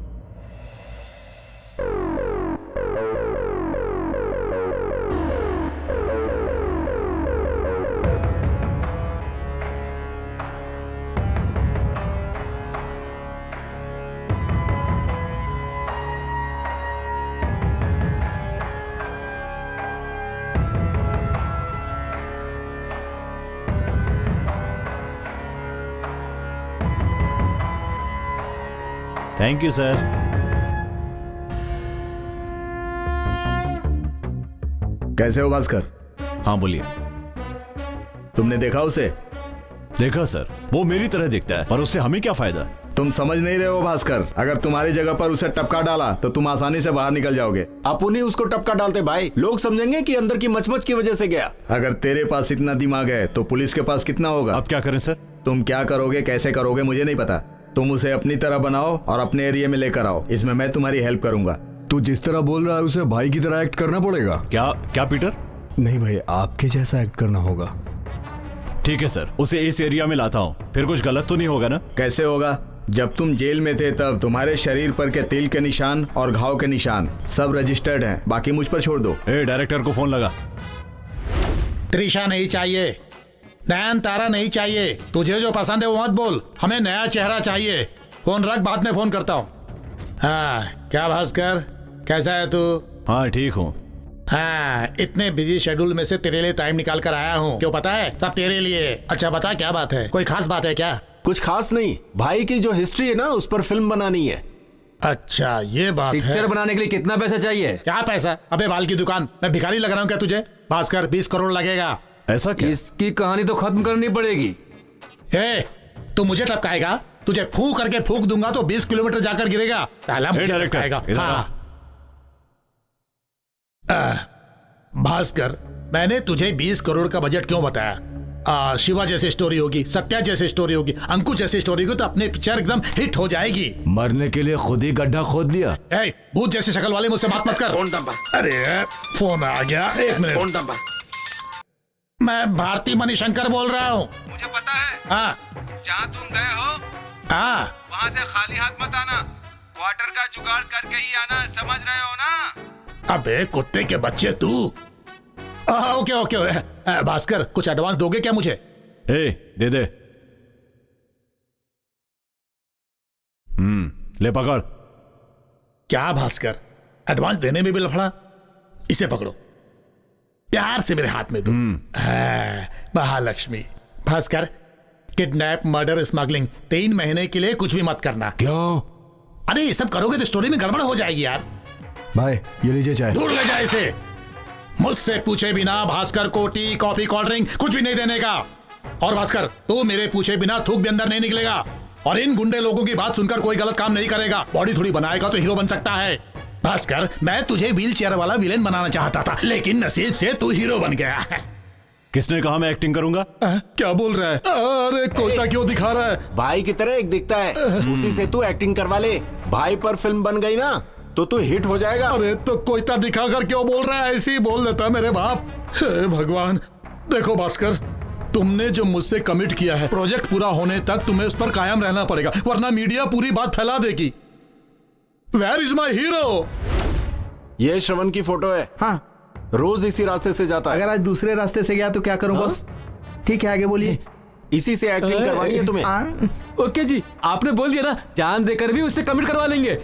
Speaker 10: Thank you sir.
Speaker 3: कैसे हो भास्कर?
Speaker 10: हाँ बोलिए।
Speaker 3: तुमने देखा उसे?
Speaker 10: देखा सर, वो मेरी तरह दिखता है, पर उससे हमें क्या फायदा?
Speaker 11: तुम समझ नहीं रहे हो भास्कर, अगर तुम्हारी जगह पर उसे टपका डाला तो तुम आसानी से बाहर निकल जाओगे।
Speaker 9: आप उन्हें उसको टपका डालते भाई, लोग समझेंगे कि अंदर की मचमच की वजह से गया।
Speaker 11: अगर तेरे पास इतना दिमाग है तो पुलिस के पास कितना होगा?
Speaker 10: अब क्या करें सर?
Speaker 11: तुम क्या करोगे, कैसे करोगे, मुझे नहीं पता। तुम उसे अपनी तरह बनाओ और अपने एरिया में लेकर आओ, इसमें मैं तुम्हारी हेल्प करूंगा।
Speaker 3: तू जिस तरह बोल रहा है उसे भाई की तरह एक्ट करना पड़ेगा।
Speaker 10: क्या पीटर?
Speaker 3: नहीं भाई, आपके जैसा एक्ट करना होगा।
Speaker 10: ठीक है सर, उसे इस एरिया में लाता हूँ। फिर कुछ गलत तो नहीं होगा ना?
Speaker 11: कैसे होगा? जब तुम जेल में थे तब तुम्हारे शरीर पर के तिल के निशान और घाव के निशान सब रजिस्टर्ड हैं, बाकी मुझ पर छोड़ दो।
Speaker 10: डायरेक्टर को फोन लगा।
Speaker 5: त्रिशा नहीं चाहिए, नयन तारा नहीं चाहिए, तुझे जो पसंद है वो मत बोल, हमें नया चेहरा चाहिए। फोन रख, बाद में फोन करता हूँ। हाँ, क्या भास्कर, कैसा है तू?
Speaker 10: हाँ ठीक हूँ।
Speaker 5: हाँ, इतने बिजी शेड्यूल में से तेरे लिए टाइम निकाल कर आया हूँ। क्यों पता है? सब तेरे लिए। अच्छा बता, क्या बात है? कोई खास बात है क्या?
Speaker 9: कुछ खास नहीं, भाई की जो हिस्ट्री है ना उस पर फिल्म बनानी है।
Speaker 5: अच्छा ये बात है।
Speaker 19: पिक्चर बनाने के लिए कितना पैसा चाहिए?
Speaker 5: क्या पैसा? अबे बाल की दुकान, मैं भिखारी लग रहा हूँ क्या तुझे? भास्कर 20 करोड़ लगेगा।
Speaker 10: ऐसा क्या?
Speaker 19: इसकी कहानी तो खत्म करनी पड़ेगी।
Speaker 5: तू मुझे टपकाएगा? तुझे फूंक करके फूंक दूंगा तो 20 किलोमीटर जाकर गिरेगा। पहला मुझे टपकाएगा। भास्कर, मैंने तुझे 20 करोड़ का बजट क्यों बताया? शिवा जैसी स्टोरी होगी, सत्या जैसी स्टोरी होगी, अंकुश जैसी स्टोरी होगी तो अपनी पिक्चर एकदम हिट हो जाएगी।
Speaker 2: मरने के लिए खुद ही गड्ढा खोद लिया।
Speaker 5: भूत जैसी शक्ल वाले मुझसे बात मत कर।
Speaker 17: फोन डब्बा।
Speaker 5: अरे फोन आ गया, एक मिनट।
Speaker 17: फोन डब्बा।
Speaker 5: मैं भारती मणिशंकर बोल रहा हूँ।
Speaker 6: मुझे पता है।
Speaker 5: हाँ,
Speaker 6: जहाँ तुम गए हो वहाँ से खाली हाथ मत आना, क्वार्टर का जुगाड़ करके ही आना, समझ रहे हो ना?
Speaker 5: अबे कुत्ते के बच्चे तू। ओके ओके, भास्कर कुछ एडवांस दोगे क्या मुझे?
Speaker 10: दे दे। ले पकड़।
Speaker 5: क्या भास्कर, एडवांस देने में भी लफड़ा? इसे पकड़ो, प्यार से मेरे हाथ में दो। Mahalakshmi. Bhaskar, kidnap, murder, smuggling 3 महीने के लिए कुछ भी मत करना।
Speaker 2: क्यों?
Speaker 5: अरे ये सब करोगे तो स्टोरी में गड़बड़ हो जाएगी यार।
Speaker 3: भाई ये लीजिए चाय।
Speaker 5: दूर ले जाए इसे। मुझसे पूछे बिना भास्कर को टी, कॉफी, कोल्ड ड्रिंक कुछ भी नहीं देने का। और भास्कर, तू मेरे पूछे बिना थूक भी अंदर नहीं निकलेगा। और इन गुंडे लोगों की बात सुनकर कोई गलत काम नहीं करेगा। बॉडी थोड़ी बनाएगा तो हीरो बन सकता है। भास्कर, मैं तुझे व्हील चेयर वाला विलेन बनाना चाहता था, लेकिन नसीब से तू हीरो बन गया है।
Speaker 10: किसने कहा मैं एक्टिंग करूंगा?
Speaker 5: क्या बोल रहा है? अरे कोयता क्यों दिखा रहा है?
Speaker 9: भाई की तरह एक दिखता है, उसी से तू एक्टिंग करवा ले। भाई पर फिल्म बन गई ना तो तू हिट हो जाएगा।
Speaker 5: अरे तो कोयता दिखाकर क्यों बोल रहा है? ऐसे ही बोल देता मेरे बाप। हे भगवान। देखो भास्कर, तुमने जो मुझसे कमिट किया है, प्रोजेक्ट पूरा होने तक तुम्हें उस पर कायम रहना पड़ेगा, वरना मीडिया पूरी बात फैला देगी। Where is my hero?
Speaker 9: ये श्रवण की फोटो है।
Speaker 11: हाँ,
Speaker 9: रोज इसी रास्ते से जाता है।
Speaker 11: अगर आज दूसरे रास्ते से गया तो क्या करूं बॉस? ठीक है, आगे बोलिए।
Speaker 9: इसी से एक्टिंग करवानी है तुम्हें।
Speaker 19: ओके जी, आपने बोल दिया ना, जान देकर भी उससे कमिट करवा लेंगे।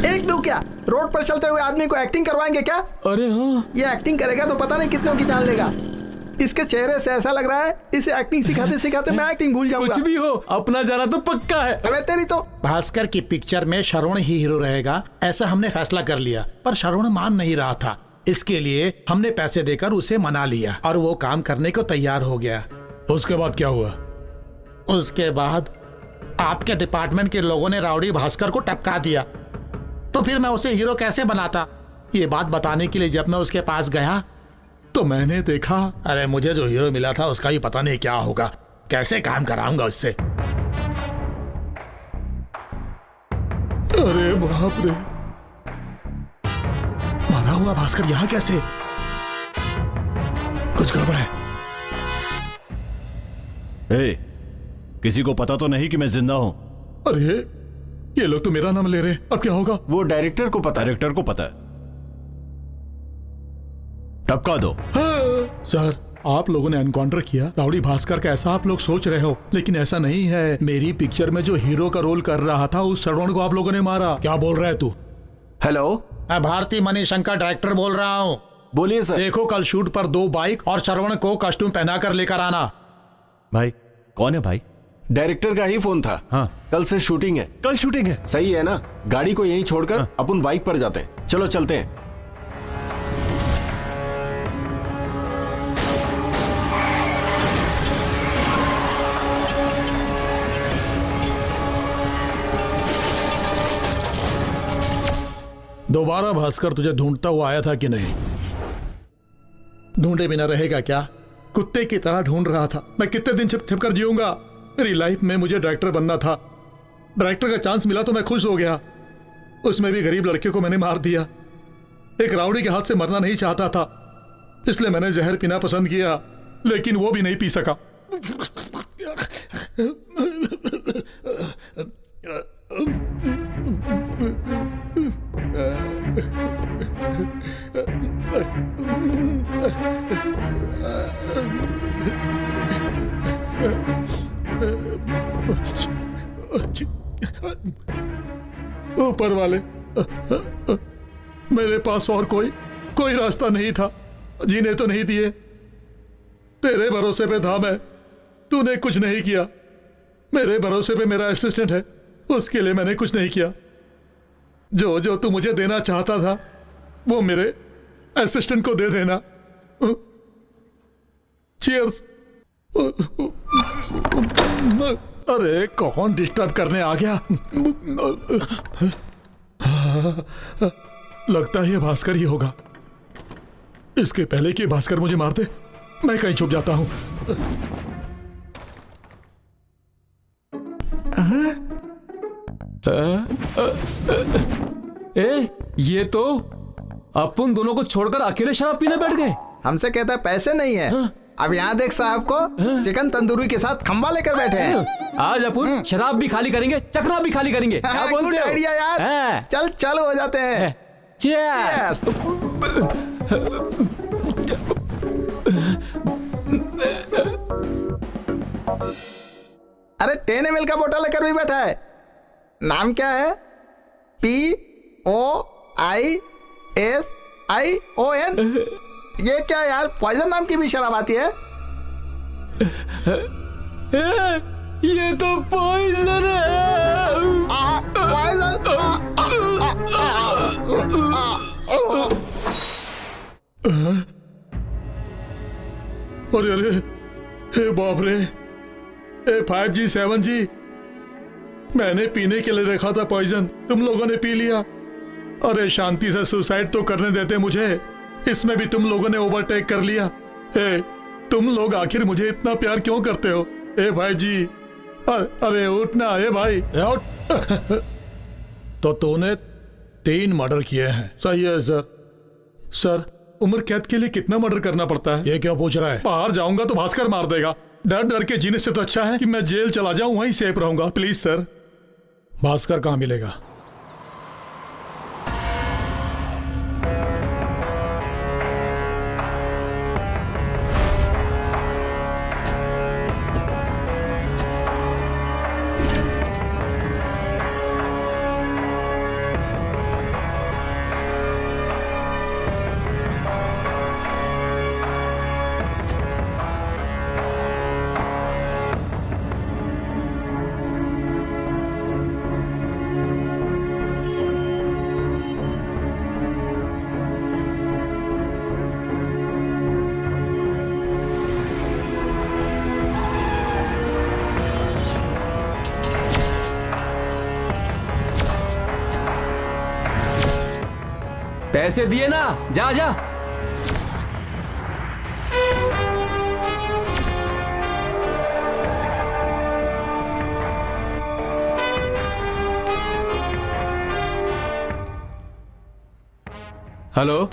Speaker 11: एक दो क्या, रोड पर चलते हुए आदमी को एक्टिंग करवाएंगे क्या?
Speaker 19: अरे हाँ,
Speaker 11: ये एक्टिंग करेगा तो पता नहीं कितनों की जान लेगा। इसके चेहरे से ऐसा लग रहा है इसे एक्टिंग सिखाते सिखाते मैं एक्टिंग भूल जाऊंगा।
Speaker 19: कुछ भी हो, अपना जाना तो पक्का है।
Speaker 11: अबे तेरी तो।
Speaker 5: भास्कर की पिक्चर में श्रवण ही हीरो रहेगा, ऐसा हमने फैसला कर लिया, पर श्रवण मान नहीं रहा था। इसके लिए हमने पैसे देकर उसे मना लिया और वो काम करने को तैयार हो गया। उसके बाद क्या हुआ? उसके बाद आपके डिपार्टमेंट के लोगों ने राउडी भास्कर को टपका दिया। तो फिर मैं उसे हीरो कैसे बनाता? ये बात बताने के लिए जब मैं उसके पास गया तो मैंने देखा, अरे मुझे जो हीरो मिला था उसका ही पता नहीं क्या होगा। कैसे काम कराऊंगा उससे? अरे बाप रे, मारा हुआ भास्कर यहाँ कैसे? कुछ गड़बड़ है।
Speaker 10: किसी को पता तो नहीं कि मैं जिंदा हूं?
Speaker 5: अरे ये लोग तो मेरा नाम ले रहे हैं, अब क्या होगा?
Speaker 9: वो डायरेक्टर को पता है।
Speaker 10: डायरेक्टर को पता है। टपका दो।
Speaker 5: हाँ। सर, आप लोगों ने एनकाउंटर किया राउडी भास्कर का, ऐसा आप लोग सोच रहे हो, लेकिन ऐसा नहीं है। मेरी पिक्चर में जो हीरो का रोल कर रहा था उस श्रवण को आप लोगों ने मारा। क्या बोल रहा है तू?
Speaker 9: हेलो,
Speaker 5: मैं भारती मणिशंकर डायरेक्टर बोल रहा हूँ।
Speaker 9: बोलिए सर।
Speaker 5: देखो, कल शूट पर 2 बाइक और श्रवण को कॉस्ट्यूम पहनाकर लेकर आना।
Speaker 10: भाई कौन है भाई?
Speaker 9: डायरेक्टर का ही फोन था।
Speaker 10: हाँ,
Speaker 9: कल से शूटिंग है।
Speaker 10: कल शूटिंग है?
Speaker 9: सही है ना? गाड़ी को यहीं छोड़कर अपन बाइक पर जाते हैं। चलो चलते हैं।
Speaker 5: दोबारा भास्कर तुझे ढूंढता हुआ आया था कि नहीं? ढूंढे बिना रहेगा क्या? कुत्ते की तरह ढूंढ रहा था। मैं कितने दिन छिप छिप कर जीऊंगा? मेरी लाइफ में मुझे डायरेक्टर बनना था। डायरेक्टर का चांस मिला तो मैं खुश हो गया। उसमें भी गरीब लड़के को मैंने मार दिया। एक राउडी के हाथ से मरना नहीं चाहता था, इसलिए मैंने जहर पीना पसंद किया, लेकिन वो भी नहीं पी सका। ऊपर वाले, मेरे पास और कोई रास्ता नहीं था। जीने तो नहीं दिए, तेरे भरोसे पे था मैं। तूने कुछ नहीं किया। मेरे भरोसे पे मेरा असिस्टेंट है, उसके लिए मैंने कुछ नहीं किया। जो तू मुझे देना चाहता था वो मेरे असिस्टेंट को दे देना। चीयर्स। अरे कौन डिस्टर्ब करने आ गया? लगता है ये भास्कर ही होगा। इसके पहले कि भास्कर मुझे मार दे, मैं कहीं छुप जाता हूं।
Speaker 19: ये तो अपन दोनों को छोड़कर अकेले शराब पीने बैठ गए।
Speaker 11: हमसे कहता है पैसे नहीं है। अब यहाँ देख साहब को चिकन तंदूरी के साथ खंबा लेकर बैठे हैं।
Speaker 19: आज अपन शराब भी खाली करेंगे, चखना भी खाली करेंगे। क्या बोलते हो?
Speaker 11: आइडिया यार। चल हो जाते हैं।
Speaker 19: चीयर्स।
Speaker 11: अरे 10 ml का बोतल लेकर भी बैठा है। नाम क्या है? POISION। ये क्या यार, पॉइजन नाम की भी शराब आती है?
Speaker 19: ये तो पॉइजन है।
Speaker 5: अरे हे बाप रे, 5G 7G, मैंने पीने के लिए रखा था पॉइजन, तुम लोगों ने पी लिया। अरे शांति से सुसाइड तो करने देते मुझे, इसमें भी तुम लोगों ने ओवरटेक कर लिया। तुम लोग आखिर मुझे इतना प्यार क्यों करते हो? 5G, अरे उठना। भाई उठ। तो तूने 3 मर्डर किए हैं। सही है सर। उम्र कैद के लिए कितना मर्डर करना पड़ता है? ये क्या पूछ रहा है? बाहर जाऊंगा तो भास्कर मार देगा। डर के जीने से तो अच्छा है कि मैं जेल चला जाऊं, वहीं सेफ रहूंगा। Please sir. भास्कर कहां मिलेगा?
Speaker 19: पैसे दिए ना, जा। हेलो,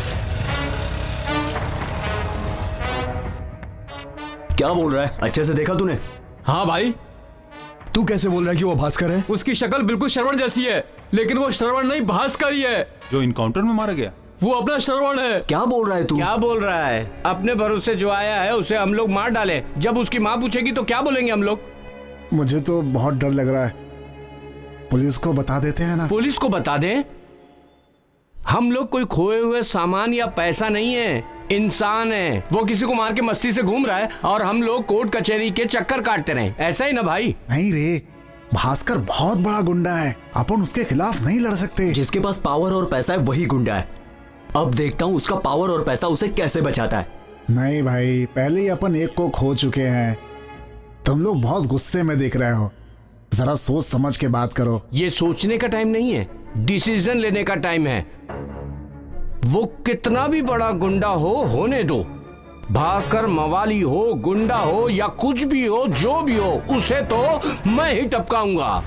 Speaker 7: क्या बोल रहा है? अच्छे से देखा तूने?
Speaker 19: हाँ भाई।
Speaker 3: तू कैसे बोल रहा है कि वो भास्कर है?
Speaker 19: उसकी शक्ल बिल्कुल श्रवण जैसी है, लेकिन वो श्रवण नहीं, भास्कर ही है।
Speaker 4: जो इनकाउंटर में मारा गया
Speaker 19: वो अपना श्रवण है।
Speaker 7: क्या बोल रहा है तू?
Speaker 6: क्या बोल रहा है? अपने भरोसे जो आया है उसे हम लोग मार डाले। जब उसकी माँ पूछेगी तो क्या बोलेंगे हम लोग?
Speaker 16: मुझे तो बहुत डर लग रहा है। पुलिस को बता देते हैं ना?
Speaker 6: पुलिस को बता दें? हम लोग कोई खोए हुए सामान या पैसा नहीं है, इंसान है। वो किसी को मार के मस्ती से घूम रहा है और हम लोग कोर्ट कचहरी के चक्कर काटते रहे। ऐसा ही ना भाई?
Speaker 16: नहीं रे, भास्कर बहुत बड़ा गुंडा है, अपन उसके खिलाफ नहीं लड़ सकते।
Speaker 7: जिसके पास पावर और पैसा है वही गुंडा है। अब देखता हूँ उसका पावर और पैसा उसे कैसे बचाता है।
Speaker 16: नहीं भाई, पहले ही अपन एक को खो चुके हैं। तुम लोग बहुत गुस्से में दिख रहे हो, जरा सोच समझ के बात करो।
Speaker 6: ये सोचने का टाइम नहीं है। डिसीजन लेने का टाइम है। वो कितना भी बड़ा गुंडा हो, होने दो। भास्कर मवाली हो, गुंडा हो या कुछ भी हो, जो भी हो, उसे तो मैं ही टपकाऊंगा।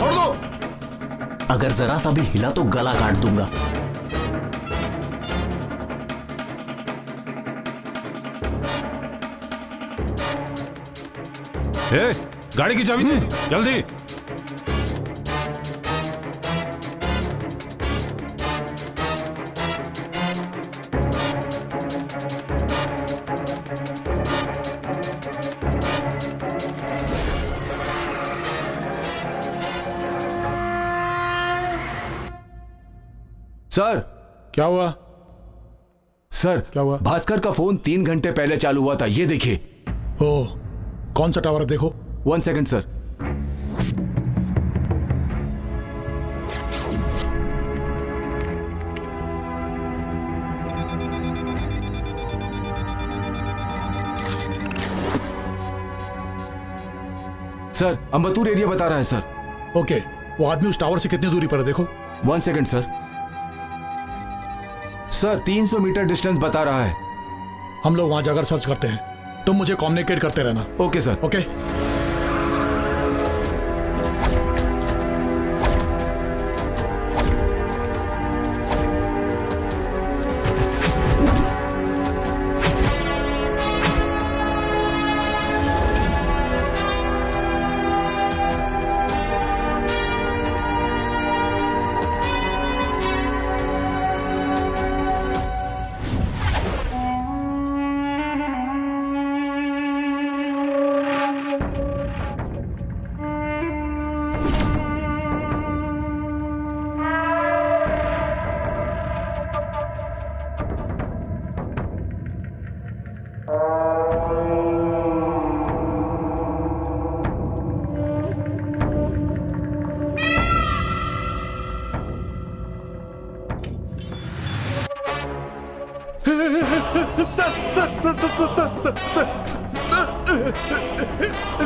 Speaker 7: छोड़ दो। अगर जरा सा भी हिला तो गला काट दूंगा।
Speaker 4: गाड़ी की चाबी दे जल्दी।
Speaker 2: सर
Speaker 5: क्या हुआ?
Speaker 2: सर
Speaker 5: क्या हुआ?
Speaker 2: भास्कर का फोन 3 घंटे पहले चालू हुआ था, ये देखिए।
Speaker 5: ओह, कौन सा टावर है देखो।
Speaker 2: 1 सेकंड सर। सर अंबतूर एरिया बता रहा है सर।
Speaker 5: ओके, वो आदमी उस टावर से कितनी दूरी पर है देखो।
Speaker 2: 1 second sir. Sir 300 metre distance बता रहा है।
Speaker 5: हम लोग वहां जाकर सर्च करते हैं, तुम मुझे कम्युनिकेट करते रहना।
Speaker 2: Okay sir.
Speaker 5: ओके।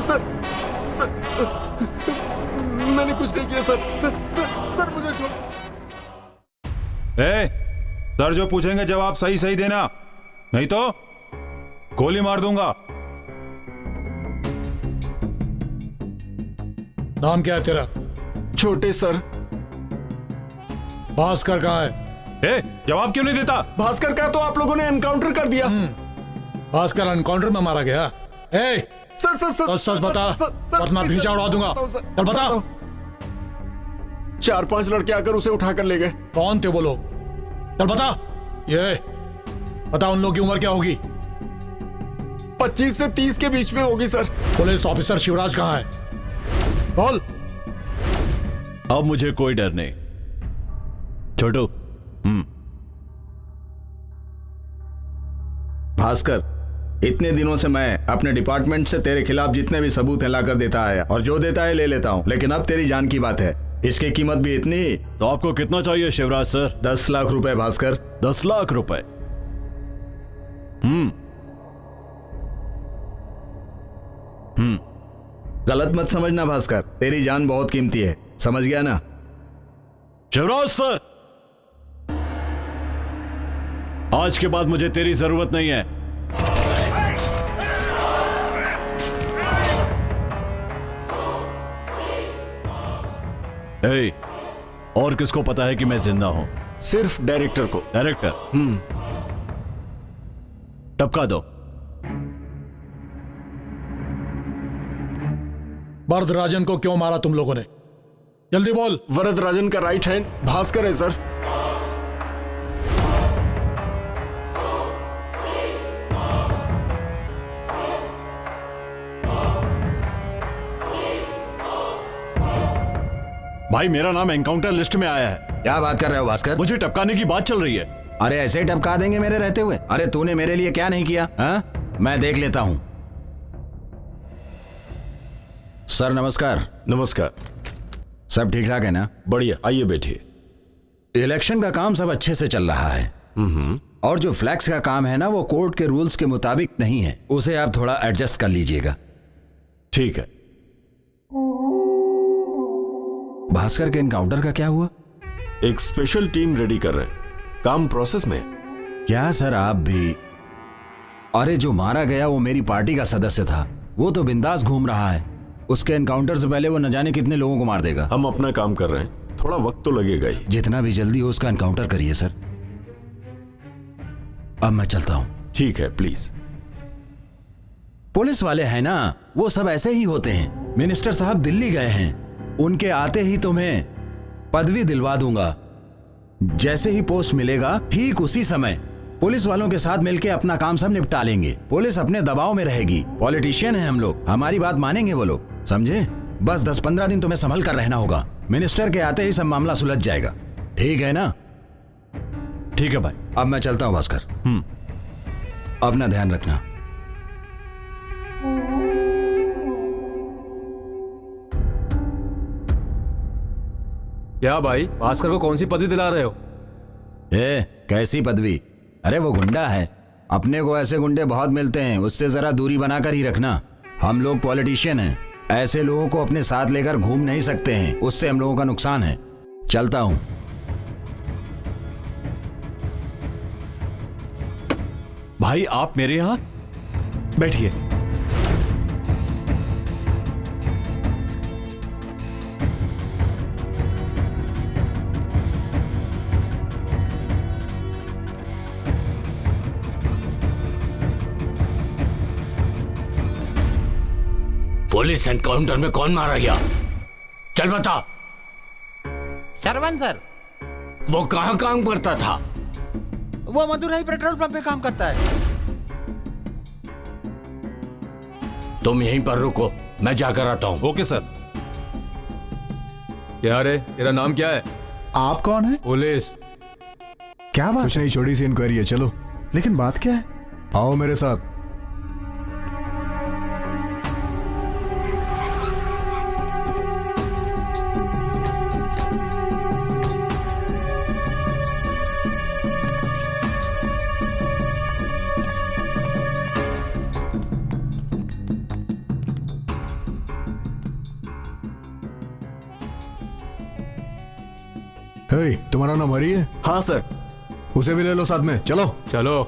Speaker 9: सर मैंने कुछ नहीं किया सर मुझे छोड़।
Speaker 4: सर जो पूछेंगे जवाब सही सही देना, नहीं तो गोली मार दूंगा।
Speaker 5: नाम क्या है तेरा?
Speaker 9: छोटे सर।
Speaker 5: भास्कर कहाँ है?
Speaker 4: जवाब क्यों नहीं देता?
Speaker 9: भास्कर का तो आप लोगों ने एनकाउंटर कर दिया।
Speaker 5: भास्कर एनकाउंटर में मारा गया?
Speaker 9: सर
Speaker 5: सच बता वरना भीजा उड़ा दूंगा। चल बता।
Speaker 9: 4-5 लड़के आकर उसे उठाकर ले गए।
Speaker 5: कौन थे वो लोग? चल बता। ये बता उन लोगों की उम्र क्या होगी?
Speaker 9: 25 से 30 के बीच में होगी सर।
Speaker 5: पुलिस ऑफिसर शिवराज कहाँ है? बोल।
Speaker 10: अब मुझे कोई डर नहीं छोटू।
Speaker 11: भास्कर, इतने दिनों से मैं अपने डिपार्टमेंट से तेरे खिलाफ जितने भी सबूत है लाकर देता है और जो देता है ले लेता हूँ, लेकिन अब तेरी जान की बात है, इसकी कीमत भी इतनी।
Speaker 10: तो आपको कितना चाहिए शिवराज सर?
Speaker 11: 10 लाख रुपए भास्कर।
Speaker 10: 10 लाख रुपए?
Speaker 11: गलत मत समझना भास्कर, तेरी जान बहुत कीमती है, समझ गया ना?
Speaker 10: शिवराज सर, आज के बाद मुझे तेरी जरूरत नहीं है। और किसको पता है कि मैं जिंदा हूं?
Speaker 9: सिर्फ डायरेक्टर को।
Speaker 10: डायरेक्टर? टपका दो।
Speaker 5: वरदराजन को क्यों मारा तुम लोगों ने? जल्दी बोल।
Speaker 9: वरदराजन का राइट हैंड भास्कर है सर।
Speaker 10: भाई मेरा नाम एनकाउंटर लिस्ट में आया है।
Speaker 1: क्या बात कर रहे हो भास्कर?
Speaker 10: मुझे टपकाने की बात चल रही है।
Speaker 1: अरे ऐसे ही टपका देंगे मेरे रहते हुए? अरे तूने मेरे लिए क्या नहीं किया? हाँ, मैं देख लेता हूं। सर नमस्कार।
Speaker 18: नमस्कार।
Speaker 1: सब ठीक ठाक है ना?
Speaker 18: बढ़िया, आइए बैठिए।
Speaker 1: इलेक्शन का काम सब अच्छे से चल रहा है। और जो फ्लैक्स का काम है ना, वो कोर्ट के रूल्स के मुताबिक नहीं है, उसे आप थोड़ा एडजस्ट कर लीजिएगा।
Speaker 18: ठीक है।
Speaker 1: भास्कर के एनकाउंटर का क्या हुआ?
Speaker 18: एक स्पेशल टीम रेडी कर रहे हैं, काम प्रोसेस में।
Speaker 1: क्या सर आप भी? अरे जो मारा गया वो मेरी पार्टी का सदस्य था, वो तो बिंदास घूम रहा है। उसके एनकाउंटर से पहले वो न जाने कितने लोगों को मार देगा।
Speaker 18: हम अपना काम कर रहे हैं, थोड़ा वक्त तो लगेगा ही।
Speaker 1: जितना भी जल्दी हो उसका एनकाउंटर करिए सर। अब मैं चलता हूं।
Speaker 18: ठीक है, प्लीज।
Speaker 1: पुलिस वाले हैं ना, वो सब ऐसे ही होते हैं। मिनिस्टर साहब दिल्ली गए हैं, उनके आते ही तुम्हें पदवी दिलवा दूंगा। जैसे ही पोस्ट मिलेगा ठीक उसी समय पुलिस वालों के साथ मिलकर अपना काम सब निपटा लेंगे। पुलिस अपने दबाव में रहेगी, पॉलिटिशियन हैं हम लोग, हमारी बात मानेंगे वो लोग, समझे? बस 10-15 दिन तुम्हें संभल कर रहना होगा। मिनिस्टर के आते ही सब मामला सुलझ जाएगा, ठीक है ना?
Speaker 10: ठीक है भाई।
Speaker 1: अब मैं चलता हूं भास्कर। अपना ध्यान रखना।
Speaker 12: क्या भाई, भास्कर को कौन सी पदवी दिला रहे हो?
Speaker 1: कैसी पदवी? अरे वो गुंडा है, अपने को ऐसे गुंडे बहुत मिलते हैं, उससे जरा दूरी बनाकर ही रखना। हम लोग पॉलिटिशियन हैं, ऐसे लोगों को अपने साथ लेकर घूम नहीं सकते हैं, उससे हम लोगों का नुकसान है। चलता हूं।
Speaker 10: भाई आप मेरे यहां बैठिए।
Speaker 6: पुलिस एनकाउंटर में कौन मारा गया? चल बता।
Speaker 20: सरवन सर।
Speaker 6: वो कहाँ काम करता था?
Speaker 20: वो मदुरई पेट्रोल पंप पे काम करता है।
Speaker 6: तुम यहीं पर रुको, मैं जाकर आता हूँ।
Speaker 4: Okay sir.
Speaker 12: क्या रे, तेरा नाम क्या है?
Speaker 16: आप कौन है?
Speaker 12: पुलिस।
Speaker 16: क्या बात?
Speaker 3: कुछ नहीं, छोटी सी इंक्वायरी है, चलो।
Speaker 16: लेकिन बात क्या है?
Speaker 3: आओ मेरे साथ। तुम्हारा नाम हरी है?
Speaker 7: हाँ सर।
Speaker 3: उसे भी ले लो साथ में, चलो।
Speaker 12: चलो।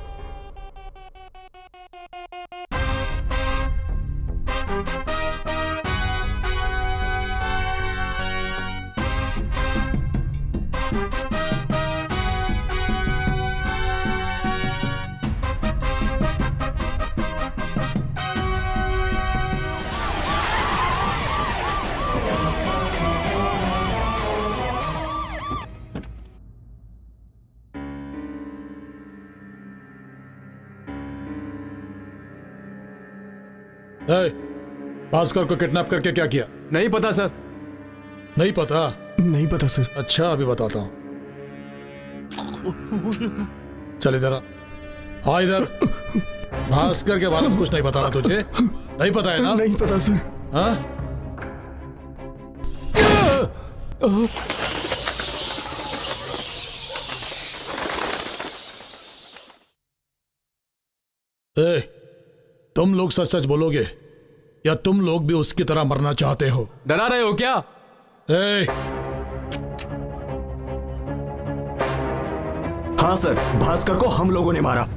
Speaker 5: भास्कर को किडनैप करके क्या किया?
Speaker 12: नहीं पता सर।
Speaker 5: नहीं पता?
Speaker 3: नहीं पता सर।
Speaker 5: अच्छा, अभी बताता हूं। चल इधर आ इधर। भास्कर के बारे में कुछ नहीं बताना तुझे? नहीं पता है ना?
Speaker 3: नहीं पता सर।
Speaker 5: हाँ? तुम लोग सच सच बोलोगे या तुम लोग भी उसकी तरह मरना चाहते हो?
Speaker 12: डरा रहे हो क्या?
Speaker 7: हाँ सर, भास्कर को हम लोगों ने मारा।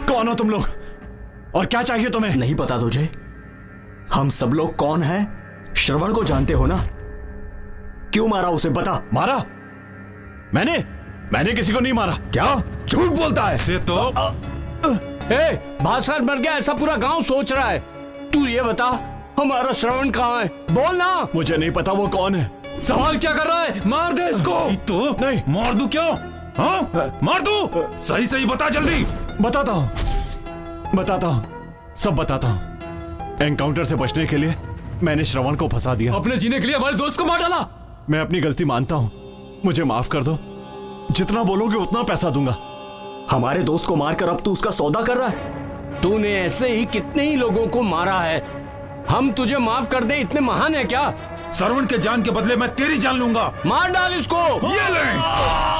Speaker 3: कौन हो तुम लोग और क्या चाहिए तुम्हें?
Speaker 7: नहीं पता तुझे? हम सब लोग कौन हैं? श्रवण को जानते हो ना? क्यों मारा उसे? बता।
Speaker 3: मारा? मैंने किसी को नहीं मारा। क्या झूठ बोलता है?
Speaker 4: से तो
Speaker 6: भास्कर मर गया ऐसा पूरा गांव सोच रहा है। तू ये बता हमारा श्रवण कहाँ है? बोल ना।
Speaker 3: मुझे नहीं पता वो कौन है।
Speaker 6: सवाल क्या कर रहा है? मार दे इसको।
Speaker 4: तो नहीं मार दूं क्यों? हाँ मार दूं? सही बता जल्दी।
Speaker 3: बताता हूँ सब बताता हूँ। एनकाउंटर से बचने के लिए मैंने श्रवण को फंसा दिया।
Speaker 12: अपने जीने के लिए हमारे दोस्त को मार डाला।
Speaker 3: मैं अपनी गलती मानता हूँ, मुझे माफ कर दो। जितना बोलोगे उतना पैसा दूंगा।
Speaker 7: हमारे दोस्त को मारकर अब तू उसका सौदा कर रहा है?
Speaker 6: तूने ऐसे ही कितने ही लोगों को मारा है। हम तुझे माफ कर दे इतने महान है क्या?
Speaker 4: श्रवण के जान के बदले मैं तेरी जान लूंगा।
Speaker 6: मार डाल इसको।
Speaker 4: ये ले।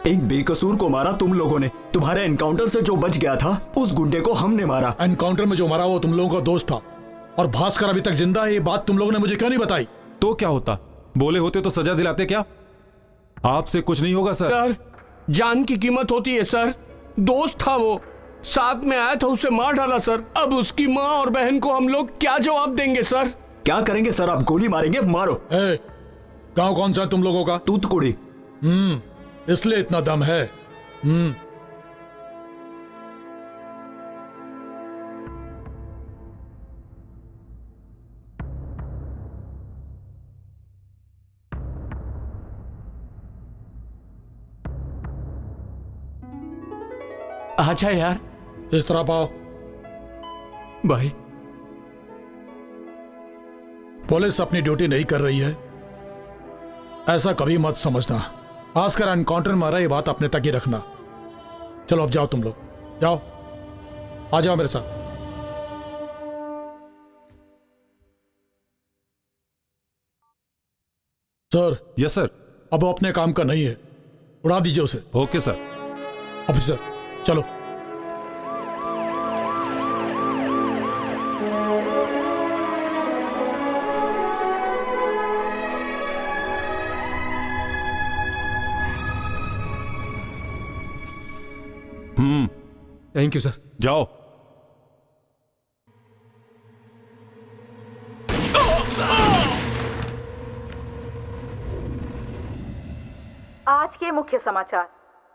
Speaker 7: एक बेकसूर को मारा तुम लोगों ने। तुम्हारे एनकाउंटर से जो बच गया था उस गुंडे को हमने मारा।
Speaker 5: एनकाउंटर में जो मारा वो तुम लोगों का दोस्त था और भास्कर अभी तक जिंदा है। ये बात तुम लोगों ने मुझे क्यों नहीं बताई?
Speaker 4: तो क्या होता? बोले होते तो सजा दिलाते क्या? आपसे कुछ नहीं होगा
Speaker 6: सर, जान की कीमत होती है सर। दोस्त था वो, साथ में आया था, उसे मार डाला सर। अब उसकी माँ और बहन को हम लोग क्या जवाब देंगे सर?
Speaker 7: क्या करेंगे सर? आप गोली मारेंगे? मारो।
Speaker 5: गांव कौन सा है तुम लोगों का?
Speaker 7: तूतकुड़ी।
Speaker 5: इसलिए इतना दम है।
Speaker 6: अच्छा यार,
Speaker 5: इस तरह पाओ।
Speaker 12: भाई,
Speaker 5: पुलिस अपनी ड्यूटी नहीं कर रही है ऐसा कभी मत समझना। भास्कर एनकाउंटर मारा ये बात अपने तक ही रखना। चलो अब जाओ, तुम लोग जाओ, आ जाओ मेरे साथ। सर।
Speaker 4: Yes sir.
Speaker 5: अब वो अपने काम का नहीं है, उड़ा दीजिए उसे।
Speaker 4: Okay sir.
Speaker 5: ऑफिसर चलो।
Speaker 12: Thank you sir.
Speaker 4: जाओ।
Speaker 21: आज के मुख्य समाचार।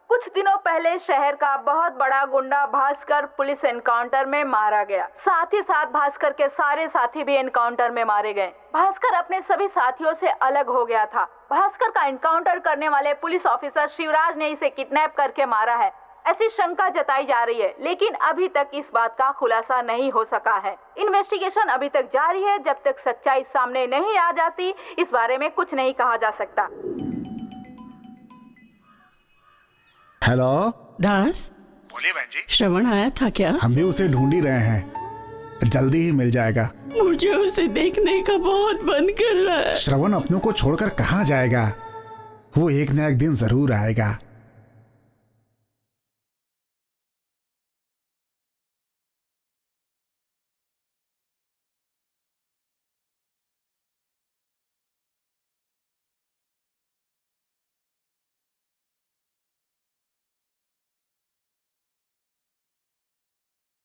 Speaker 21: कुछ दिनों पहले शहर का बहुत बड़ा गुंडा भास्कर पुलिस एनकाउंटर में मारा गया। साथ ही साथ भास्कर के सारे साथी भी एनकाउंटर में मारे गए। भास्कर अपने सभी साथियों से अलग हो गया था। भास्कर का एनकाउंटर करने वाले पुलिस ऑफिसर शिवराज ने इसे किडनैप करके मारा है, ऐसी शंका जताई जा रही है, लेकिन अभी तक इस बात का खुलासा नहीं हो सका है। इन्वेस्टिगेशन अभी तक जारी है। जब तक सच्चाई सामने नहीं आ जाती, इस बारे में कुछ नहीं कहा जा सकता।
Speaker 16: हेलो
Speaker 15: दास,
Speaker 16: बोलिए बहन जी।
Speaker 15: श्रवण आया था क्या?
Speaker 16: हम भी उसे ढूंढ ही रहे हैं, जल्दी ही मिल जाएगा।
Speaker 15: मुझे उसे देखने का बहुत मन कर रहा है।
Speaker 16: श्रवण अपनों को छोड़कर कहाँ जाएगा, वो एक न एक दिन जरूर आएगा।